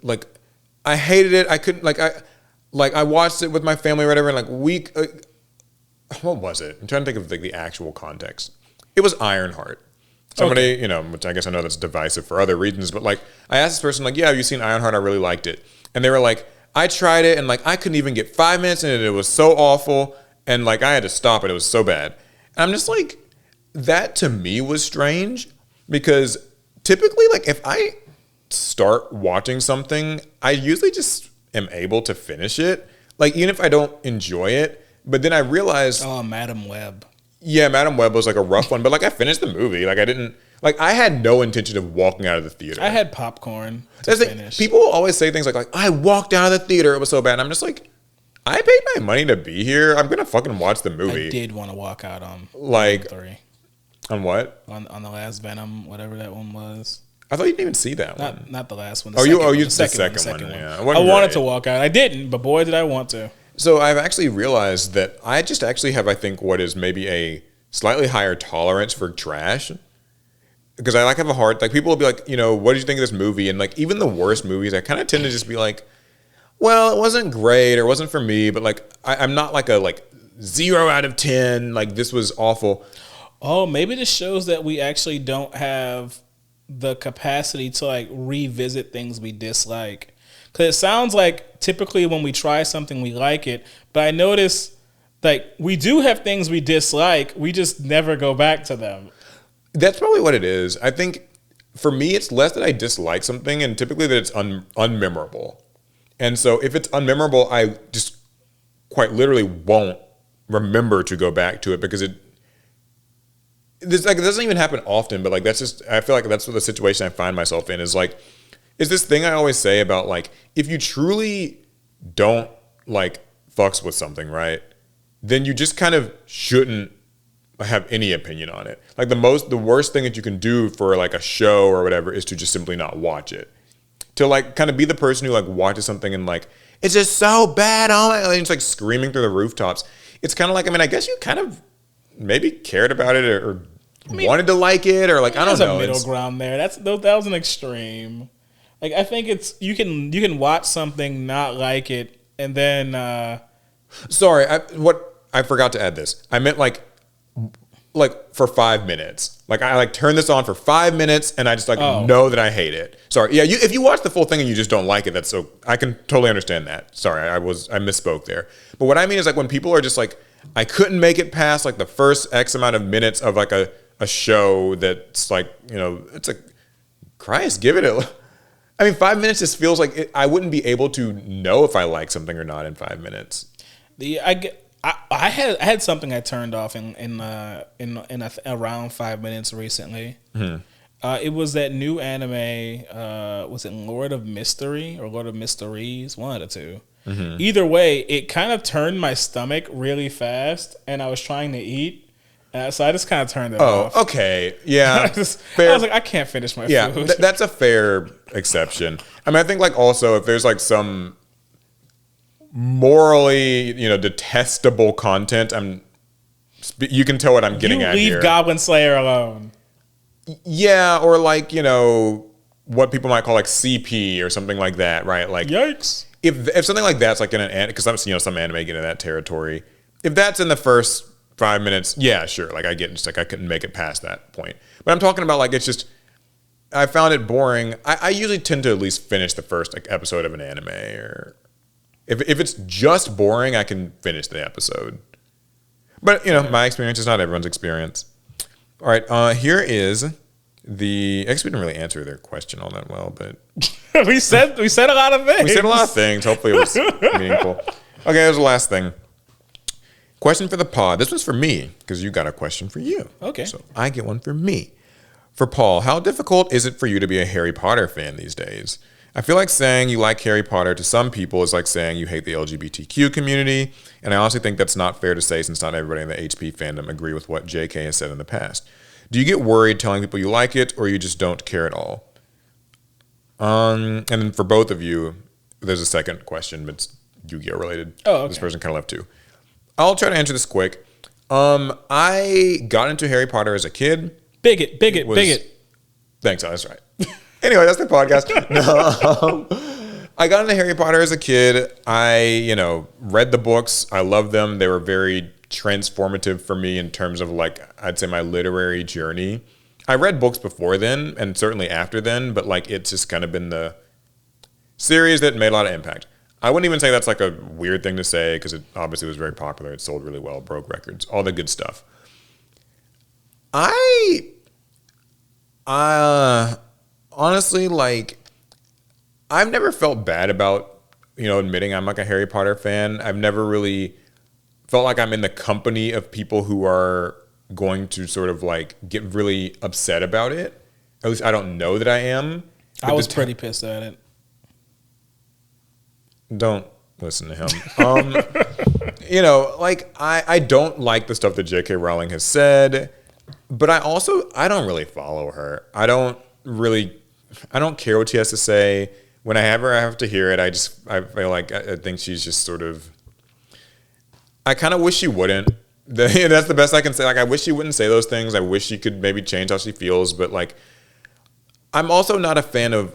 hated it. I couldn't I watched it with my family or whatever. And what was it? I'm trying to think of like the actual context. It was Ironheart. Somebody, which I guess I know that's divisive for other reasons, but like I asked this person, like, yeah, have you seen Ironheart? I really liked it. And they were like, I tried it and like I couldn't even get 5 minutes in it. It was so awful. And like I had to stop it. It was so bad. And I'm just like, that to me was strange because typically like if I start watching something, I usually just am able to finish it. Like even if I don't enjoy it, but then I realized
Madam Web.
Yeah, Madam Web was like a rough one, but like I finished the movie. Like I had no intention of walking out of the theater.
I had popcorn to finish.
People always say things like I walked out of the theater, it was so bad. And I'm just like, I paid my money to be here. I'm gonna fucking watch the movie.
I did want to walk out on
like
Venom 3.
On what?
On the last Venom, whatever that one was.
I thought you didn't even see that one.
Not the last one.
The second one. Yeah.
I wanted to walk out. I didn't, but boy, did I want to.
So I've actually realized that I just actually have, I think, what is maybe a slightly higher tolerance for trash. Because I have a hard, people will be like, what did you think of this movie? And like, even the worst movies, I kind of tend to just be like, well, it wasn't great or it wasn't for me, but I'm not like a 0 out of 10, this was awful.
Oh, maybe this shows that we actually don't have the capacity to revisit things we dislike. Because it sounds like typically when we try something, we like it. But I notice we do have things we dislike. We just never go back to them.
That's probably what it is. I think for me, it's less that I dislike something and typically that it's unmemorable. And so if it's unmemorable, I just quite literally won't remember to go back to it because it doesn't even happen often, but that's just, I feel like that's what the situation I find myself in is is this thing I always say about if you truly don't fucks with something, right? Then you just kind of shouldn't have any opinion on it. Like the worst thing that you can do for like a show or whatever is to just simply not watch it. To like kind of be the person who like watches something and like, it's just so bad. Oh my, and it's like screaming through the rooftops. It's kind of like, I mean, I guess you kind of maybe cared about it or wanted to like it or like, I don't know.
There's a middle ground there. That was an extreme. Like, I think it's, you can watch something, not like it, and then,
sorry, I forgot to add this. I meant like for 5 minutes. Like I like turn this on for 5 minutes and I just like know that I hate it. Sorry. Yeah, if you watch the full thing and you just don't like it, that's so I can totally understand that. Sorry, I misspoke there. But what I mean is like when people are just like, I couldn't make it past like the first X amount of minutes of like a show that's like, you know, it's like, Christ, give it a I mean, 5 minutes just feels like I wouldn't be able to know if I like something or not in 5 minutes.
I had something I turned off in around 5 minutes recently. It was that new anime. Was it Lord of Mystery or Lord of Mysteries? One of the two. Either way, it kind of turned my stomach really fast, and I was trying to eat. So I just kind of turned it off.
Oh, okay. Yeah.
I was like, I can't finish my food.
That's a fair exception. I mean, I think like also if there's like some morally, you know, detestable content, you can tell what I'm getting at here.
Leave Goblin Slayer alone.
Yeah, or like, you know, what people might call like CP or something like that, right? Like,
yikes.
If something like that's like in an anime, because I'm, you know, some anime get in that territory. If that's in the first 5 minutes, yeah, sure. Like I get just like I couldn't make it past that point. But I'm talking about like it's just I found it boring. I usually tend to at least finish the first like episode of an anime, or if it's just boring, I can finish the episode. But you know, my experience is not everyone's experience. All right, here is the. I guess we didn't really answer their question all that well, but
we said a lot of things.
We said a lot of things. Hopefully, it was meaningful. Okay, here's the last thing. Question for the pod. This one's for me because you got a question for you.
Okay.
So I get one for me. For Paul, how difficult is it for you to be a Harry Potter fan these days? I feel like saying you like Harry Potter to some people is like saying you hate the LGBTQ community, and I honestly think that's not fair to say since not everybody in the HP fandom agree with what JK has said in the past. Do you get worried telling people you like it, or you just don't care at all? And then for both of you, there's a second question, but it's Yu-Gi-Oh related.
Oh, okay.
This person kind of left too. I'll try to answer this quick. I got into Harry Potter as a kid.
Bigot.
Thanks, that's right. Anyway, that's the podcast. No, I got into Harry Potter as a kid. I, you know, read the books. I loved them. They were very transformative for me in terms of like, I'd say my literary journey. I read books before then and certainly after then, but like it's just kind of been the series that made a lot of impact. I wouldn't even say that's like a weird thing to say because it obviously was very popular. It sold really well, broke records, all the good stuff. Honestly, like, I've never felt bad about, you know, admitting I'm like a Harry Potter fan. I've never really felt like I'm in the company of people who are going to sort of like get really upset about it. At least I don't know that I am.
I was pretty pissed at it.
Don't listen to him. You know, like I don't like the stuff that J.K. Rowling has said, but I don't really follow her. I don't care what she has to say. When I have to hear it, I feel like I think she's just sort of. I kind of wish she wouldn't. That's the best I can say. Like I wish she wouldn't say those things. I wish she could maybe change how she feels, but like. I'm also not a fan of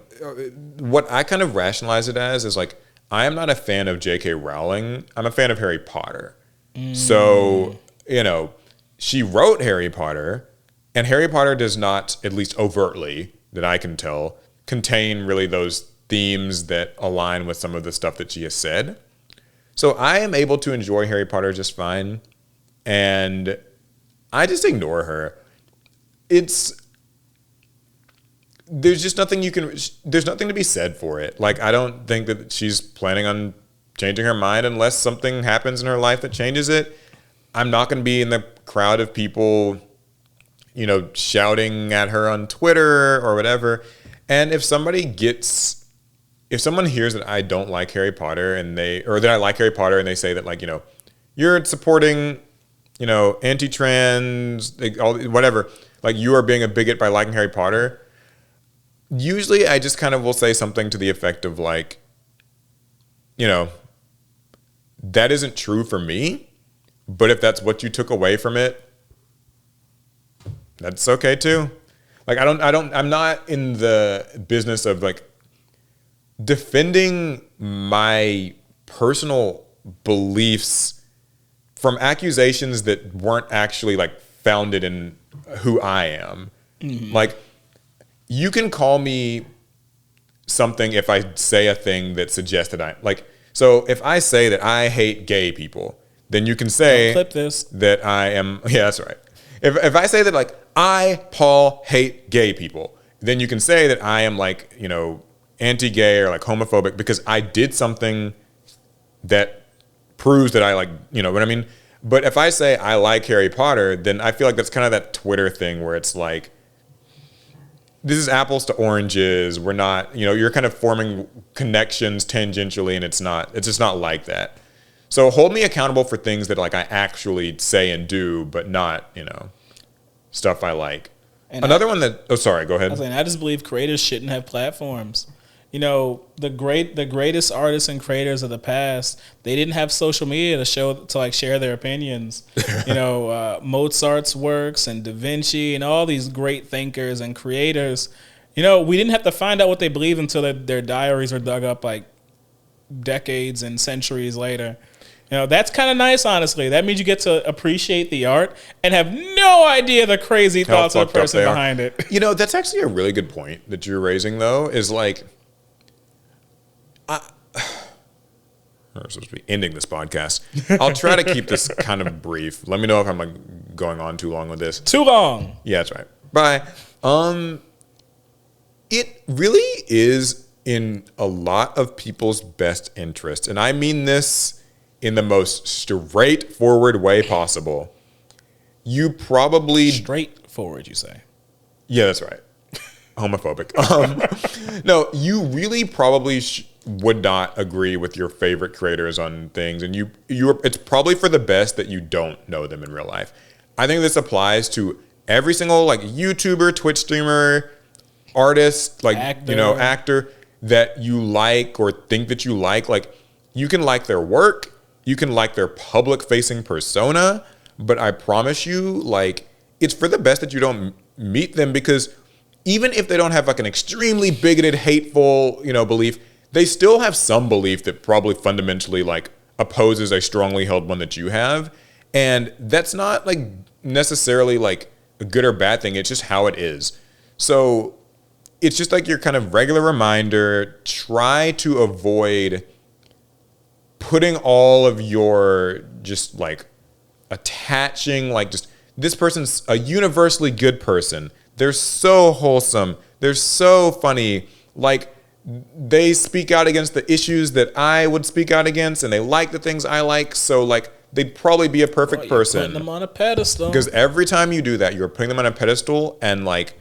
what I kind of rationalize it as is like. I am not a fan of J.K. Rowling. I'm a fan of Harry Potter. So, you know, she wrote Harry Potter, and Harry Potter does not, at least overtly, that I can tell, contain really those themes that align with some of the stuff that she has said. So I am able to enjoy Harry Potter just fine, and I just ignore her. There's just nothing there's nothing to be said for it. Like, I don't think that she's planning on changing her mind unless something happens in her life that changes it. I'm not going to be in the crowd of people, you know, shouting at her on Twitter or whatever. And if somebody gets if someone hears that I don't like Harry Potter or that I like Harry Potter and they say that, like, you're supporting, anti-trans, like, whatever, like, you are being a bigot by liking Harry Potter. Usually I just kind of will say something to the effect of, like, that isn't true for me, but if that's what you took away from it, that's okay too. Like, I'm not in the business of, like, defending my personal beliefs from accusations that weren't actually, like, founded in who I am. Mm-hmm. Like, you can call me something if I say a thing that suggests that I, like, so if I say that I hate gay people, then you can say
clip this.
That I am, yeah, that's right. If I say that, like, I, Paul, hate gay people, then you can say that I am, like, anti-gay or, like, homophobic because I did something that proves that I, like, what I mean? But if I say I like Harry Potter, then I feel like that's kind of that Twitter thing where it's like, this is apples to oranges. We're not, you're kind of forming connections tangentially, and it's just not like that. So hold me accountable for things that, like, I actually say and do, but not, stuff I like. And another one that, oh, sorry, go ahead.
I just believe creators shouldn't have platforms. The greatest artists and creators of the past, they didn't have social media to like share their opinions. Mozart's works and Da Vinci and all these great thinkers and creators. We didn't have to find out what they believed until their diaries were dug up, like, decades and centuries later. That's kind of nice, honestly. That means you get to appreciate the art and have no idea the crazy thoughts of the person behind it.
That's actually a really good point that you're raising, though, is, like, I'm supposed to be ending this podcast. I'll try to keep this kind of brief. Let me know if I'm, like, going on too long with this.
Too long.
Yeah, that's right. Bye. It really is in a lot of people's best interest, and I mean this in the most straightforward way possible. You probably...
Straightforward, you say?
Yeah, that's right. Homophobic. No, you really probably would not agree with your favorite creators on things, and it's probably for the best that you don't know them in real life. I think this applies to every single, like, YouTuber, Twitch streamer, artist, like, actor that you like or think that you like. Like, you can like their work, you can like their public-facing persona, but I promise you, like, it's for the best that you don't meet them, because even if they don't have, like, an extremely bigoted, hateful, belief, they still have some belief that probably fundamentally, like, opposes a strongly held one that you have. And that's not, like, necessarily, like, a good or bad thing. It's just how it is. So it's just, like, your kind of regular reminder. Try to avoid putting all of your just, like, attaching, like, just, this person's a universally good person. They're so wholesome. They're so funny. Like, they speak out against the issues that I would speak out against, and they like the things I like. So, like, they'd probably be a perfect person.
Putting them on a pedestal.
Because every time you do that, you're putting them on a pedestal, and, like,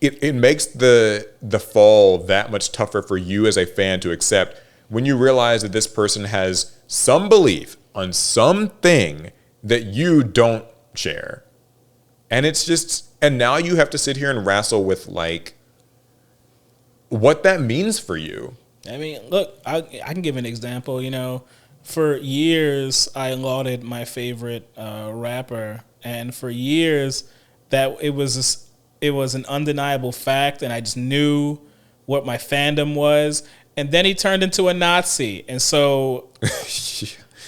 it makes the fall that much tougher for you as a fan to accept when you realize that this person has some belief on something that you don't share. And it's just, and now you have to sit here and wrestle with, like, what that means for you.
I mean, look, I can give an example. For years I lauded my favorite rapper, and for years that it was an undeniable fact, and I just knew what my fandom was. And then he turned into a Nazi, and so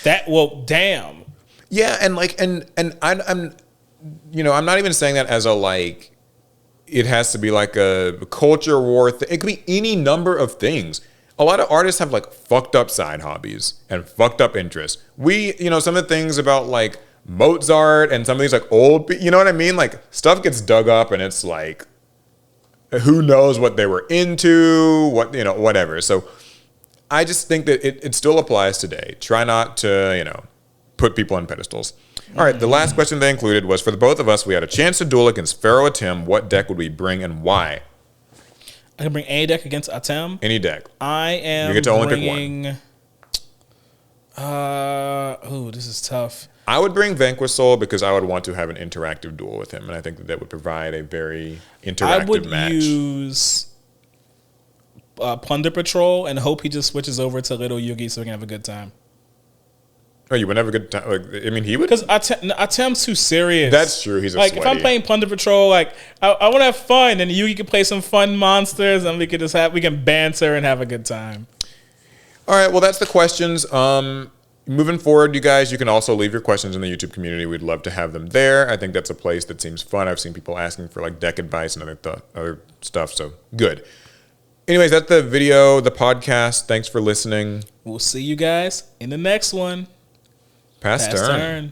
damn.
Yeah, and, like, and I'm not even saying that as a, like, it has to be like a culture war thing. It could be any number of things. A lot of artists have, like, fucked up side hobbies and fucked up interests. Some of the things about, like, Mozart and some of these, like, old, you know what I mean? Like, stuff gets dug up and it's like, who knows what they were into, whatever. So I just think that it still applies today. Try not to, put people on pedestals. All right, the last question they included was, for the both of us, we had a chance to duel against Pharaoh Atem. What deck would we bring and why?
I can bring any deck against Atem.
Any deck.
I am
You get to only
bringing,
pick
one. This is tough.
I would bring Vanquish Soul because I would want to have an interactive duel with him, and I think that would provide a very interactive match.
I would use Plunder Patrol and hope he just switches over to Little Yugi so we can have a good time.
Oh, you would have a good time. Like, I mean, he would.
Because Atem's too serious.
That's true. He's a
like
sweaty.
if I'm playing Plunder Patrol, like I want to have fun, and Yugi can play some fun monsters, and we can banter and have a good time.
All right. Well, that's the questions. Moving forward, you guys, you can also leave your questions in the YouTube community. We'd love to have them there. I think that's a place that seems fun. I've seen people asking for like deck advice and other stuff. So good. Anyways, that's the video, the podcast. Thanks for listening.
We'll see you guys in the next one.
Pass turn.